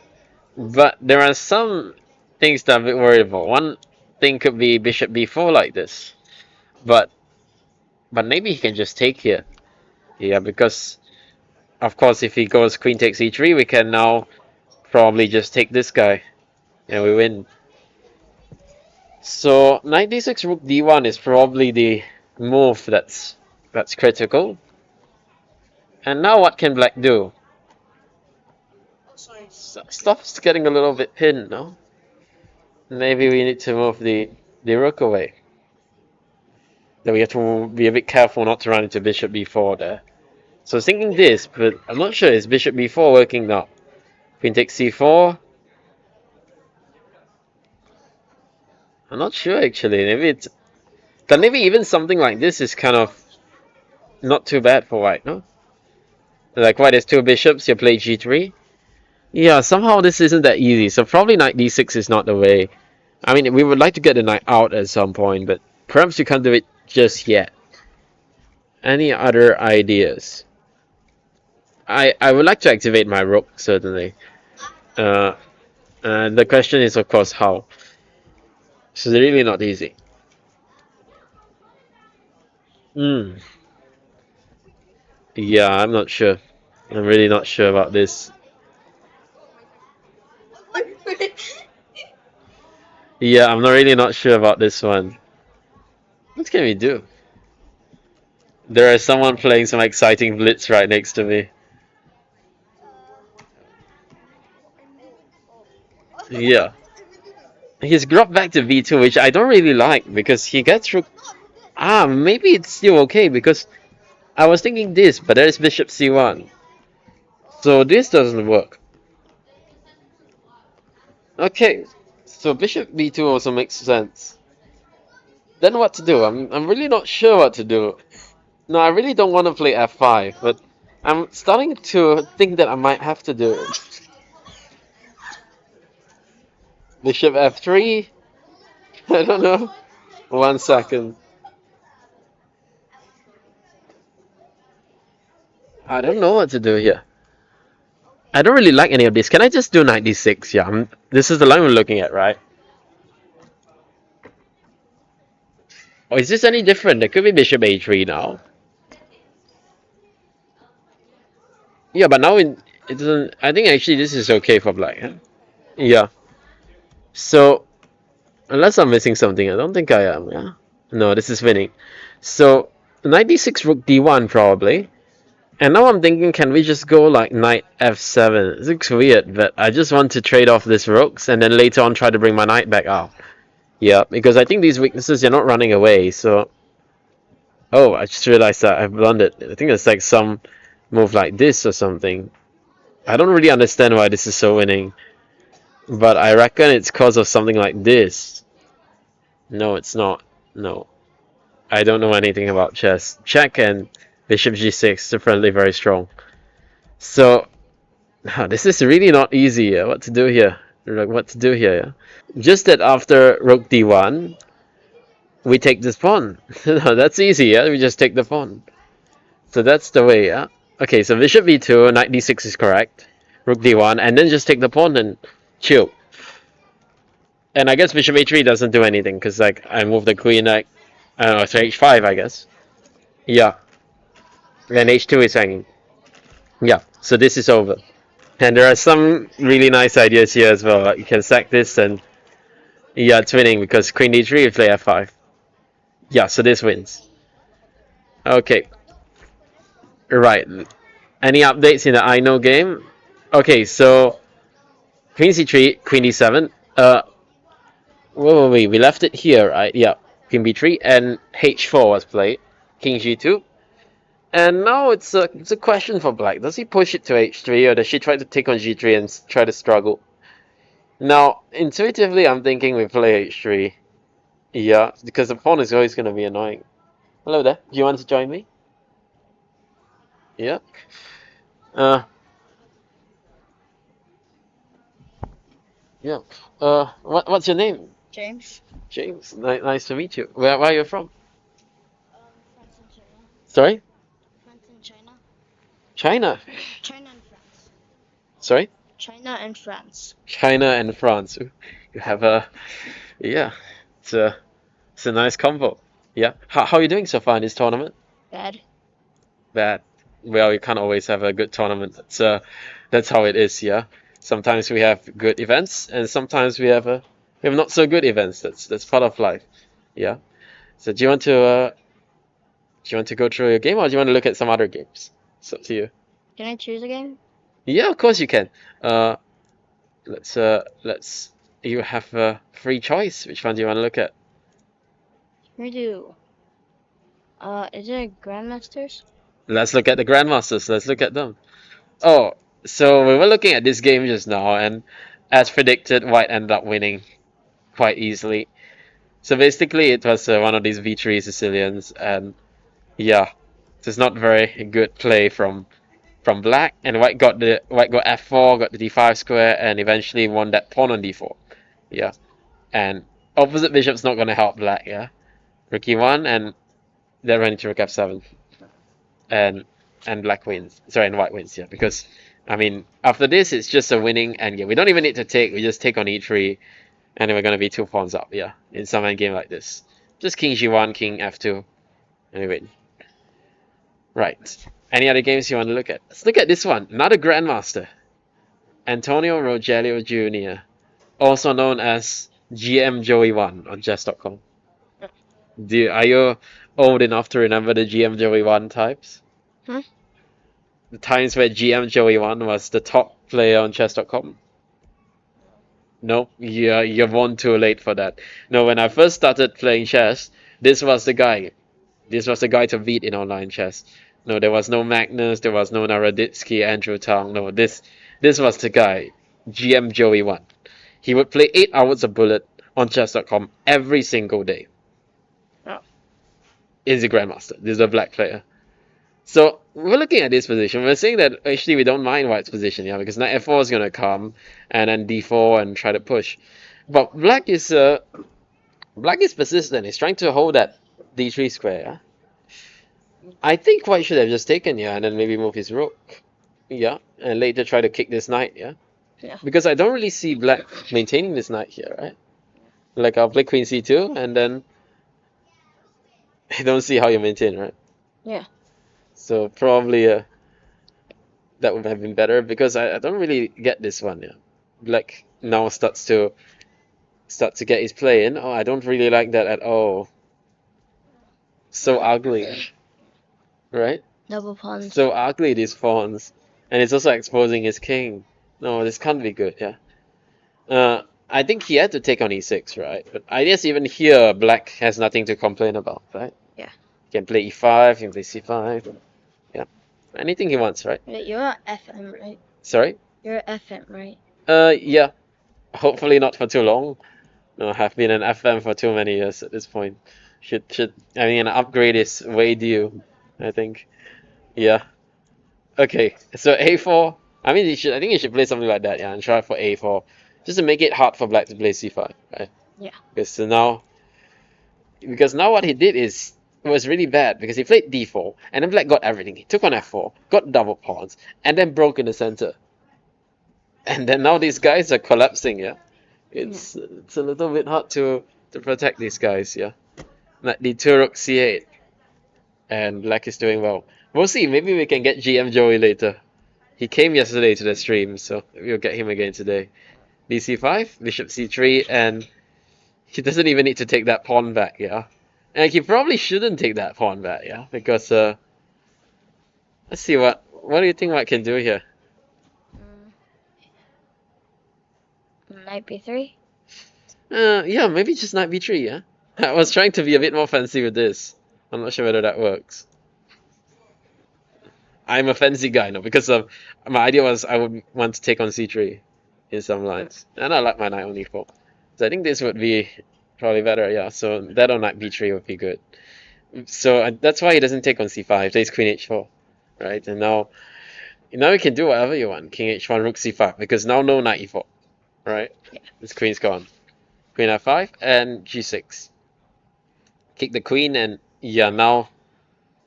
But there are some things that I'm a bit worried about. One thing could be bishop b4 like this. But maybe he can just take here. Yeah, because of course if he goes queen takes e3, we can now probably just take this guy and we win. So knight d6 rook d1 is probably the move that's critical. And now what can black do? Stuff's getting a little bit pinned, no? Maybe we need to move the rook away. Then we have to be a bit careful not to run into bishop b4 there. So I was thinking this, but I'm not sure. Is bishop b4 working now? Queen takes c4. I'm not sure actually. Maybe But maybe even something like this is kind of not too bad for white, no? Like white has two bishops, you play g3. Yeah, somehow this isn't that easy, so probably knight d6 is not the way. I mean, we would like to get the knight out at some point, but perhaps you can't do it just yet. Any other ideas? I would like to activate my rook, certainly. And the question is, of course, how. So it's really not easy. Yeah, I'm not sure. I'm really not sure about this. Yeah, I'm not really not sure about this one. What can we do? There is someone playing some exciting blitz right next to me. Yeah. He's dropped back to v2, which I don't really like because he gets through. Ah, maybe it's still okay because I was thinking this, but there's bishop c1. So this doesn't work. Okay, so bishop b2 also makes sense. Then what to do? I'm really not sure what to do. No, I really don't want to play f5, but I'm starting to think that I might have to do it. Bishop f3? I don't know. 1 second. I don't know what to do here. I don't really like any of this. Can I just do knight d6? Yeah, this is the line we're looking at, right? Oh, is this any different? There could be bishop a3 now. Yeah, but now it doesn't. I think actually this is okay for black. Huh? Yeah. So unless I'm missing something, I don't think I am. Yeah. No, this is winning. So knight d6, rook d1 probably. And now I'm thinking, can we just go like knight f7? It looks weird, but I just want to trade off these rooks and then later on try to bring my knight back out. Yeah, because I think these weaknesses, you're not running away, so... Oh, I just realized that I've blundered. I think it's like some move like this or something. I don't really understand why this is so winning. But I reckon it's because of something like this. No, it's not. No. I don't know anything about chess. Check and bishop g6, apparently very strong. So, this is really not easy. What to do here? Like, what to do here? Yeah? Just that after rook d1, we take this pawn. No, that's easy. Yeah, we just take the pawn. So that's the way. Yeah. Okay, so bishop b2, knight d6 is correct. Rook d1, and then just take the pawn and chill. And I guess bishop a3 doesn't do anything because like I move the queen like I don't know, to h5, I guess. Yeah. And h2 is hanging. Yeah. So this is over. And there are some really nice ideas here as well. Like you can sack this and yeah, it's winning because queen d3 you play f5. Yeah, so this wins. Okay. Right. Any updates in the I know game? Okay, so queen c3, queen d7. Where were we? We left it here, right? Yeah. Queen b3 and h4 was played. King g2. And now it's a question for black. Does he push it to h3 or does she try to take on g3 and try to struggle? Now, intuitively, I'm thinking we play h3. Yeah, because the pawn is always going to be annoying. Hello there. Do you want to join me? Yeah. Yeah. What's your name? James. James. Nice to meet you. Where are you from? France and China. Sorry? France and China. China. China and France. Sorry? China and France. China and France. You have a, yeah. It's a nice combo. Yeah. How are you doing so far in this tournament? Bad. Bad. Well, you can't always have a good tournament. That's how it is. Yeah. Sometimes we have good events, and sometimes we have not so good events. That's part of life. Yeah. So do you want to go through your game, or do you want to look at some other games? It's up to you. Can I choose a game? Yeah, of course you can. Let's. You have a free choice. Which one do you want to look at? We do. Is it Grandmasters? Let's look at the Grandmasters. Let's look at them. Oh, so we were looking at this game just now, and as predicted, White ended up winning quite easily. So basically, it was one of these V3 Sicilians, and yeah, it's not very good play from black, and white got f4, got the d5 square, and eventually won that pawn on d4. Yeah, and opposite bishop's not gonna help black. Yeah, rook e1, and that ran into rook f7, and black wins. Sorry, and white wins. Yeah, because I mean after this it's just a winning, and yeah, we don't even need to take. We just take on e3, and then we're gonna be 2 pawns up. Yeah, in some endgame like this, just king g1, king f2, and we win. Right. Any other games you want to look at? Let's look at this one. Another Grandmaster. Antonio Rogelio Jr., also known as GM Joey1 on chess.com. Are you old enough to remember the GM Joey1 types? Hmm? The times where GM Joey1 was the top player on chess.com? No, you're born too late for that. No, when I first started playing chess, this was the guy. This was the guy to beat in online chess. No, there was no Magnus, there was no Naroditsky, Andrew Tang. No, this was the guy, GM Joey1. He would play 8 hours of bullet on chess.com every single day. Oh. He's a grandmaster. This is a black player. So we're looking at this position. We're saying that actually we don't mind white's position, yeah, because knight f4 is gonna come, and then d4 and try to push. But black is persistent. He's trying to hold that d3 square. Yeah? I think white should have just taken, yeah, and then maybe move his rook. Yeah, and later try to kick this knight, yeah? Yeah. Because I don't really see black maintaining this knight here, right? Like, I'll play queen c2, and then I don't see how you maintain, right? Yeah. So probably that would have been better, because I don't really get this one, yeah. Black now starts to get his play in. Oh, I don't really like that at all. So ugly. Right? Double pawns. So ugly, these pawns. And it's also exposing his king. No, this can't be good, yeah. I think he had to take on e6, right? But I guess even here, black has nothing to complain about, right? Yeah. He can play e5, he can play c5. Yeah. Anything he wants, right? Wait, you're at FM, right? Sorry? You're at FM, right? Yeah. Hopefully not for too long. No, I have been an FM for too many years at this point. I mean, an upgrade is way due, I think. Yeah. Okay, so a4. I mean, I think you should play something like that, yeah, and try for a4, just to make it hard for black to play c5, right? Yeah. Because now what he did is it was really bad, because he played d4, and then black got everything. He took on f4, got double pawns, and then broke in the center. And then now these guys are collapsing, yeah. It's a little bit hard to protect these guys, yeah. Knight d2, rook c8, and black is doing well. We'll see. Maybe we can get GM Joey later. He came yesterday to the stream, so we'll get him again today. bc5, bishop c3, and he doesn't even need to take that pawn back, yeah. And he probably shouldn't take that pawn back, yeah, because let's see what do you think white can do here? Knight b3. Yeah, maybe just knight b3, yeah. I was trying to be a bit more fancy with this. I'm not sure whether that works. I'm a fancy guy, no, because my idea was I would want to take on c3 in some lines, and I like my knight on e4. So I think this would be probably better, yeah. So that on knight b3 would be good. So that's why he doesn't take on c5. Plays queen h4, right? And now you can do whatever you want. King h1, rook c5, because now no knight e4, right? Yeah. This queen's gone. Queen f5 and g6. Kick the queen, and yeah, now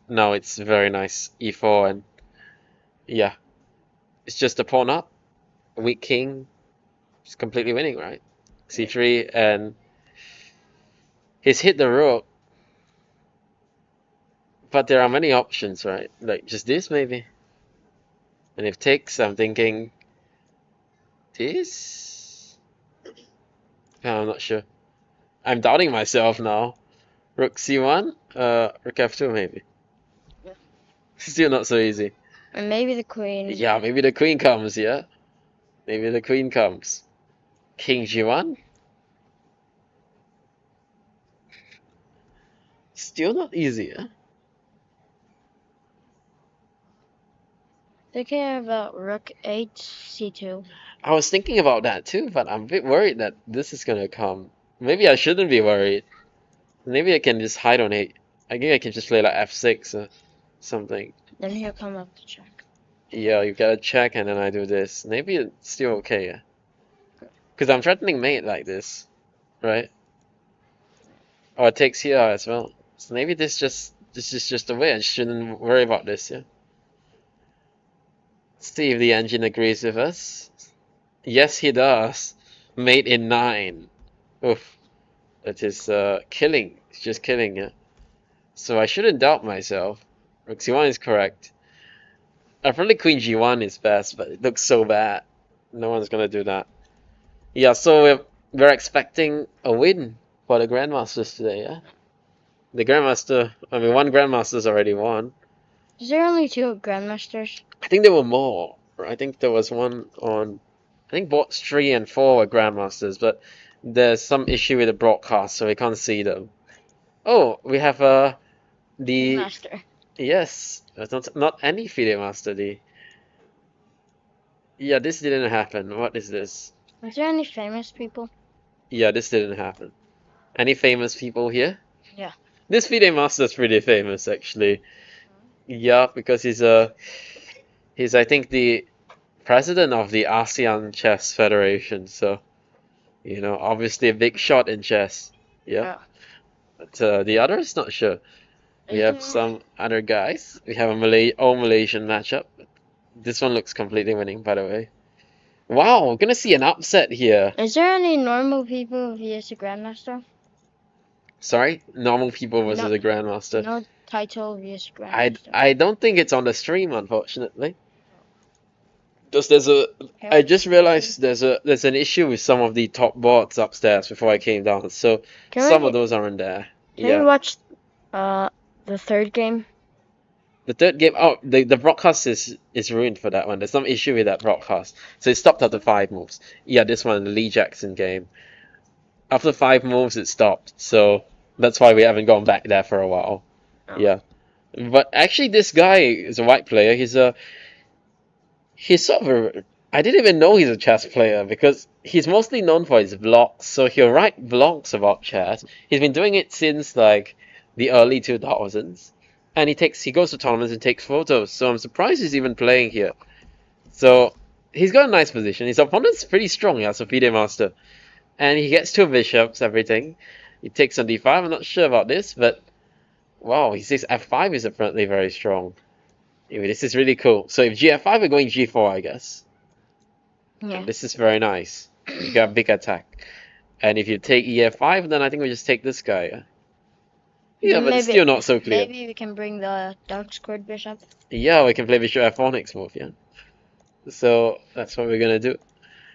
it's very nice. e4, and yeah, it's just a pawn up. Weak king. It's completely winning, right? c3, and he's hit the rook. But there are many options, right? Like just this, maybe. And if takes, I'm thinking this. I'm not sure. I'm doubting myself now. Rook c1, rook f2 maybe. Yeah. Still not so easy. And maybe the queen. Yeah, maybe the queen comes, yeah? Maybe the queen comes. King g1? Still not easy, yeah? Thinking about rook h c2. I was thinking about that too, but I'm a bit worried that this is gonna come. Maybe I shouldn't be worried. Maybe I can just hide on 8. I think I can just play like f6 or something. Then he'll come up to check. Yeah, you gotta check and then I do this. Maybe it's still okay, yeah. Because I'm threatening mate like this, right? Or it takes here as well. So maybe this is just the way. I shouldn't worry about this, yeah. See if the engine agrees with us. Yes, he does. Mate in 9. Oof. That is killing. It's just killing, yeah. So I shouldn't doubt myself. Rook C1 is correct. Probably Queen G1 is best, but it looks so bad. No one's gonna do that. Yeah, so we're expecting a win for the Grandmasters today, yeah? The Grandmaster, I mean, one Grandmaster's already won. Is there only 2 grandmasters? I think there were more. I think there was one on, I think boards 3 and 4 were Grandmasters, but there's some issue with the broadcast, so we can't see them. Oh, we have the, Master. yes, that's not any FIDE Master, yeah, this didn't happen. What is this? Is there any famous people? Yeah, this didn't happen. Any famous people here? Yeah. This FIDE Master is pretty famous, actually. Yeah, because he's I think the president of the ASEAN Chess Federation, so you know, obviously a big shot in chess. Yeah. But the others, not sure. We have some other guys. We have a Malaysian matchup. This one looks completely winning, by the way. Wow, we're gonna see an upset here. Is there any normal people vs a grandmaster? Sorry, normal people versus No. a grandmaster. No title vs grandmaster. I don't think it's on the stream, unfortunately. Because I just realized there's an issue with some of the top boards upstairs before I came down, so some of those aren't there. Can we watch the third game? The third game, oh, the broadcast is ruined for that one. There's some issue with that broadcast, so it stopped after 5 moves. Yeah, this one, the Lee Jackson game. After 5 moves, it stopped, so that's why we haven't gone back there for a while. Oh. Yeah, but actually, this guy is a white player. He's sort of a, I didn't even know he's a chess player because he's mostly known for his vlogs. So he'll write vlogs about chess. He's been doing it since like the early 2000s, and he goes to tournaments and takes photos. So I'm surprised he's even playing here. So he's got a nice position. His opponent's pretty strong as a FIDE master, and he gets 2 bishops, everything. He takes on d5. I'm not sure about this, but wow, he says f5 is apparently very strong. Anyway, this is really cool. So if gf5, we're going g4, I guess. Yeah. This is very nice. You got a big attack. And if you take ef5, then I think we just take this guy. Yeah, but it's still not so clear. Maybe we can bring the dark squared bishop. Yeah, we can play bishop f4 next move, yeah. So that's what we're gonna do.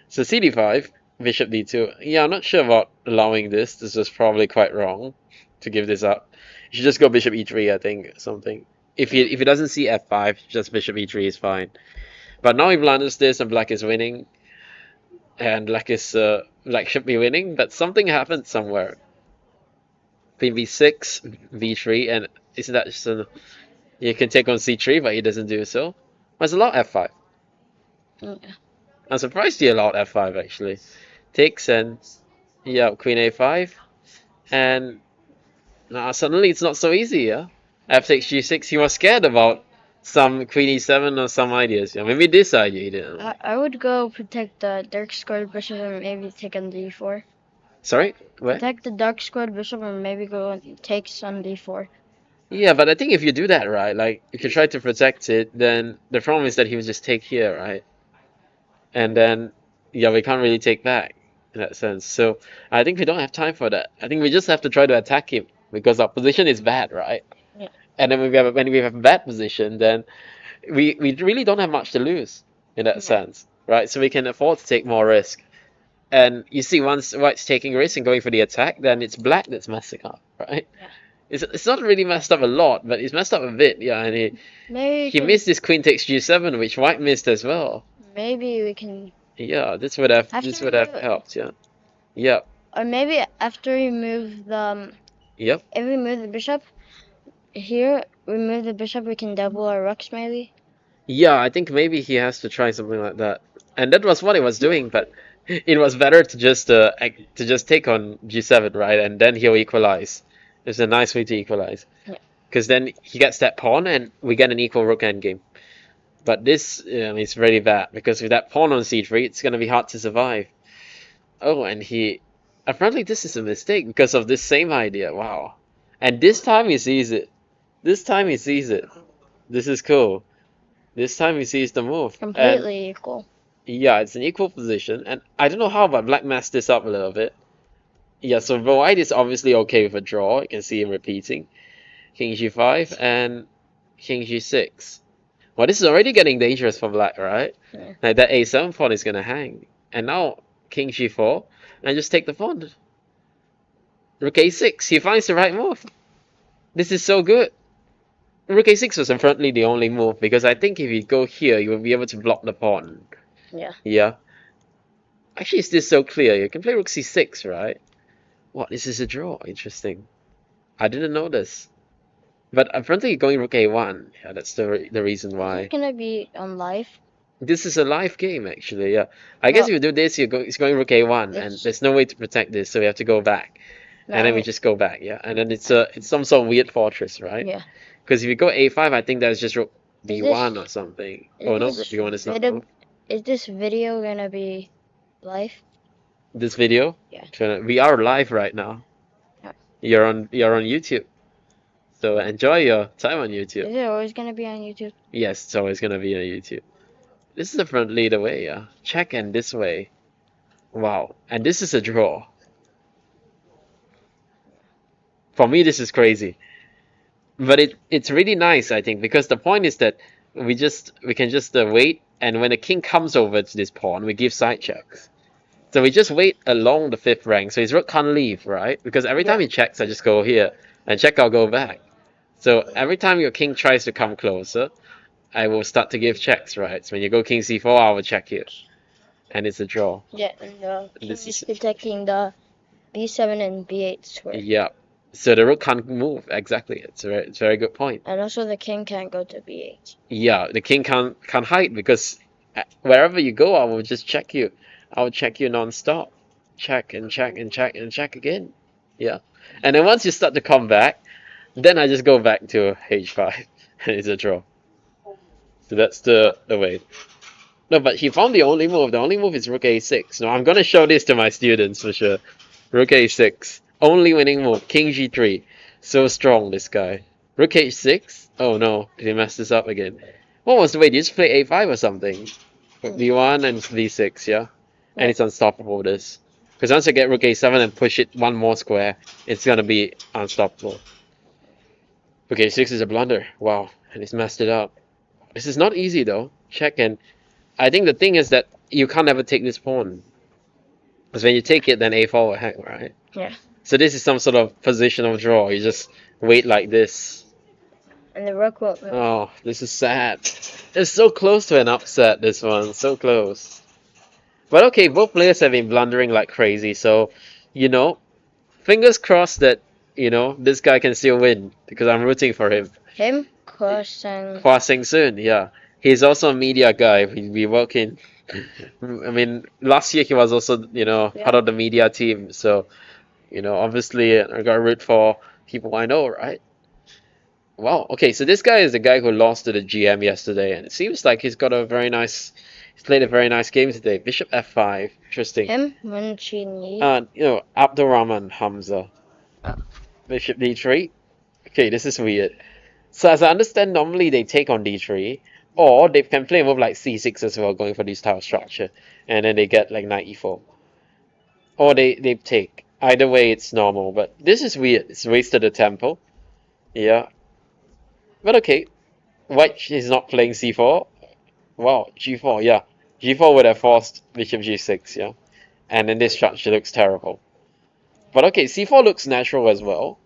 So cd5, bishop d2. Yeah, I'm not sure about allowing this. This is probably quite wrong to give this up. You should just go bishop e3, I think, something. If he doesn't see f5, just bishop e3 is fine. But now he blunders this and black is winning. And black should be winning, but something happened somewhere. Queen b6, v3, and isn't that just you can take on c3, but he doesn't do so. Let's allow f5. Yeah. I'm surprised he allowed f5 actually. Takes and yeah, queen a5, and suddenly it's not so easy, yeah. f6, g6. He was scared about some queen e7 or some ideas. Yeah, maybe this idea he didn't. I would go protect the dark squared bishop and maybe take on d4. Sorry, where? Protect the dark squared bishop and maybe go and take on d4. Yeah, but I think if you do that, right, like if you try to protect it, then the problem is that he would just take here, right? And then yeah, we can't really take back in that sense. So I think we don't have time for that. I think we just have to try to attack him because our position is bad, right? Yeah. And then when we have a bad position, then we really don't have much to lose in that sense, right? So we can afford to take more risk. And you see, once white's taking risk and going for the attack, then it's black that's messing up, right? Yeah. It's not really messed up a lot, but it's messed up a bit, yeah. And he missed this queen takes g7, which white missed as well. Maybe we can. Yeah, this would have helped, yeah. Yep. Or maybe after we move the. Yep. If we move the bishop here, we move the bishop, we can double our rooks maybe. Yeah, I think maybe he has to try something like that, and that was what he was doing. But it was better to just take on g7, right, and then he'll equalize. It's a nice way to equalize. Yeah. Because then he gets that pawn and we get an equal rook endgame. But this is really bad because with that pawn on c3, it's going to be hard to survive. Oh, and he... Apparently this is a mistake because of this same idea. Wow. And this time he sees it. This time he sees it. This is cool. This time he sees the move. And Completely equal. yeah, it's an equal position. And I don't know how, but black messed this up a little bit. Yeah, so white is obviously okay with a draw. You can see him repeating. King g5 and king g6. Well, this is already getting dangerous for black, right? Yeah. Like that a7 pawn is going to hang. And now king g4 and just take the pawn. Rook a6. He finds the right move. This is so good. Rook a6 was apparently the only move because I think if you go here, you will be able to block the pawn. Yeah. Yeah. Actually, is this so clear? You can play rook c6, right? What? This is a draw. Interesting. I didn't know this. But apparently you're going rook a1. Yeah, that's the reason why. It's gonna be on live. This is a live game, actually. Yeah. I guess if you do this, it's going rook a1, and there's no way to protect this, so we have to go back. And then we just go back, yeah. And then it's some sort of weird fortress, right? Yeah. Because if you go a5, I think that's just rook Is b1 this- or something. is Oh no, this b1 is not. video- Is this video gonna be live? This video? Yeah. We are live right now. Yeah. You're on YouTube. So enjoy your time on YouTube. Is it always gonna be on YouTube? Yes, it's always gonna be on YouTube. This is the front lead away, yeah. Check and this way. Wow. And this is a draw. For me, this is crazy. But it's really nice, I think, because the point is that we can just wait, and when the king comes over to this pawn, we give side checks. So we just wait along the fifth rank, so his rook can't leave, right? Because every time he checks, I just go here, and check, I'll go back. So every time your king tries to come closer, I will start to give checks, right? So when you go king c4, I will check here. And it's a draw. Yeah, and the king This is is- protecting the b7 and b8 square. Yeah. So the rook can't move, exactly. It's a very good point. And also the king can't go to b8. Yeah, the king can't hide because wherever you go, I will just check you. I will check you non-stop. Check and check and check and check again. Yeah. And then once you start to come back, then I just go back to h5 and it's a draw. So that's the way. No, but he found the only move. The only move is rook a6. No, I'm gonna show this to my students for sure. Rook a6. Only winning move. King g3. So strong, this guy. Rook h6. Oh no, did he mess this up again? What was the way? Did you just play a5 or something? b1 and d6, yeah? And it's unstoppable, this. Because once I get rook a7 and push it one more square, it's gonna be unstoppable. Rook a6 is a blunder. Wow, and he's messed it up. This is not easy though. Check, and I think the thing is that you can't ever take this pawn. Because when you take it, then a4 will hang, right? Yeah. So this is some sort of positional draw. You just wait like this. And the rook will. Oh, this is sad. It's so close to an upset, this one. So close. But okay, both players have been blundering like crazy. So, fingers crossed that, this guy can still win. Because I'm rooting for him. Him, Crossing. Hua Seng Soon, yeah. He's also a media guy. We work in... I mean, last year he was also, part of the media team. So, obviously I got to root for people I know, right? Wow. Okay, so this guy is the guy who lost to the GM yesterday, and it seems like he's played a very nice game today. Bishop f5. Interesting. Him, Wen Qin Abdul Rahman Hamza. Oh. Bishop d3. Okay, this is weird. So as I understand, normally they take on d3, or they can play a move like c6 as well, going for this type of structure, and then they get like knight e4. Or they take. Either way, it's normal, but this is weird. It's wasted a tempo. Yeah. But okay, white is not playing c4. Wow, g4, yeah. g4 would have forced bishop g6, yeah. And then this structure looks terrible. But okay, c4 looks natural as well.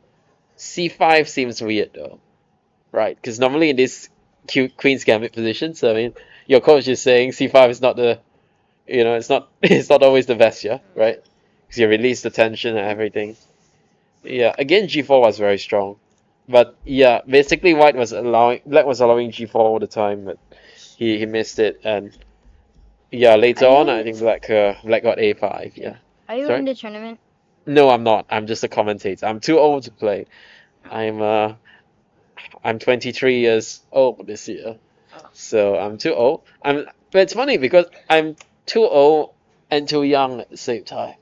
c5 seems weird though. Right, because normally in this queen's gambit position, so I mean, your coach is saying c5 is not the, it's not always the best, yeah, right? Because you release the tension and everything. Yeah, again g4 was very strong. But yeah, basically black was allowing g4 all the time, but he missed it, and yeah, later on I think black got a5. Yeah. Are you Sorry? in the tournament? No, I'm not. I'm just a commentator. I'm too old to play. I'm uh I'm 23 years old this year. So I'm too old. But it's funny because I'm too old and too young at the same time.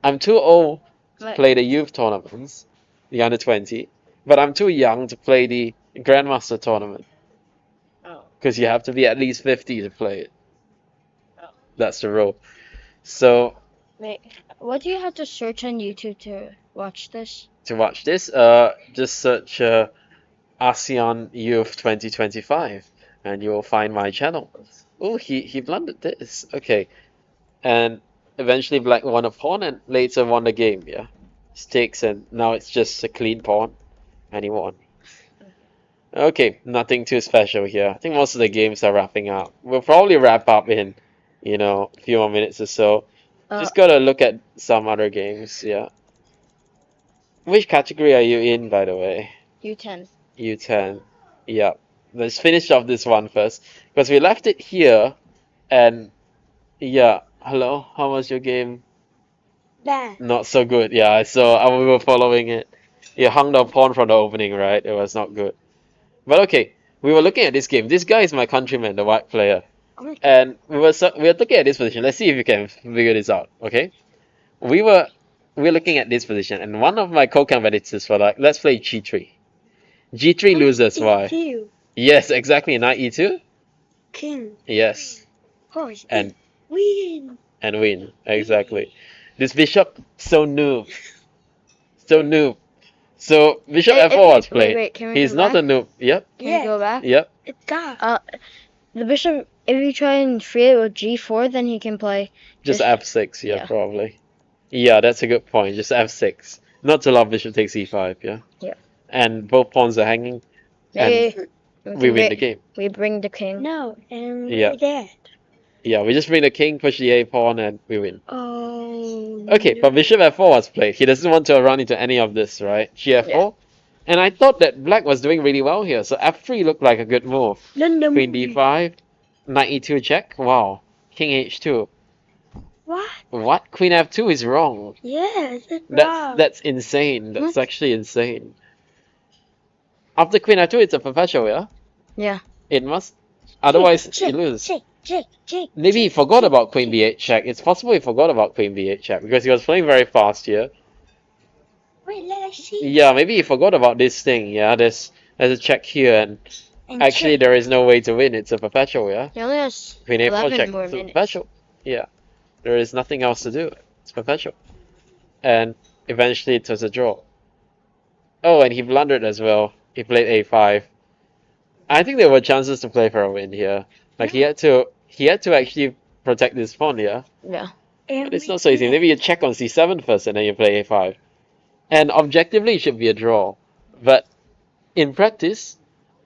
I'm too old to Like, play the youth tournaments, the under 20, but I'm too young to play the Grandmaster tournament oh, because you have to be at least 50 to play it. oh. That's the rule. So Wait, what do you have to search on YouTube to watch this? to watch this, just search ASEAN Youth 2025 and you'll find my channel. Oh, he blundered this. Okay. And eventually Black won a pawn and later won the game, yeah. Stakes and now it's just a clean pawn and he won. Okay, nothing too special here. I think most of the games are wrapping up. We'll probably wrap up in, a few more minutes or so. Just gotta look at some other games, yeah. Which category are you in, by the way? U10. U10. Yeah. Let's finish off this one first. Because we left it here and yeah. Hello, how was your game? Bad. Not so good. Yeah, I saw we were following it. You hung the pawn from the opening, right? It was not good. But okay, we were looking at this game. This guy is my countryman, the white player. And we were looking at this position. Let's see if you can figure this out, okay? We were looking at this position and one of my co-competitors were like, let's play G3. G3 loses, why? E2. Yes, exactly. Knight E2? King. Yes. Horse. And Win. and win. Exactly. This bishop, so noob. So noob. So bishop f4 was played. Wait, can we He's go not back? a noob. Yep. Can we go back? Yep. It's God. The bishop, if you try and free it with G4, then he can play Just f6, yeah, yeah. probably. Yeah, that's a good point. Just f6. Not to allow bishop takes e5, yeah? Yeah. And both pawns are hanging, Maybe and we win the game. We bring the king. No, and Yeah. dead. Yeah, we just bring the king, push the a pawn, and we win. Oh. Okay, but bishop f4 was played. He doesn't want to run into any of this, right? Gf4. Yeah. And I thought that black was doing really well here, so f3 looked like a good move. No. Queen d5, knight e2 check. Wow. King h2. What? What? Queen f2 is wrong. Yes, it's wrong. That's insane. That's actually insane. After queen f2, it's a perpetual, yeah? Yeah. It must. Otherwise, you Check, lose. check. Maybe he forgot about queen b8 check. It's possible he forgot about queen b8 check because he was playing very fast here. Wait, let us see. Yeah, maybe he forgot about this thing. Yeah, there's a check here, and actually there is no way to win. It's a perpetual. Yeah, He only has queen a4 11 check. more It's a minutes. perpetual. Yeah, there is nothing else to do. It's perpetual, and eventually it was a draw. Oh, and he blundered as well. He played a5. I think there were chances to play for a win here. Like he had to actually protect this pawn. Yeah. Yeah. But it's not so easy. Maybe you check on c7 first and then you play a5. And objectively, it should be a draw. But in practice,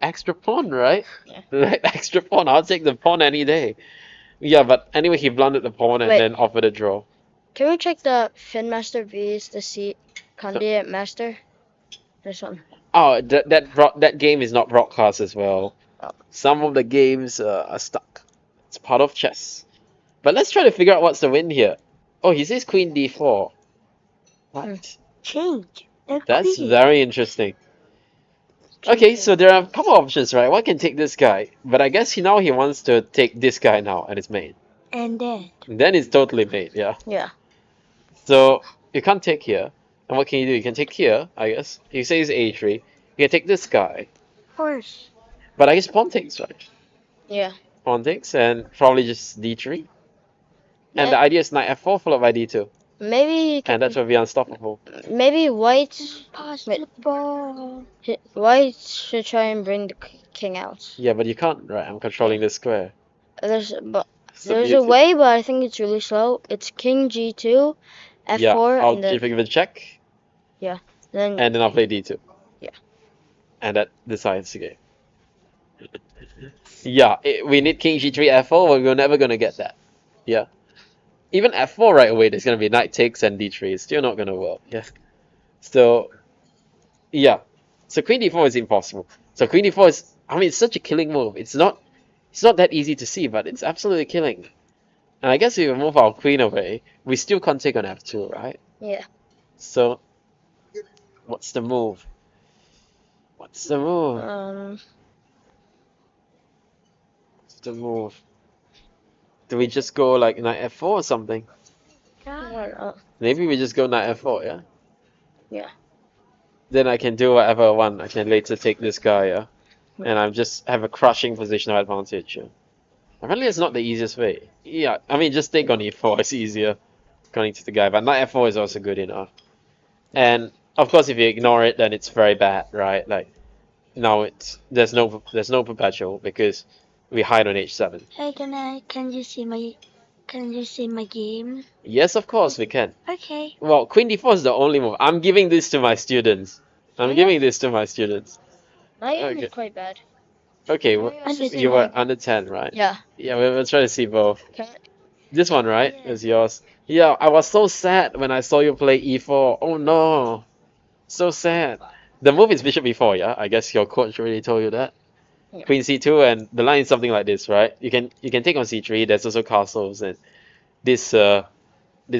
extra pawn, right? Yeah. Like, extra pawn. I'll take the pawn any day. Yeah, but anyway, he blundered the pawn and Wait. then offered a draw. Can we check the Fin Master vs the C Candidate Master? This one. Oh, that game is not broadcast as well. Oh. Some of the games are stuck. It's part of chess. But let's try to figure out what's the win here. Oh, he says queen d4. What? Change. The That's queen. very interesting. Okay, so there are a couple options, right? One can take this guy, but I guess he wants to take this guy now, and it's mate. And then. Then it's totally mate, yeah. Yeah. So you can't take here. And what can you do? You can take here, I guess. He says a3. You can take this guy. Horse. But I guess pawn takes, right? Yeah. Pawn takes, and probably just d3. And the Yeah. idea is knight f4 followed by d2. Maybe he And can, that will be unstoppable. maybe white Pass the ball. white should try and bring the king out. Yeah, but you can't, right? I'm controlling this square. There's So a beauty. way, but I think it's really slow. It's king g2, f4, Yeah, I'll and then, give it a check. then And then I'll play d2. Yeah. And that decides the game. Yeah, we need king g3 f4, but we're never going to get that. Yeah. Even f4 right away, there's going to be knight takes and d3. It's still not going to work. Yeah. So, yeah. So queen d4 is impossible. So queen d4 is, I mean, it's such a killing move. It's not that easy to see, but it's absolutely killing. And I guess if we move our queen away, we still can't take on f2, right? Yeah. So, what's the move? What's the move? What's the move? Do we just go like knight f4 or something? Why not? Maybe we just go knight f4, yeah? Yeah. Then I can do whatever I want. I can later take this guy, yeah? And I just have a crushing positional advantage, yeah? Apparently it's not the easiest way. Yeah, I mean, just take on e4, it's easier going to the guy, but knight f4 is also good enough. And of course, if you ignore it, then it's very bad, right? Like, now there's no perpetual because we hide on h7. Hey, can you see my game? Yes, of course we can. Okay. Well, queen d4 is the only move. I'm giving this to my students. I'm giving this to my students. My aim Okay. is quite bad. Okay, you were Under. under 10, right? Yeah. Yeah, we'll try to see both. Can This one, right, Yeah. is yours. Yeah, I was so sad when I saw you play e4. Oh no, so sad. The move is bishop e4, yeah? I guess your coach already told you that. Yeah. Queen c2, and the line is something like this, right? You can take on c3. There's also castles and this weird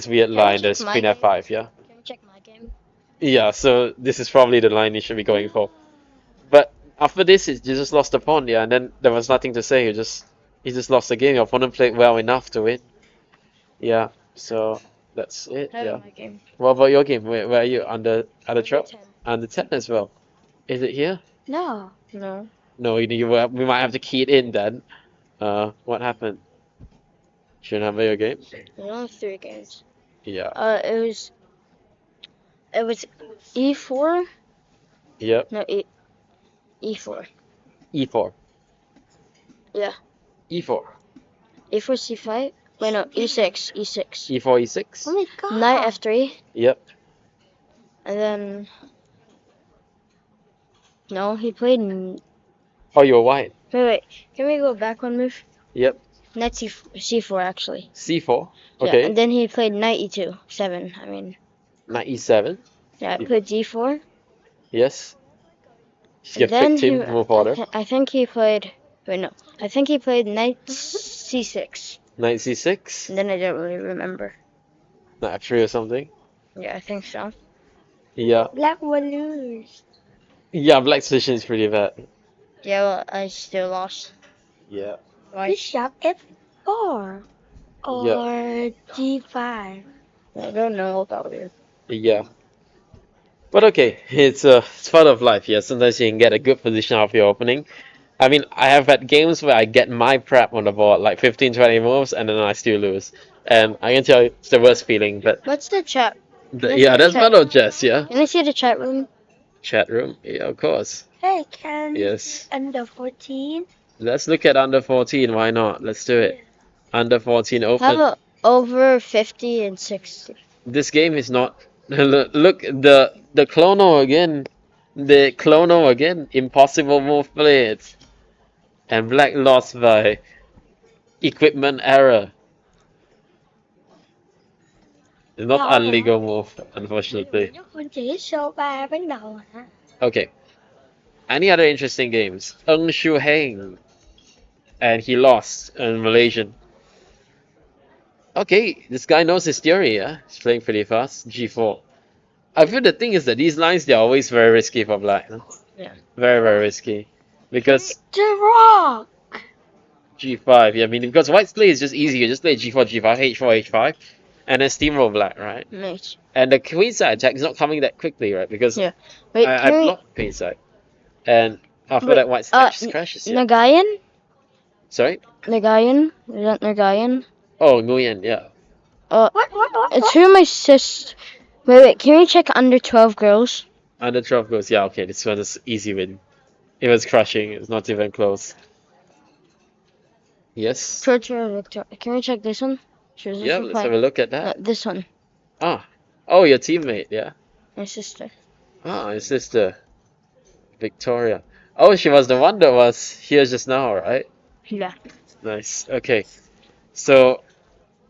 we line. check There's my queen game? f5, yeah. you check my game? Yeah, so this is probably the line you should be going for. But after this, you just lost the pawn, yeah, and then there was nothing to say. You just lost the game. Your opponent played well enough to win. Yeah, so that's it. I have Yeah. my game. What about your game? Where are you? Under 12? 10. Under 10 as well. Is it here? No. No. No, we might have to key it in then. What happened? Should I have your game? There's only 3 games. Yeah. It was E4. Yep. No, E4. E4. Yeah. E4. E4 C5. Wait, no, E6. E6. E4, E6. Oh my god. Knight F3. Yep. And then. No, he played. Oh, you're white. Wait. Can we go back one move? Yep. Knight C4 actually. C4. Yeah, Okay. and then he played Knight E2. 7. I mean. Knight E7. Yeah, I played D4. Yes. And Your then victim move order. I think he played. Wait, no. I think he played Knight C6. Knight C6. And then I don't really remember. Knight F3 or something. Yeah, I think so. Yeah. Black will lose. Yeah, black's position is pretty bad. Yeah, well, I still lost. Yeah. Why? Bishop F4 or G5. I don't know about it. Yeah. But okay, it's part of life, yeah. Sometimes you can get a good position off your opening. I mean, I have had games where I get my prep on the board, like 15, 20 moves, and then I still lose. And I can tell you, it's the worst feeling, but What's the chat? yeah, that's part of chess, yeah. Can I see the chat room? Chat room, yeah, of course. Hey, can Yes. under 14? Let's look at under 14, why not? Let's do it. Under 14 How open. about over 50 and 60? This game is not. Look, the clono again. The clono again. Impossible move played. And black lost by equipment error. Not unlegal move, unfortunately. Nó con chỉ số 3 ban đầu hả? Okay. Any other interesting games? Ng Shu Heng. And he lost in Malaysian. Okay, this guy knows his theory, yeah? He's playing pretty fast. G4. I feel the thing is that these lines, they're always very risky for black. Huh? Yeah. Very, very risky. Because The rock. G5, yeah, I mean, because white's play is just easy. You just play G4, G5, H4, H5, and then steamroll black, right? Nice. And the queen side attack is not coming that quickly, right? Because Yeah. Wait, I can we... blocked queen side. And after Wait, that, white crashes. Yeah. Nagayan? Sorry? Nagayan? Is that Nagayan? Oh, Nguyen, yeah. What? It's who my sis... Wait, can we check under 12 girls? Under 12 goes, yeah, okay, this one is easy win. It was crushing, it's not even close. Yes? Victor. Can we check this one? Yeah, let's have a look at that. This one. Ah. Oh, your teammate, yeah. My sister. Ah, his sister. Victoria. Oh, she was the one that was here just now, right? Yeah. Nice. Okay. So,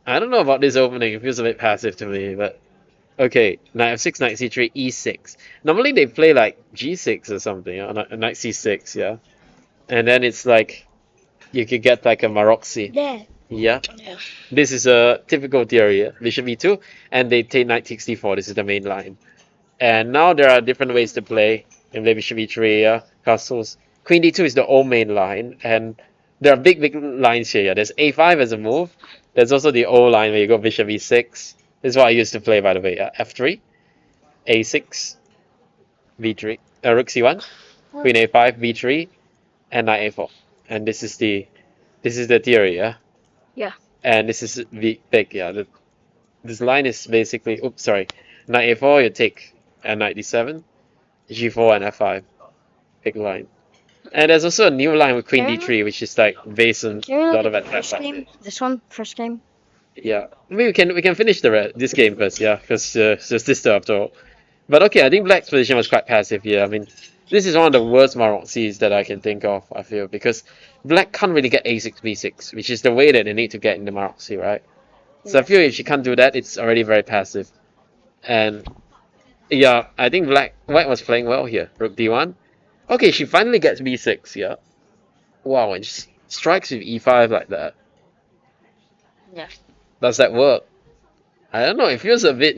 I don't know about this opening. It feels a bit passive to me, but... Okay, knight f6, knight c3, e6. Normally they play like g6 or something, or knight c6, yeah? And then it's like... You could get like a Maroxy. Dad, Yeah. This is a typical theory. Bishop e2, and they take knight takes d4. This is the main line. And now there are different ways to play. You can play bishop e3, castles. Queen d2 is the old main line, and there are big lines here. Yeah. There's a5 as a move. There's also the old line where you go bishop e6. This is what I used to play, by the way. f3, a6, v3, rook c1, queen a5, b3, and knight a4. And this is the theory, yeah. Yeah. And this is big, yeah. This line is basically, oops, sorry, knight a4, you take knight d7, g4 and f5, big line. And there's also a new line with queen Can d3, which is like based on Can we a look lot at of the first attack. game? This one, first game. Yeah, we can finish this game first, yeah, because it's just this stuff after all. But okay, I think Black's position was quite passive here. I mean, this is one of the worst Marocc's that I can think of, I feel, because Black can't really get a6, b6, which is the way that they need to get in the Marocci, right? So I feel if she can't do that, it's already very passive. And yeah, I think White was playing well here. Rook d1. Okay, she finally gets b6, yeah. Wow, and just strikes with e5 like that. Yeah. Does that work? I don't know, it feels a bit,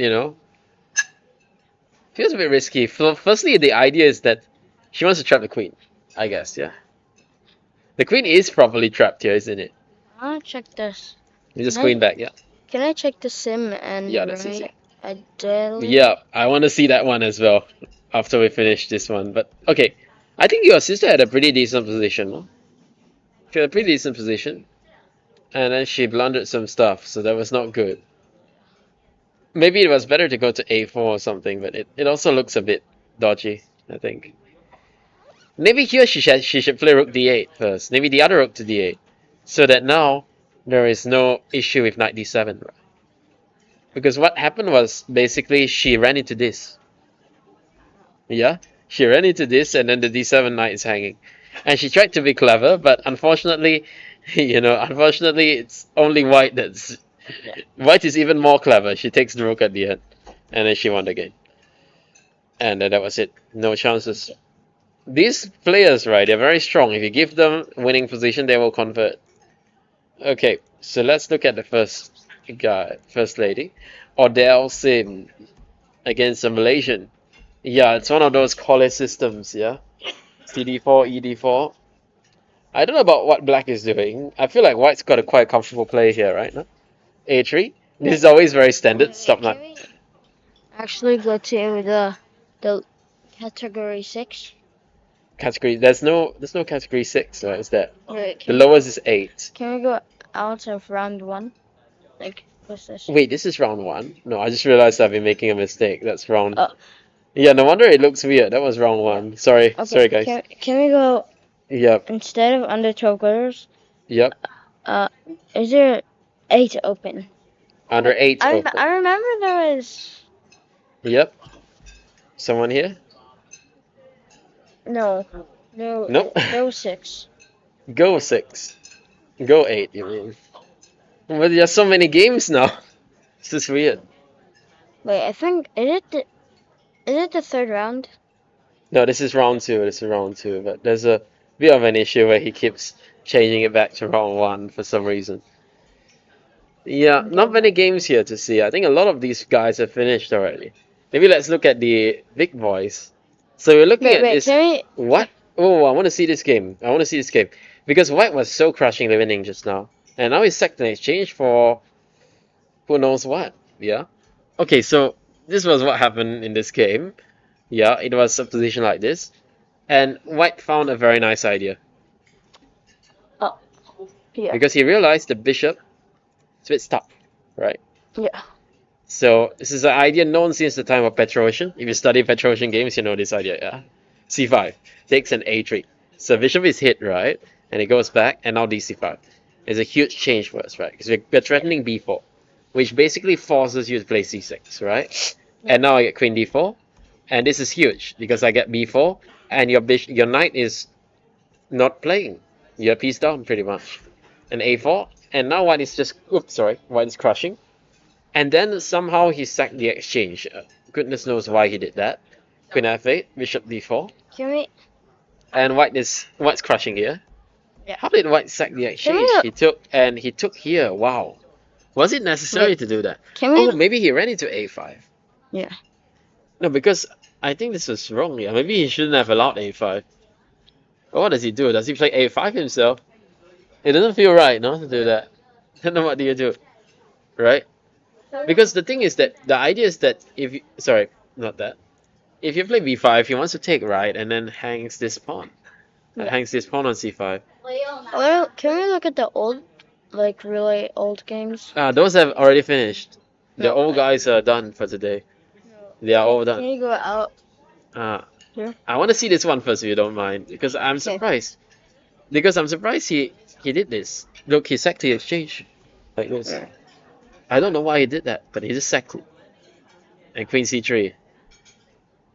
feels a bit risky. Firstly, the idea is that she wants to trap the queen, I guess, yeah. The queen is properly trapped here, isn't it? I wanna check this. You just Can I- queen back, yeah. Can I check the sim and Yeah, that's write easy. Adele? Yeah, I want to see that one as well after we finish this one. But okay, I think your sister had a pretty decent position. No? She had a pretty decent position, and then she blundered some stuff, so that was not good. Maybe it was better to go to a4 or something, but it also looks a bit dodgy, I think. Maybe here she should play rook d8 first. Maybe the other rook to d8, so that now there is no issue with knight d7. Right? Because what happened was basically she ran into this. Yeah, she ran into this, and then the d7 knight is hanging. And she tried to be clever, but unfortunately, unfortunately, it's only white that's. White is even more clever. She takes the rook at the end, and then she won the game. And that was it. No chances. These players, right, they're very strong. If you give them winning position, they will convert. Okay, so let's look at the first guy, first lady. Odell Sim against a Malaysian. Yeah, it's one of those college systems, yeah. CD4, ED4. I don't know about what Black is doing. I feel like White's got a quite comfortable play here, right? No? A3. This is always very standard. Stop now. Can we actually go to the category 6? Category. There's no category 6, right? Is there? Wait, The lowest is 8. can we go out of round 1? Like, what's this? Wait, this is round 1? No, I just realized I've been making a mistake. That's round. Oh. Yeah, no wonder it looks weird. That was round 1. Sorry. Okay, Sorry, guys. Can we go Yep. instead of under 12 colors? Yep. Is there 8 open? Under 8 I open. remember there was Yep. Someone here? no, Nope. there was 6. Go 6. Go 8, you mean. But there's so many games now. It's just weird. Wait, I think is it the third round? No, this is round 2. This is round 2. But there's a bit of an issue where he keeps changing it back to round 1 for some reason. Yeah, not many games here to see. I think a lot of these guys have finished already. Maybe let's look at the big boys. So we're looking at Wait, this. can we? What? Oh, I want to see this game. I want to see this game. Because White was so crushingly winning just now. And now he's sacked in exchange for who knows what. Yeah. Okay, so this was what happened in this game. Yeah, it was a position like this. And White found a very nice idea. Yeah. Because he realized the bishop is a bit stuck, right? Yeah. So this is an idea known since the time of Petrosian. If you study Petrosian games, you know this idea, yeah? C5 takes an A3. So bishop is hit, right? And it goes back, and now dc5. It's a huge change for us, right? Because we're threatening b4, which basically forces you to play c6, right? And now I get queen d4, and this is huge because I get b4, and your knight is not playing. You're piece down pretty much. And a4, and now white is just white is crushing. And then somehow he sacked the exchange. Goodness knows why he did that. Queen f8, bishop d4, Can we? and white's crushing here. Yeah. How did White sack the exchange? look? He took here. Wow. Was it necessary Wait. to do that? Can we? Oh, maybe he ran into a5. Yeah. No, because I think this was wrong. Yeah, maybe he shouldn't have allowed a5. But what does he do? Does he play a5 himself? It doesn't feel right, no, to do that. Then what do you do? Right? Because the thing is that the idea is that if you, sorry, not that. If you play b5, he wants to take right and then hangs this pawn. Yeah. Hangs this pawn on c5. Well, can we look at the old, like really old games? Those have already finished. The No, old guys are done for today. They are all Can done. you go out? Here? I want to see this one first if you don't mind, because I'm surprised. Because I'm surprised he did this. Look, he sacked the exchange like this. Yeah. I don't know why he did that, but he just sacked it. And queen c3.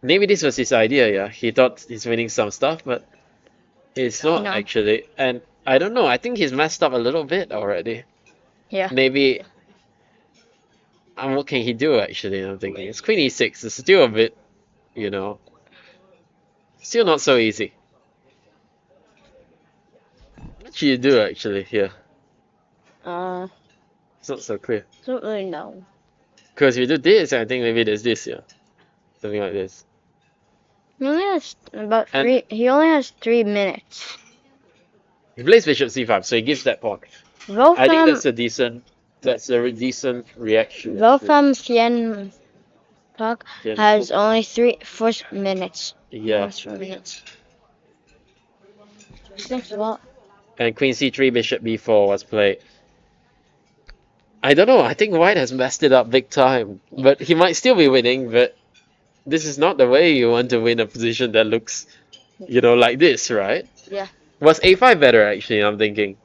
Maybe this was his idea, yeah. He thought he's winning some stuff, but it's not No. actually. And I don't know, I think he's messed up a little bit already. Yeah. Maybe. What can he do actually? I'm thinking. It's queen e6, it's still a bit, you know. Still not so easy. What should you do actually here? It's not so clear. Don't really know. Because if you do this, I think maybe there's this, yeah. Something like this. He only has about And- three. He only has 3 minutes. He plays bishop c5, so he gives that pawn. I think that's a decent reaction. Wolfram Sien Park Yeah. has only 4 minutes. Yeah. 4 minutes. Thanks a lot. And queen c3, bishop b4 was played. I don't know, I think white has messed it up big time. But he might still be winning, but this is not the way you want to win a position that looks, you know, like this, right? Yeah. Was a5 better actually, I'm thinking.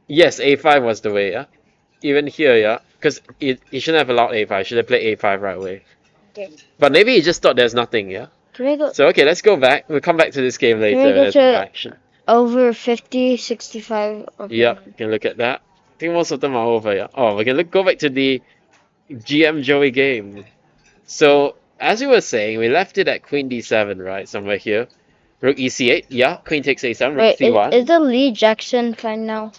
Yes, a5 was the way, yeah? Even here, yeah? Because he shouldn't have allowed a5, should have played a5 right away. Okay. But maybe he just thought there's nothing, yeah? Can we go So okay, let's go back. We'll come back to this game later. we go As to- action. over 50, 65? Okay. Yep, you can look at that. I think most of them are over, yeah? Oh, we can go back to the GM Joey game. So, as we were saying, we left it at queen d7, right? Somewhere here. Rook ec8, yeah. Queen takes a7, rook Wait, c1. is the Lee Jackson fine now?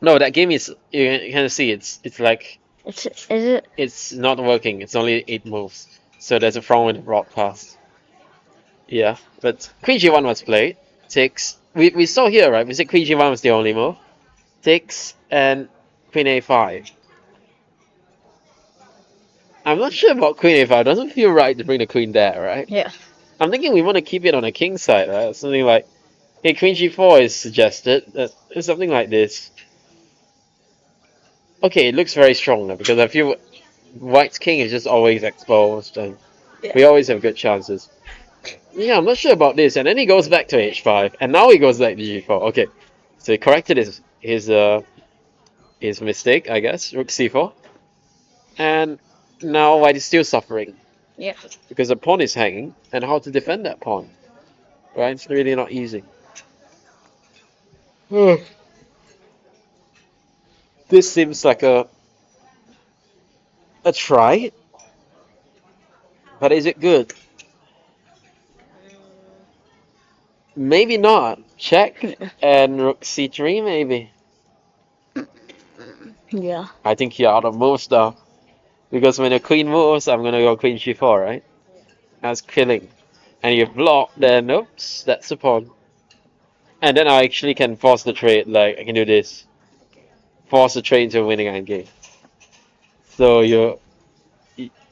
No, that game is, you can kind of see, it's like, Is it? it's not working. It's only 8 moves. So there's a problem with the broadcast. Yeah, but queen g1 was played. Takes, we saw here, right? We said queen g1 was the only move. Takes, and queen a5. I'm not sure about queen a5. It doesn't feel right to bring the queen there, right? Yeah. I'm thinking we want to keep it on the king side, right? Something like, hey, queen g4 is suggested. It's something like this. Okay, it looks very strong now because I feel white's king is just always exposed and we always have good chances. Yeah, I'm not sure about this. And then he goes back to h5 and now he goes back to g4. Okay, so he corrected his mistake, I guess. Rook c4. And now white is still suffering. Yeah. Because the pawn is hanging, and how to defend that pawn. Right? It's really not easy. This seems like a try. But is it good? Maybe not. Check and rook c3 maybe. Yeah. I think you're out of moves though. Because when the queen moves, I'm gonna go queen g4, right? That's killing. And you block, then oops, that's a pawn. And then I actually can force the trade, like I can do this. Force the trade into a winning endgame. So you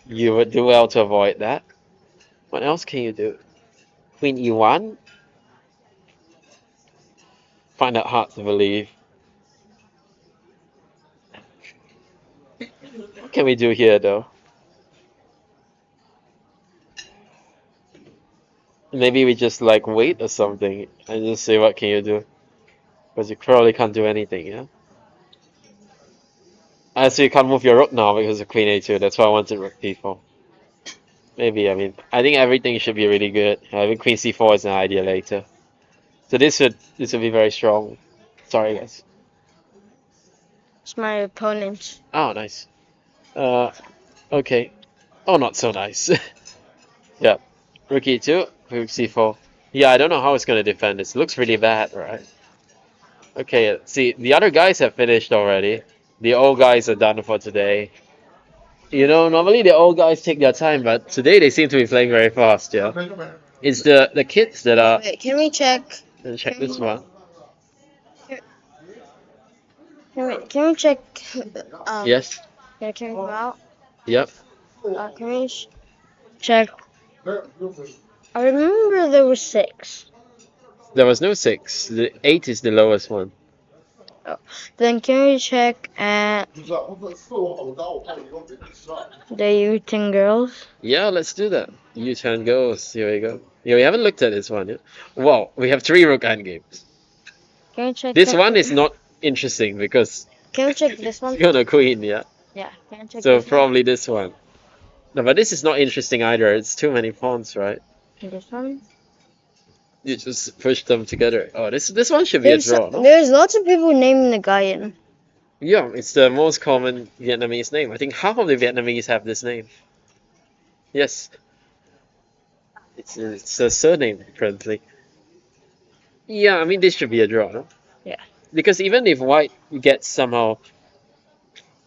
would do well to avoid that. What else can you do? Queen e1? Find that hard to believe. What can we do here though? Maybe we just like wait or something and just say what can you do? Because you probably can't do anything, yeah? So you can't move your rook now because of queen a2, that's why I wanted rook d4. Maybe, I mean, I think everything should be really good. I think queen c4 is an idea later. So this would be very strong. Sorry guys. It's my opponent. Oh, nice. Okay. Oh, not so nice. Yeah. Rook e2, rook c4. Yeah, I don't know how it's gonna defend this. It looks really bad, right? Okay, see, the other guys have finished already. The old guys are done for today. You know, normally the old guys take their time, but today they seem to be playing very fast, yeah. It's the kids that are. Wait, can we check? Check this one. Can we check? Yes. Yeah, can we go out? Yep. Can we check? I remember there was 6. There was no 6. The 8 is the lowest one. Oh, then can we check at the youth and girls? Yeah, let's do that. U-turn goes. Here we go. Yeah, we haven't looked at this one yet. Wow, we have 3 rook hand games. Can we check? This one is not interesting because Can we check this one? you're on a queen, yeah. Yeah. Can we check So this probably this one. No, but this is not interesting either. It's too many pawns, right? one? This one. You just push them together. Oh, this one should be a draw, no? There's lots of people naming the guy in. Yeah, it's the most common Vietnamese name. I think half of the Vietnamese have this name. Yes. It's a surname, apparently. Yeah, I mean, this should be a draw, no? Yeah. Because even if white gets somehow...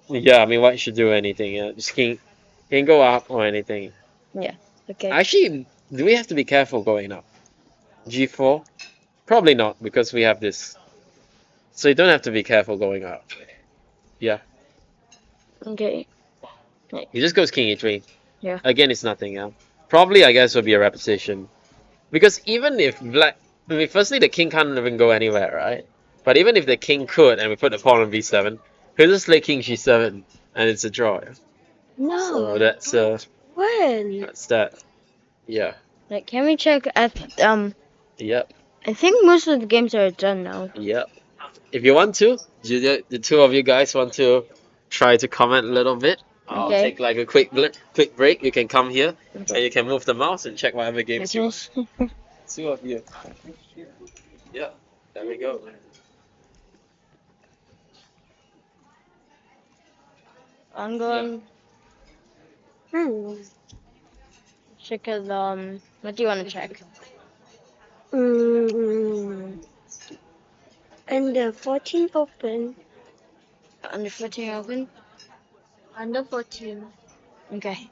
Yeah, I mean, white should do anything, yeah. Just can go up or anything. Okay. Actually, do we have to be careful going up? G4? Probably not, because we have this. So you don't have to be careful going up. Yeah. Okay. He just goes king e3. Yeah. Again, it's nothing, yeah. Probably, I guess, would be a repetition. Because even if black... I mean, firstly, the king can't even go anywhere, right? But even if the king could, and we put the pawn on b7, he'll just play king g7, and it's a draw. Yeah? No. So When? that's that. Yeah. Like, can we check at Yep. I think most of the games are done now. Yep. If you want to, the two of you guys want to try to comment a little bit. I'll Okay. take like a quick break. You can come here and you can move the mouse and check whatever games you want. Two of you. Yeah. There we go. I'm going check at what do you want to check? And the 14 open. Under 14 open? Under 14. Okay.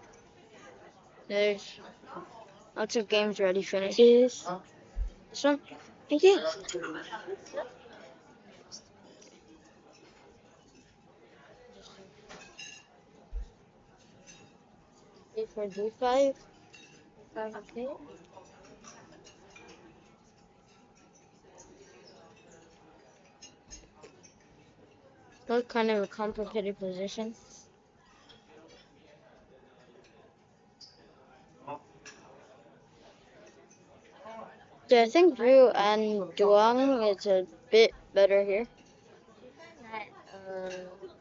There's lots of games already finished. Is. This one? Yes. For D5. Okay. What kind of a complicated position? Yeah, I think Drew and Duang is a bit better here.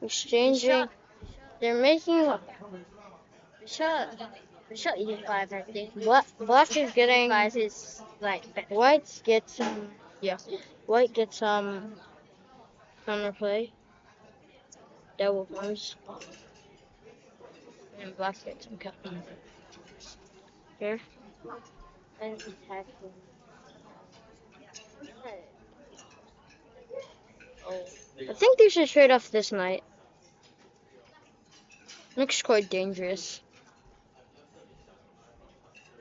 Exchanging. They're making. Bishop E5, I think. Black is getting. Five is like. White gets White gets counterplay. Double punch. And black gets some counter. Here. And attacking. I think they should trade off this knight. Looks quite dangerous.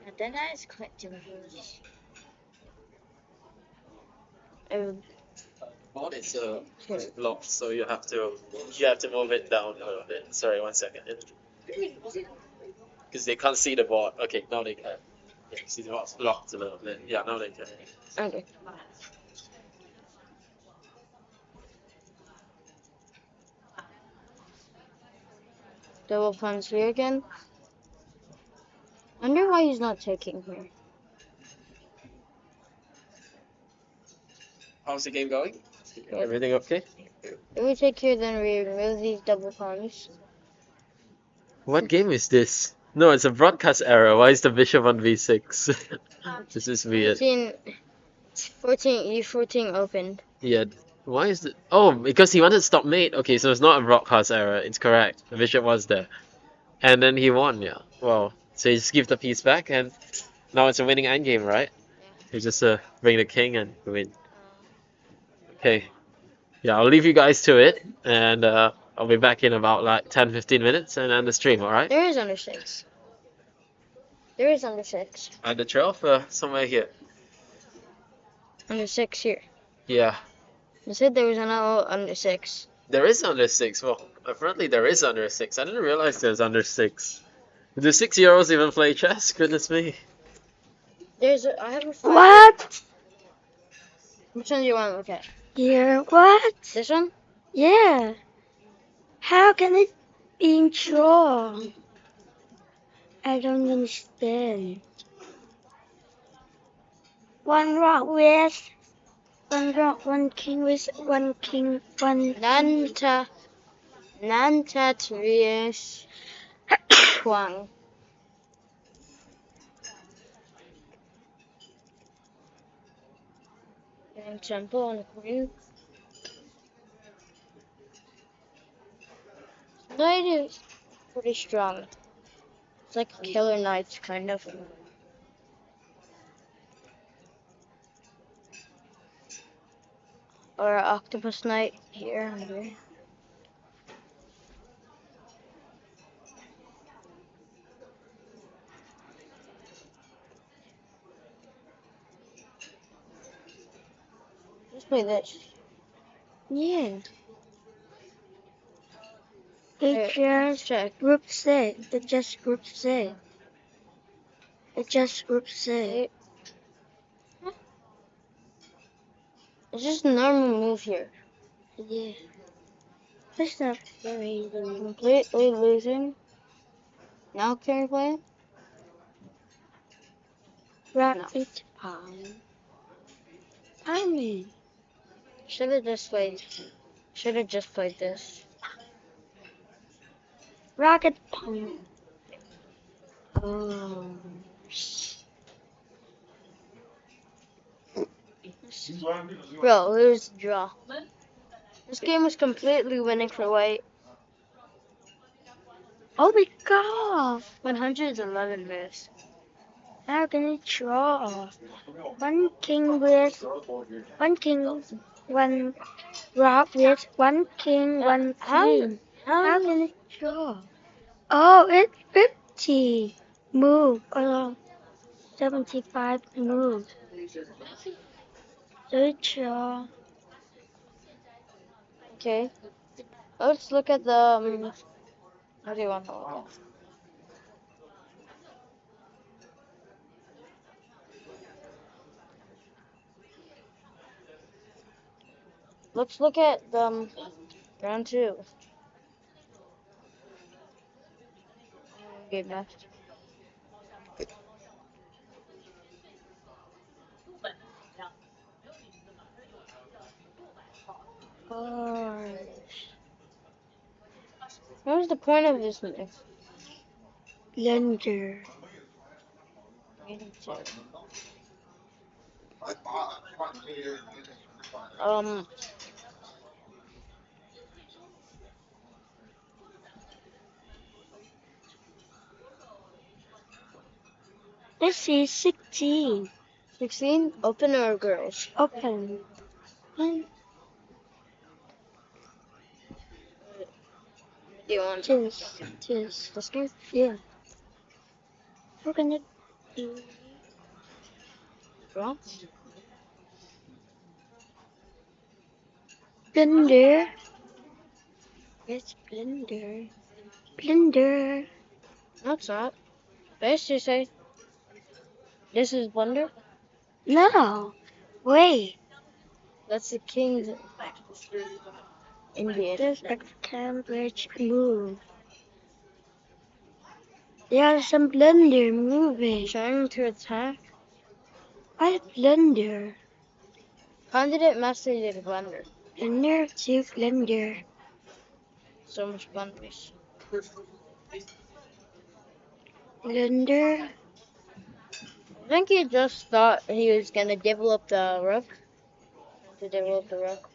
And then that is quite dangerous. Pawn is blocked, so you have to move it down a little bit. Sorry, 1 second. Because they can't see the board. Okay, now they can. Yeah, see the board's blocked a little bit. Yeah, now they can. Okay. Double punch here again. Wonder why he's not taking here. How's the game going? Everything okay? If we take here, then we remove these double punches. What game is this? No, it's a broadcast error. Why is the bishop on v6? This is weird. 14 E14 opened. Yeah. Why is it? Oh, because he wanted to stop mate. Okay, so it's not a broadcast error. It's correct. The bishop was there. And then he won, yeah. Wow. So he just gives the piece back and now it's a winning endgame, right? He just bring the king and win. Okay. Yeah, I'll leave you guys to it, and I'll be back in about like 10-15 minutes and end the stream, alright? There is under 6. There is under 6. Under 12, somewhere here. Under 6 here. Yeah, You said there was another under 6. there is under 6. Well, apparently there is under 6. I didn't realize there's under 6. Do 6-year-olds even play chess? Goodness me. I have a 5. What? Which one do you want to look at? Yeah, what? This one? Yeah. How can it be in draw? I don't understand. One rock with, one rock, one king with, one king, one. Nanta Trias Twang. And temple on the queen. Knight is pretty strong. It's like a killer knight, kind of. Or an octopus knight here and here. Just play this. Yeah. Here, It just check. group C. It just group C. It just group C. It's just a normal move here. Yeah. That's not very easy. Completely losing. Now can you play? Rapid palm. I mean, Should have just played this. rocket palm. Oh. Bro, it was a draw. This game was completely winning for white. Oh my god. 111 minutes. How can it draw? One king with, one king, one rock with, one king, one queen. How can it draw? Oh, it's 50 move. Oh, 75 move. So it draw. Okay. Let's look at the. What do you want to look at? Let's look at the round 2. Game left. Oh. What was the point of this move? Blender. Um, This is 16. 16. Open or girls? Open. One, Do you want just. this game? Yeah. We're gonna do Draw. Blender. Yes, Blender. Blender. No, it's not. Best you say. This is Blunder. No. Wait. That's the king's Indian. There's a Cambridge move. There's some Blender moving. Trying to attack. What Blender? Candidate master did Blunder. Blender to Blender. So much blunders. Blender. I think he just thought he was gonna develop the rook. To develop the rook.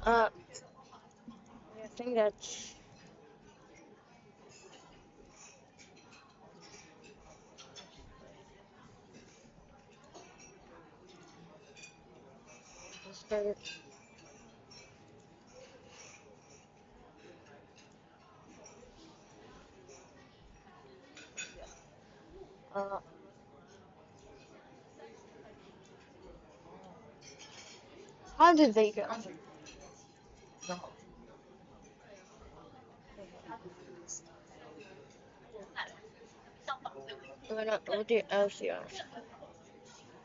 I think that's. Uh, how did they go? What do else you ask?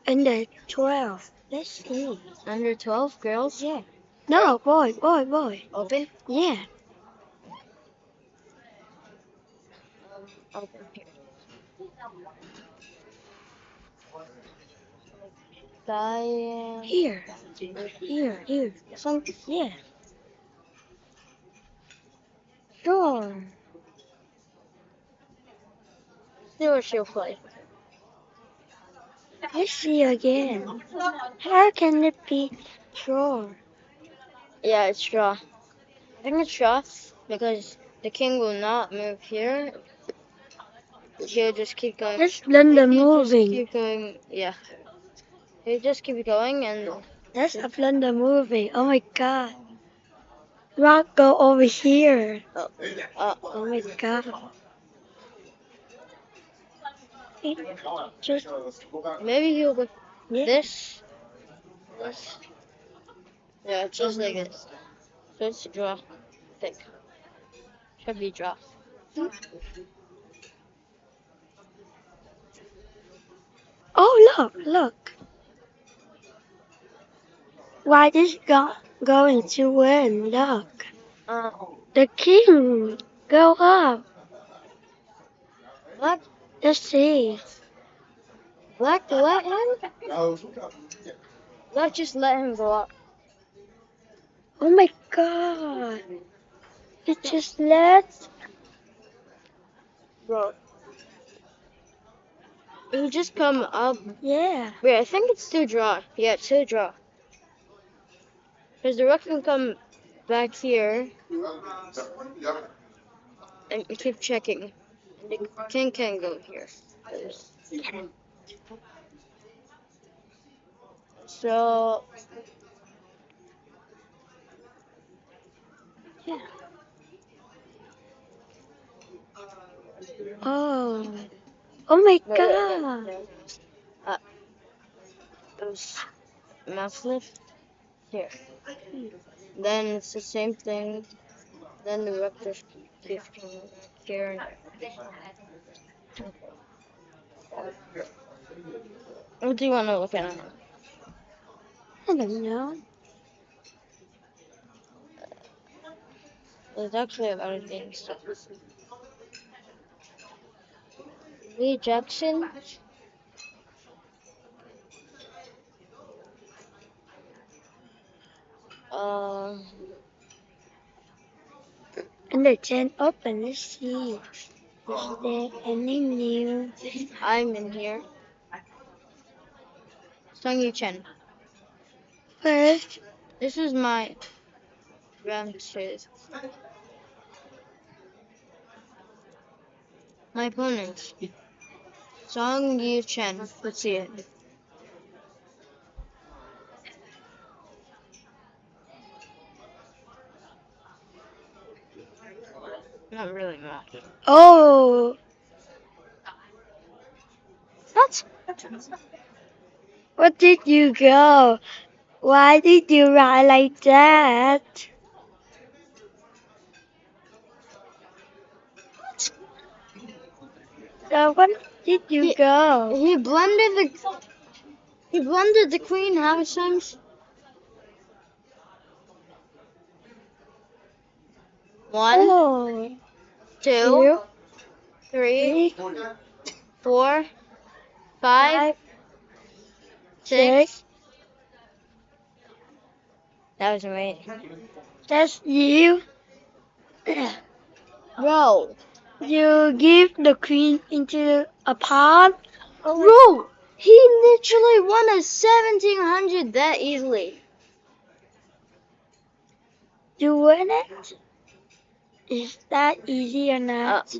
Under 12. Let's see. Under 12 girls? Yeah. No, boy. Open? Yeah. Open here. Diane. Here. Some. Yeah. Sure. See what she'll play. Let's see again. How can it be sure? Yeah, it's draw. I think it's draw because the king will not move here. He'll just keep going. Let's blender He'll just moving. keep going. Yeah. He'll just keep going and. That's a blender moving. Oh my god. Rock go over here. Oh my god. Just Maybe he'll go yeah. this. Yeah, just like this. So it's a draw. I think. Should be draw. Oh look. White is going to win. Look. Uh, The king. Go up. black. Let's see. Black let him. Black just let him go up. Oh my god. It just let. Bro. He'll just come up. Yeah. Wait, I think it's still draw. Yeah, it's still draw. Because the rook can come back here and keep checking. And the king can go here. So, Yeah. Oh. Oh my god. those mouse lift here. Then it's the same thing. Then the rook just keeps coming back here. What do you want to look at? I don't know. There's actually a lot of things. Lee Jackson. And the 10 open. Let's see. Is there any new? I'm in here. Sung Yu Chen. First, This is my round two. My opponent. Song Yu Chen. Let's see it. Not really much. oh. What did you go? Why did you write like that? So what did you go? He blended the queen how many times? 1, Oh. 2, 3, 4, 5, 6. That was amazing. That's you. Bro. You give the queen into a pot. Bro, he literally won a 1700 that easily. you win it? Is that easy or not?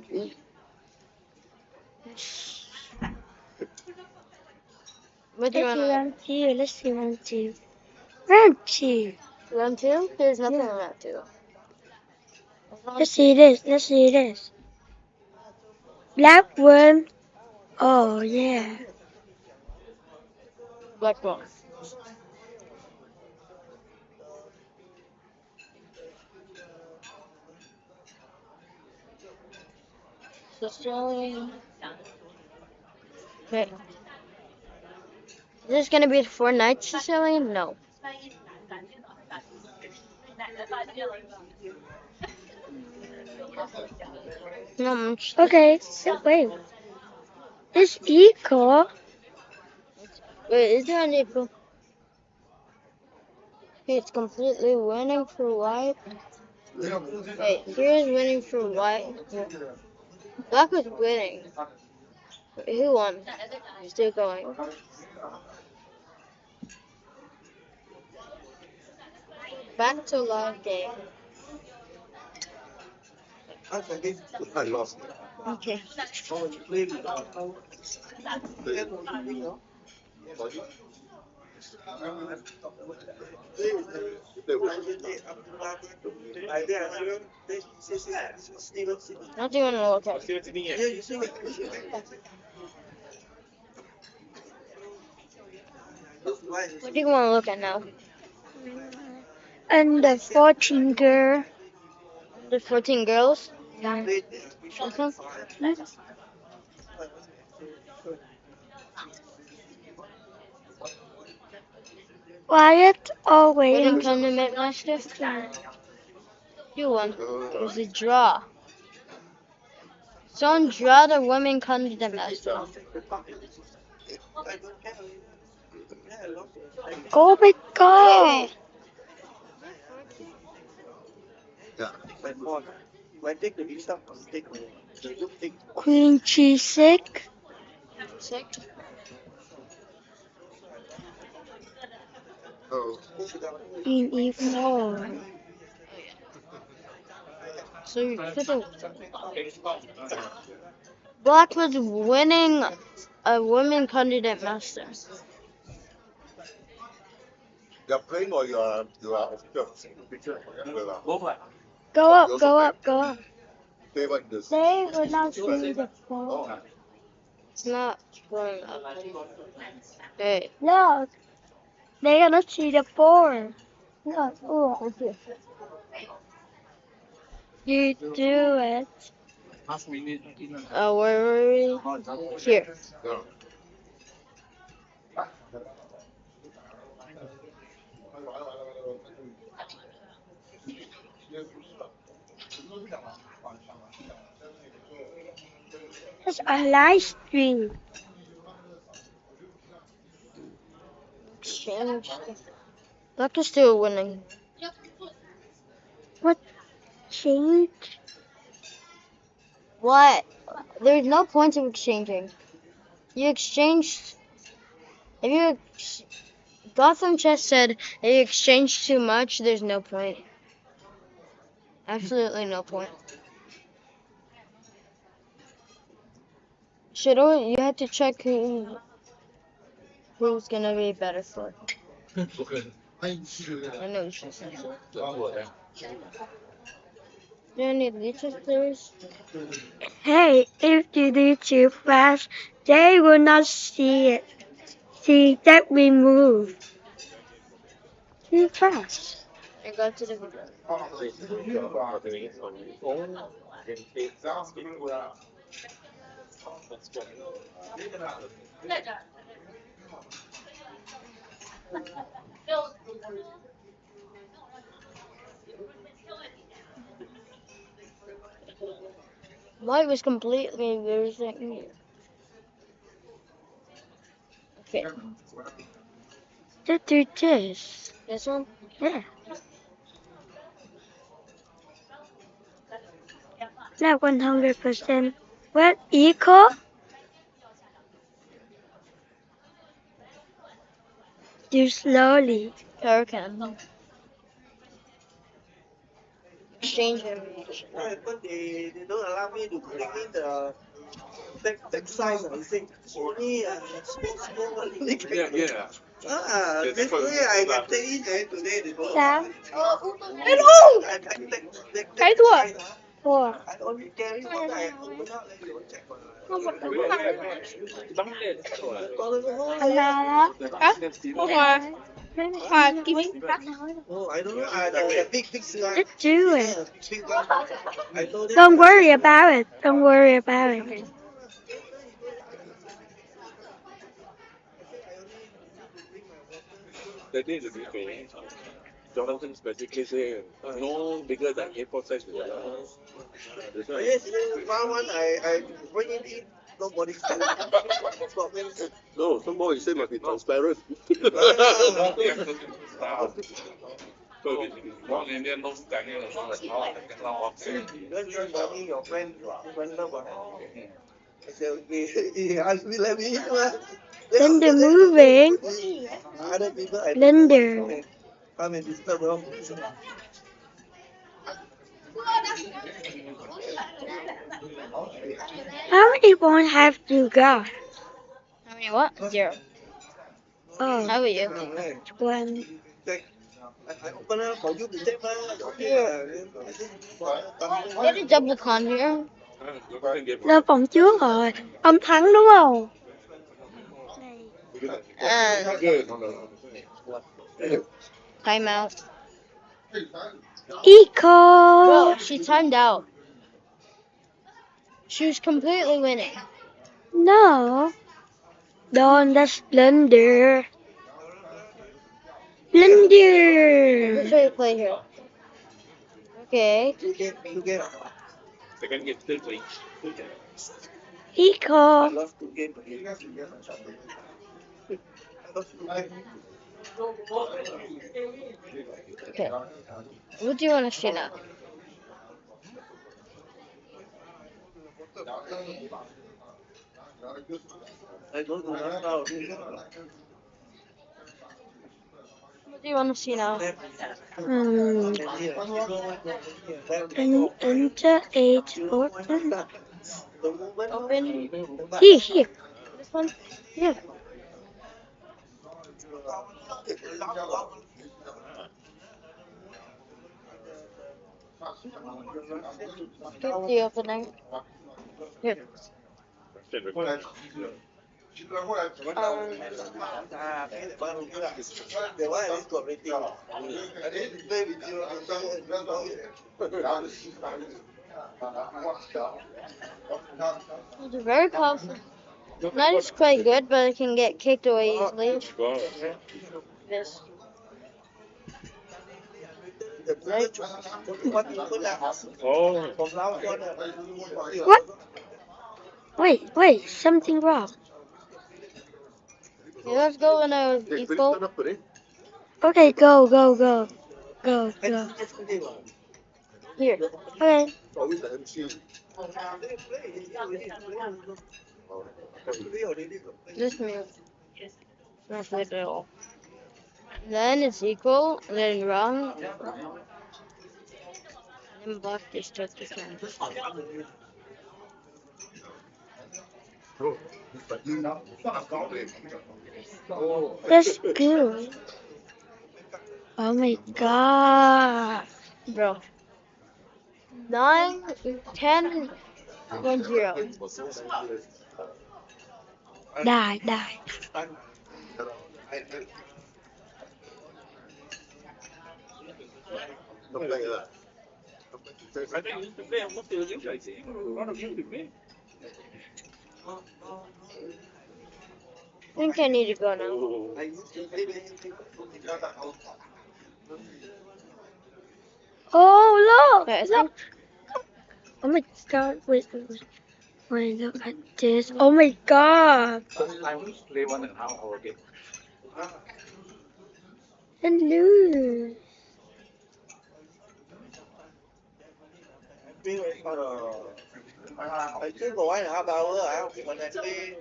What do you Let's see want? round two. Let's see round two. Round two. Round two? There's nothing Yeah. in round two. Let's see this. Let's see this. Black one. Oh yeah. Black ball. Sicilian. Okay. Is this gonna be 4 nights Sicilian? No. No. Okay. So wait. It's equal. Wait, is there any? Okay, it's completely winning for white. Wait, here's winning for white. Black was winning. Wait, who won? Still going. Back to live game. Okay. What do you want to look at? What do you want to look at now? And the 14 girl. The 14 girls? Yeah. Okay. Wyatt Wedding always. condiment master? You won. It was a draw. Someone draw the women condiment master. Oh my god. Queen G6. Six. Queen E4. So you put the Black was winning a women candidate master. Go up, go up, go up. They will not see the phone. It's not going up. Hey. Look, they're gonna see the board. Look, oh, you do it. Where were we? Here. It's a live stream. Exchange. Black is still winning. What change? What? There's no point of exchanging. You exchanged. If you. Gotham Chess said if you exchange too much, there's no point. Absolutely no point. You have to check who's gonna be better for. I know what you're saying. Do you need leeches, please? Hey, if you do too fast, they will not see it. See that we move too fast. I got to the White was completely losing. Okay. Just do this. This one? Yeah. Not 100%. What equal? Do slowly. Hurricane. exchange information. But they don't allow me to bring in the back size. I think only small one. Yeah. This way I can take in there today. They don't allow me. Thấy thua. Thua. I only carry what I open up and you check for Không một tấm Anh nào đó. Hòa. Hòa kim. Oh, I don't know. The big Just do it. big one. I told them. Don't worry about it. Don't worry about it. That is a big thing. Jonathan specifically say no bigger than A4 size. That's why. Yes, one I bring it in. Nobody. No, somehow he said must be transparent. When you're talking your friend number. I said, okay, he asked me, let me in. Then they're moving. Other people, I Blender. come and disturb them. How many points have you got? How many what? 0. Oh, How about you? one. I open up for you to take Get a double con here. Lên phòng trước rồi. Ông thắng đúng không? And timeout. Eco. Bro, she timed out. She was completely winning. No. Don't, that's Blender. Blender. Let's try to play here. Okay. Second game still playing. Eco. love to game. Okay. What do you want to see now? I go to now. What do you want to see now? And enter 8 button. Open. Here. This one? Yeah. Skip the opening. Here. It's very powerful. Knight is quite good, but it can get kicked away easily. This. What? Wait, something wrong. Okay, let's go when I was equal. Okay, go. Here. Okay. This move. Not good at all. Then it's equal, and then wrong. And then block this took the turn. That's good. Oh my god. Bro. 9, 10, 1, 0. Die. I think I need to go now. Oh, look. Okay, I Look. think Oh my god. Wait, look at this. Oh my god. Hello. I still go 1.5 hours. When I play,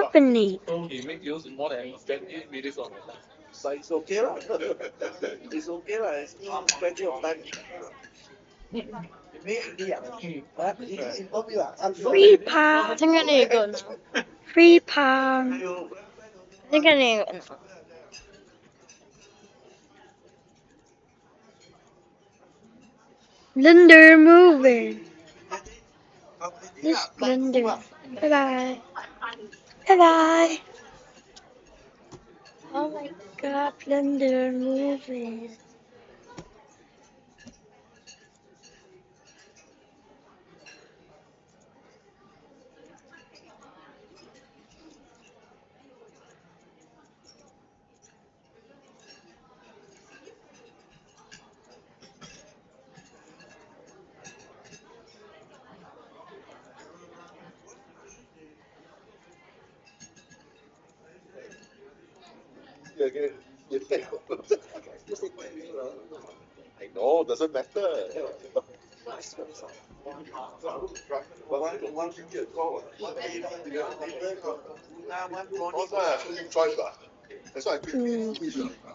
Opening. So he make use more than 20 minutes of But it's okay lah. It's okay lah. It's still plenty of time. Free I pound. think I need to go now. Free pound. I think I need to go now. Linda moving. Miss Linda. Bye bye. Bye bye. Oh my god, Linda moving. I know, doesn't matter.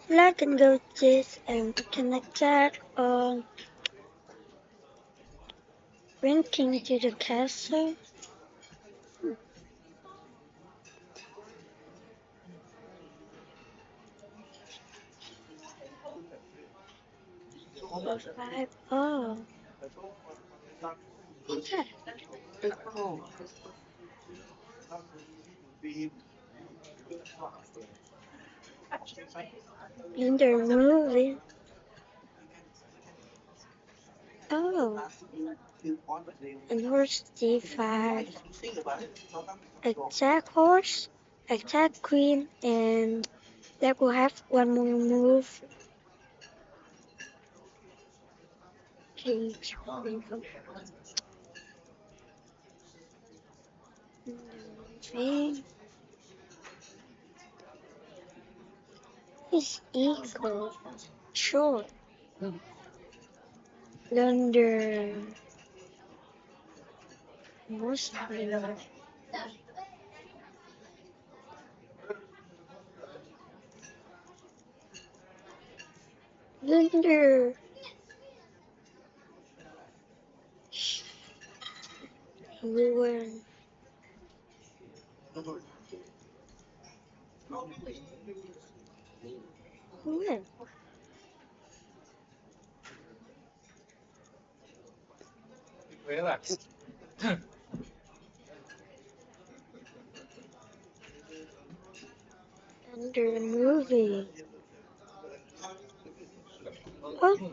Black and gold cheese and connect that or bring king to the castle. Five. Oh. Yeah. Linda moving. Oh. And horse d5. Attack horse. Attack queen. And that will have one more move. Cage. Moving. Is equal. Sure. London. Mostly. London. Ruin. Ruin. Relax. Under movie. Oh.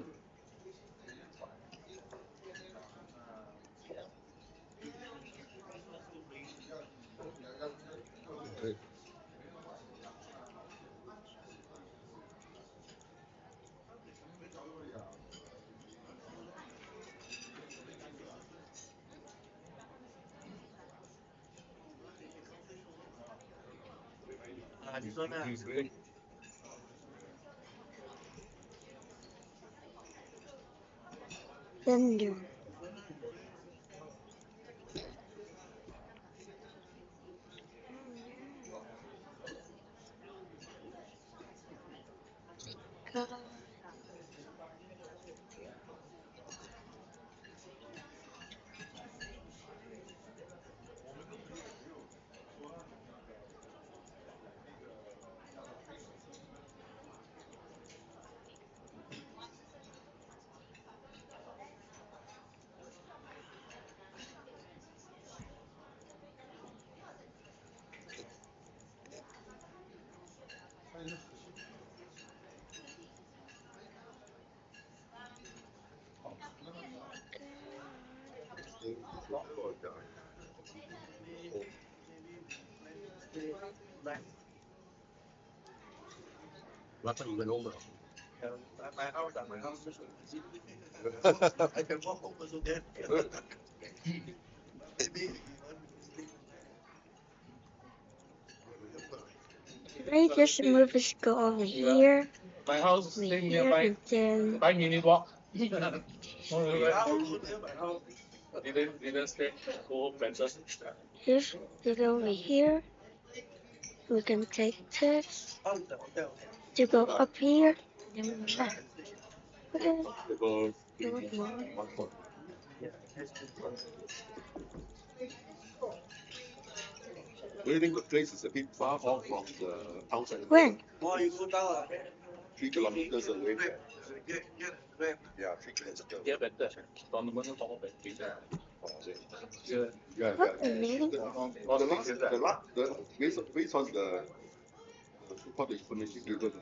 Thunder. God. My house, at my house. I can walk home also can. I just move his go over here. My house is Here nearby. and then 5 minute walk. Oh, Didn't stay. Go home better. if you go over here, we can take this. to go up here. Then we go back. Okay. Because do you think the place is a bit far off from the town center? When? More you go down, 3 kilometers away. get. Yeah, 3 kilometers. Yeah, better. Tournament all better. Yeah, yeah. Opening. Based on the what the information given,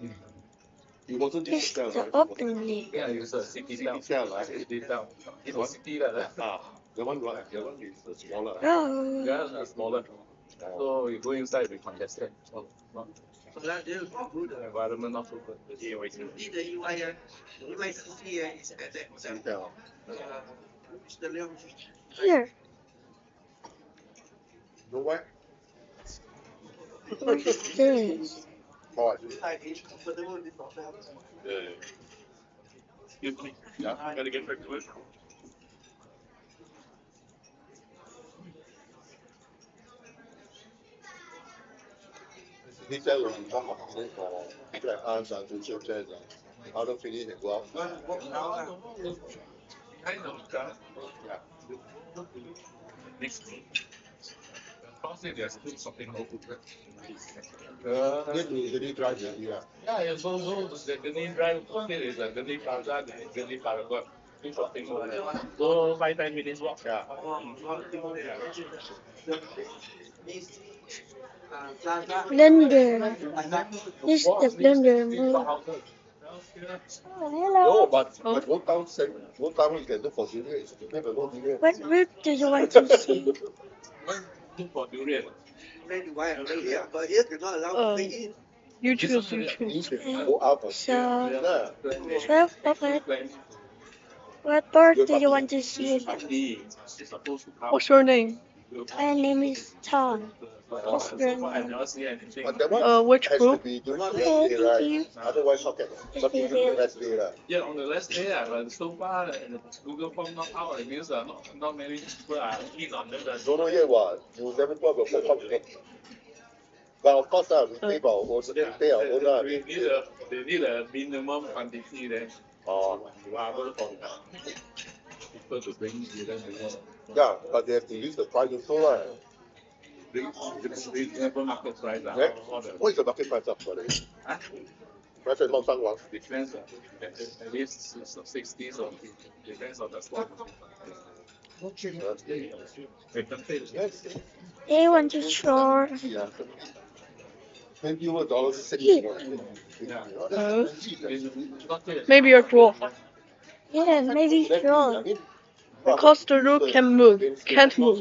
it wasn't this It's hotel, the right? opening. Yeah, it's a city town. City right? City town. It's a What? city like that. Ah, the one is smaller. Oh. Yeah, it's smaller. So you go inside, be congested. So, So that is good. the environment not so good. The UICC is at that hotel. Hotel. Mr. Leong. Here. Know why? What is this? Oh, Comfortable in this hotel. Excuse me. Yeah, gotta get back to it. he said when we come up for like us and to children, how to finish and go out. Yeah. Next. Probably there's still something more good. Then we usually drive the yeah. Yeah, yeah, so the Gani drive, there is a Gani Plaza, there is Gani Paragon. Do shopping over there. So 5-10 minutes walk. Yeah. Blender. This is the blender. Oh, hello. No, but go down you can look for durian. Never go durian. What route do you want to see? Look for durian. Then you buy over here, but here cannot allow to take in. You choose. You can go out for So, yeah. 12 o'clock. What bird do you want to see? What's your name? My name is Tom. What's your I name? never see anything. But that one Which has group? to be during the rest day, right? Otherwise how can the rest day lah. Yeah, on the last day, but so far, Google Form not out. It means not many people are keen on that. Don't know yet what. You never go to pop up. But of course we pay for our own, we pay our own lah. They need a minimum quantity then. Oh. You are able for people to bring durian. Yeah, but they have to use the price also lah. Reasonable market price. Right? What is the market price of for it? Price is not someone. Depends, at least 60s or depends on the stock. Yes. They want to show. Yeah. $20 6. Maybe a dwarf. Yeah, maybe sure. Because the rook can move. Can't move.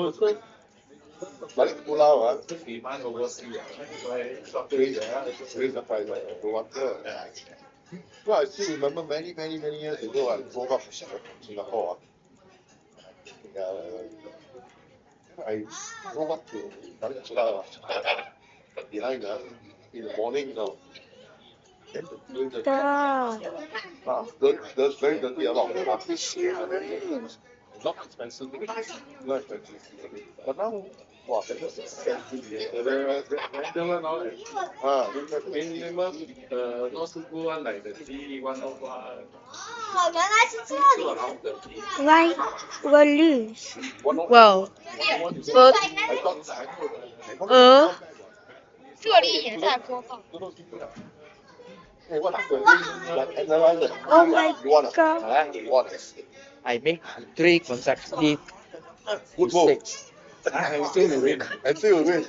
Balik pulau Demand overseas. raise the price no wonder. Well, I still remember many years ago I drove up to Singapore. I drove up to Balik Pulau behind in the morning now. Then the there's very dirty a lot of not expensive. Not expensive. But now wow, that's minimum, not so good one like the G101. Why will lose? Well, but Oh my god. I make 3 consecutive good move. mistakes. I still win. And still win.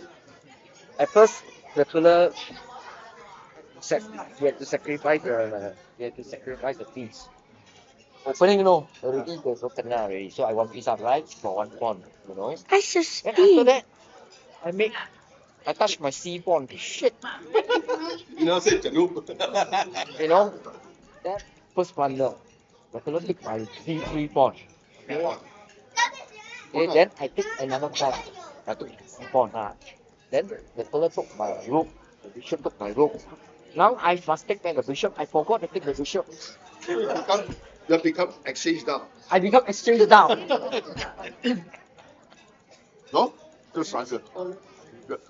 At first, the fella we had to sacrifice the fees. Opening already there's no kena already. So I 1 piece up right for 1 pawn, you know. I should Then after speak. that, I touch my C pawn. Shit, You know, say Janu. you know. That first blunder. The fella took my C3 pawn. Okay, then I take another pawn. I took C pawn. Then the fella took my rook. The bishop took my rook. Now I must take back the bishop. I forgot to take the bishop. You become exchange down. I become exchange down. No? Just answer.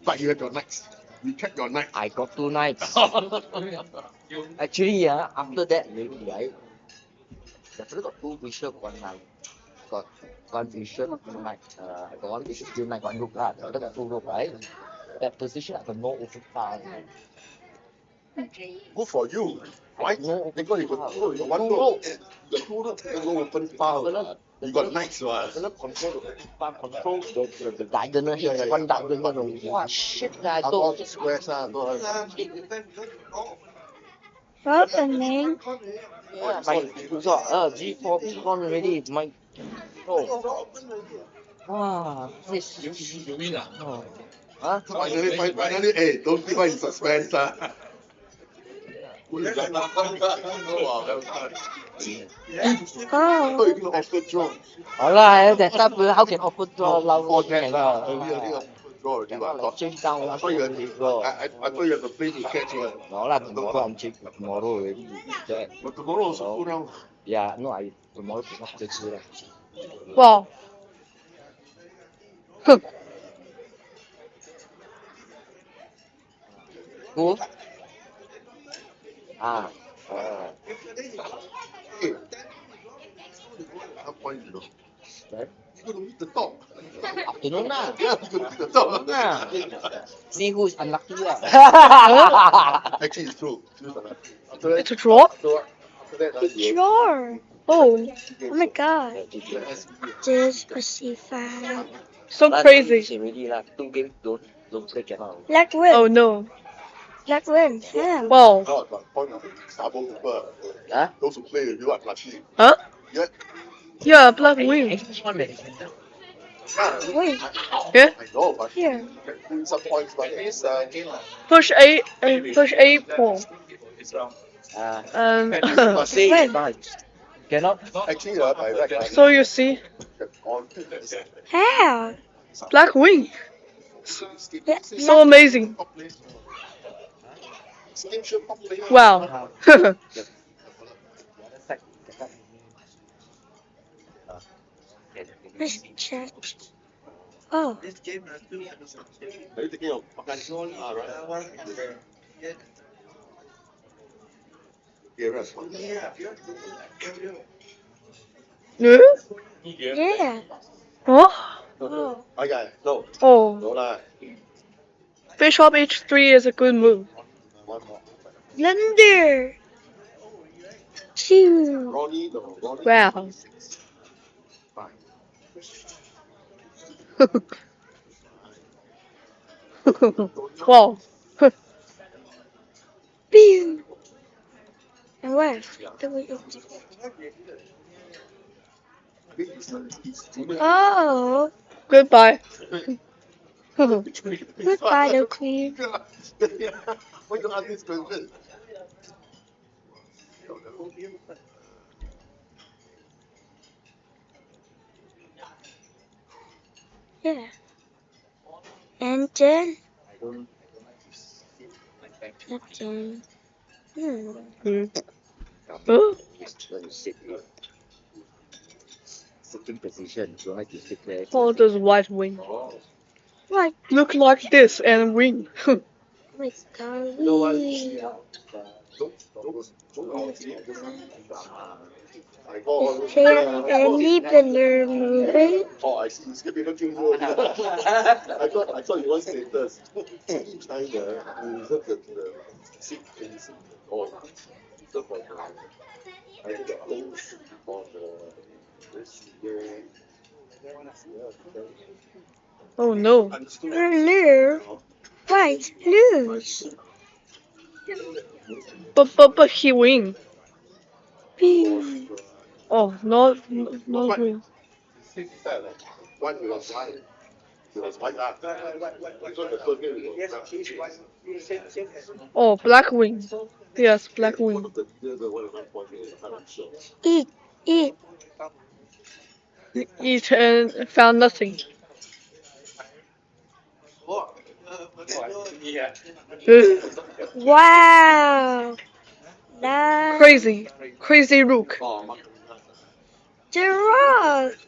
But you have your knights. You check your night. I got 2 nights. Actually, after that, maybe, right? Definitely got 2 bishop one night. Got 1 bishop, 1 night. Got 1 bishop, 2 night, 1 rook, right? I got 2 rook, right? That position, I got no open file. Good for you. Why? No open Because you got file. two, you got one rook. You got 2 rook, you go open file. You got nights, what? I control the open file, control the diagonal here, 1 diagonal. Wow, shit, I All don't. the squares, Opening. Yeah, my G4 be gone already. My oh, wow, this You win ah? oh, huh? Finally, hey, don't keep us in suspense, Wow, Oh. you can offer draw. Alright, that time how can offer draw loud For can that, earlier offer draw already. like change down I thought you had to play to catch one. No lah, tomorrow I'm changing tomorrow already. That, But tomorrow also 2 rounds. yeah, no, I tomorrow not just lah. Wow. Who? Ah, Hey, half point, you know. right? You got to meet the top. Afternoon lah. Yeah, you got to meet the top. See who's unlucky lah. Actually, it's true. After that, It's a draw? after that, Sure. Oh, Oh my god. Just a C5. so crazy. Already lah. 2 games don't play cannot. Black win. Oh no. Black win. Yeah. Wow. God, but point of double people. Huh? Those who play with you are lucky. Huh? Yeah, Yeah, black win. Wait. Yeah? I know, but Here. you can win some points, but it's Push A pawn. See, When? cannot. actually by right. So you see, How? black win. Yeah. So amazing. Wow. Let's check. Oh. Are you thinking of Pakistan? Right. Yeah? Yeah. Huh? Oh. Okay, no, Oh, no lah. bishop h3 is a good move. Blunder. Two. Ronnie, no, Ronnie. Wow. Wow. Pew. And where? Oh. Goodbye. Goodbye, the queen. Why don't ask this question? Yeah. And then. Nothing. Huh? Sitting position, don't like to sit there. How does white win? Right. Look like this and win. My God. Any better moving? Oh, I see. It's gonna be you. I thought you want status. China, you look at the sick things. Oh, so for I think the things on this year. Oh no. Earlier. Right. Lose. But he win. Pew. Oh, not win. One was white. It was white. So the first game was Oh, black win. Yes, black win. Eat. Eat. Eat and found nothing. Wow. Nice. Crazy rook. Giraffe.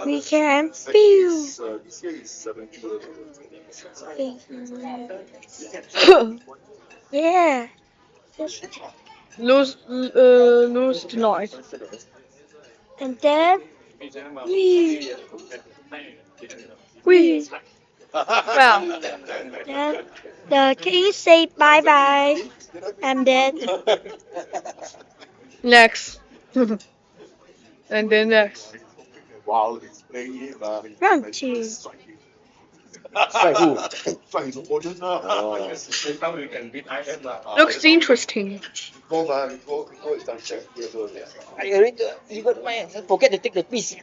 We can feel. This year is 70. Yeah. Lose tonight. And then we. Well, The king say bye bye. And then next. And then next. While he's playing it, round two. Strike who? Strike his opponent. Next time we can beat IM lah. Looks interesting. Before it's done, check. I already even my forget to take the piece.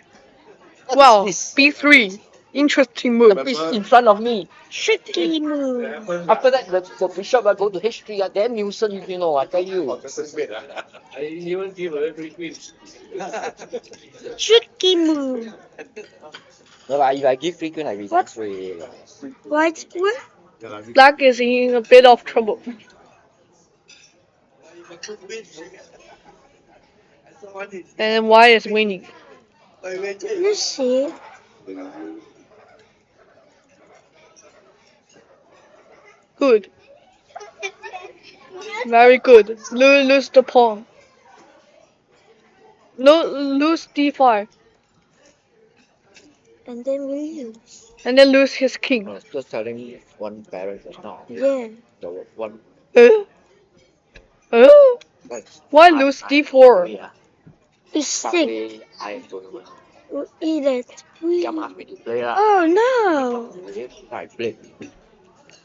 What Wow, is this? B3. Interesting move. The piece in front of me. Tricky move. After that, the bishop will go to H3. Damn nuisance, you know, I tell you. I even give away free queens. Tricky move. No, but if I give free queen, I resign What? straight. White what? Black is in a bit of trouble. And white is winning. You see. Good. Very good. Lose the pawn. No, lose d5. And then we lose. And then lose his king. I was just telling you one parent just now. Yeah. The one. That's Why lose d4? Yeah. It's sick. I don't know. We eat it. Come ask me to play lah. Oh no. I play.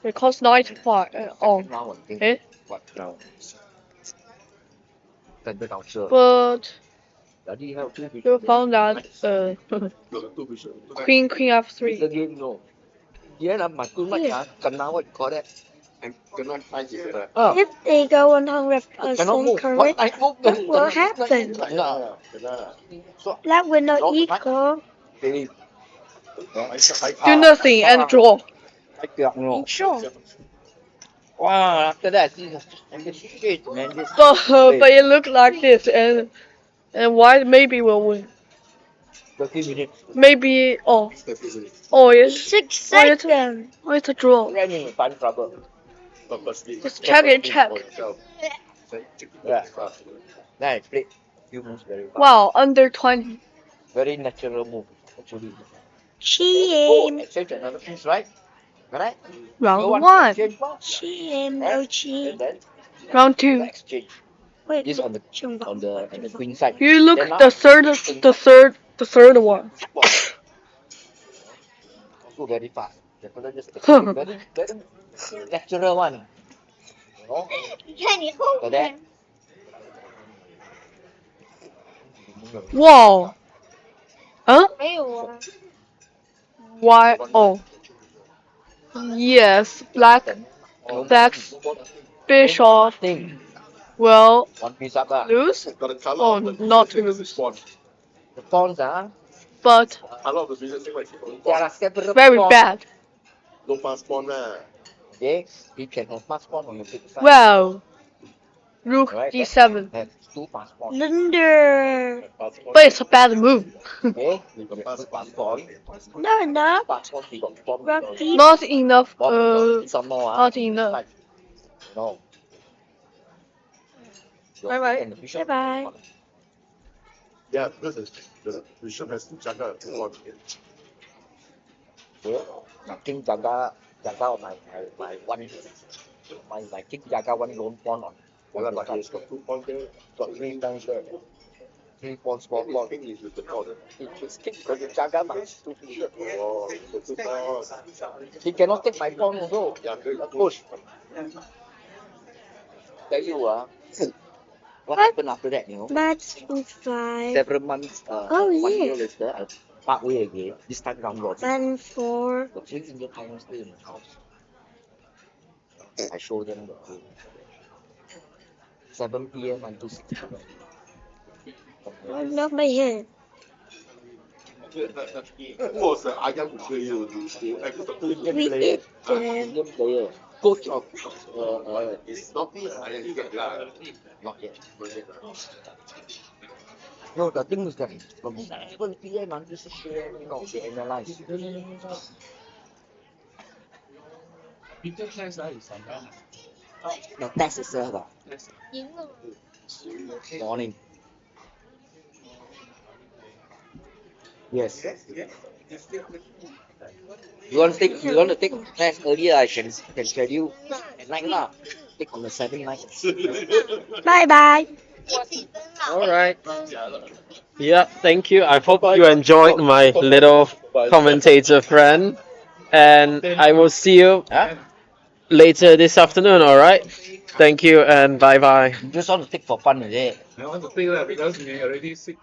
Because knight 5. Oh. Now I think. Eh? What now? Center culture. But Daddy have two you found that queen The f3. game no. Yeah, my too much kena what you call that? And cannot find it. If they go 100% Cannot move. correct, I move. what will happen? No. So, Black will not equal. They Do nothing and draw. I can't know. Sure. Wow, after that, this shit, man. This But it looked like this, and white maybe will win. 30 minutes. Maybe it's 6 seconds. it's a draw. Ran in fun trouble. Just check it, check. Yeah. Then I played few moves very fast. Wow, under 20. Very natural move, actually. She Oh, aim. exchange another piece, right? Right? Round You want 1. exchange more? She aim. No she. And then Round 2. exchange. Wait. This on the queen side. You look Then now- the third one. Also very fast. The fella just very natural one. You know? So that Wow. Huh? 没有啊， Why? Oh. Yes, black's bishop thing. will One piece up lose. got a color Oh, of the not to lose. spawn. The pawns But Color of the business thing like they are separate very pawns. bad. no fast spawn Okay, he can have fast pawn on the big side. Well, rook Right. d7. Have two fast pawns. Lunder. But it's a bad move. Okay, you got fast pawn. No, enough. Fast pawn, he got pawn. Rook d. Not enough. Some more. Not enough. Like, no. Bye-bye. And the bishop- Bye-bye. Yeah, because the bishop has to juggle on My king jaga on my one my king jaga one lone pawn on. but he's got 2 pawns there, got 3 pawns there. 3 pawns, 4 pawns. King is with the pawn. His king because the jaga my two bishop. Oh, so 2 pawns. He cannot take my pawn also. Yeah, good. Push. Tell you what happened after that, you know? Match 5. Several months, Oh, 1 yeah. year later, I part way again. This time round robin. Man 4. The 3 single time still in the house. I show them the room. 7 p.m. until 6 p.m. I'm not my head. Who was the Ayam who play you? Indian We player. eat them. Indian player. Coach of It's not me, Ayam. not yet. No, the thing is that from 7 p.m. until 6 a.m. They analyze. Peter class is on The test itself, morning. Yes. You want to take class earlier, I can schedule at night lah. Take on the 7 night. Bye bye. All right. Yeah, thank you. I hope you enjoyed my little commentator friend, and I will see you later this afternoon. All right. Thank you and bye bye. You just want to take for fun, is it? I want to take that because we already 6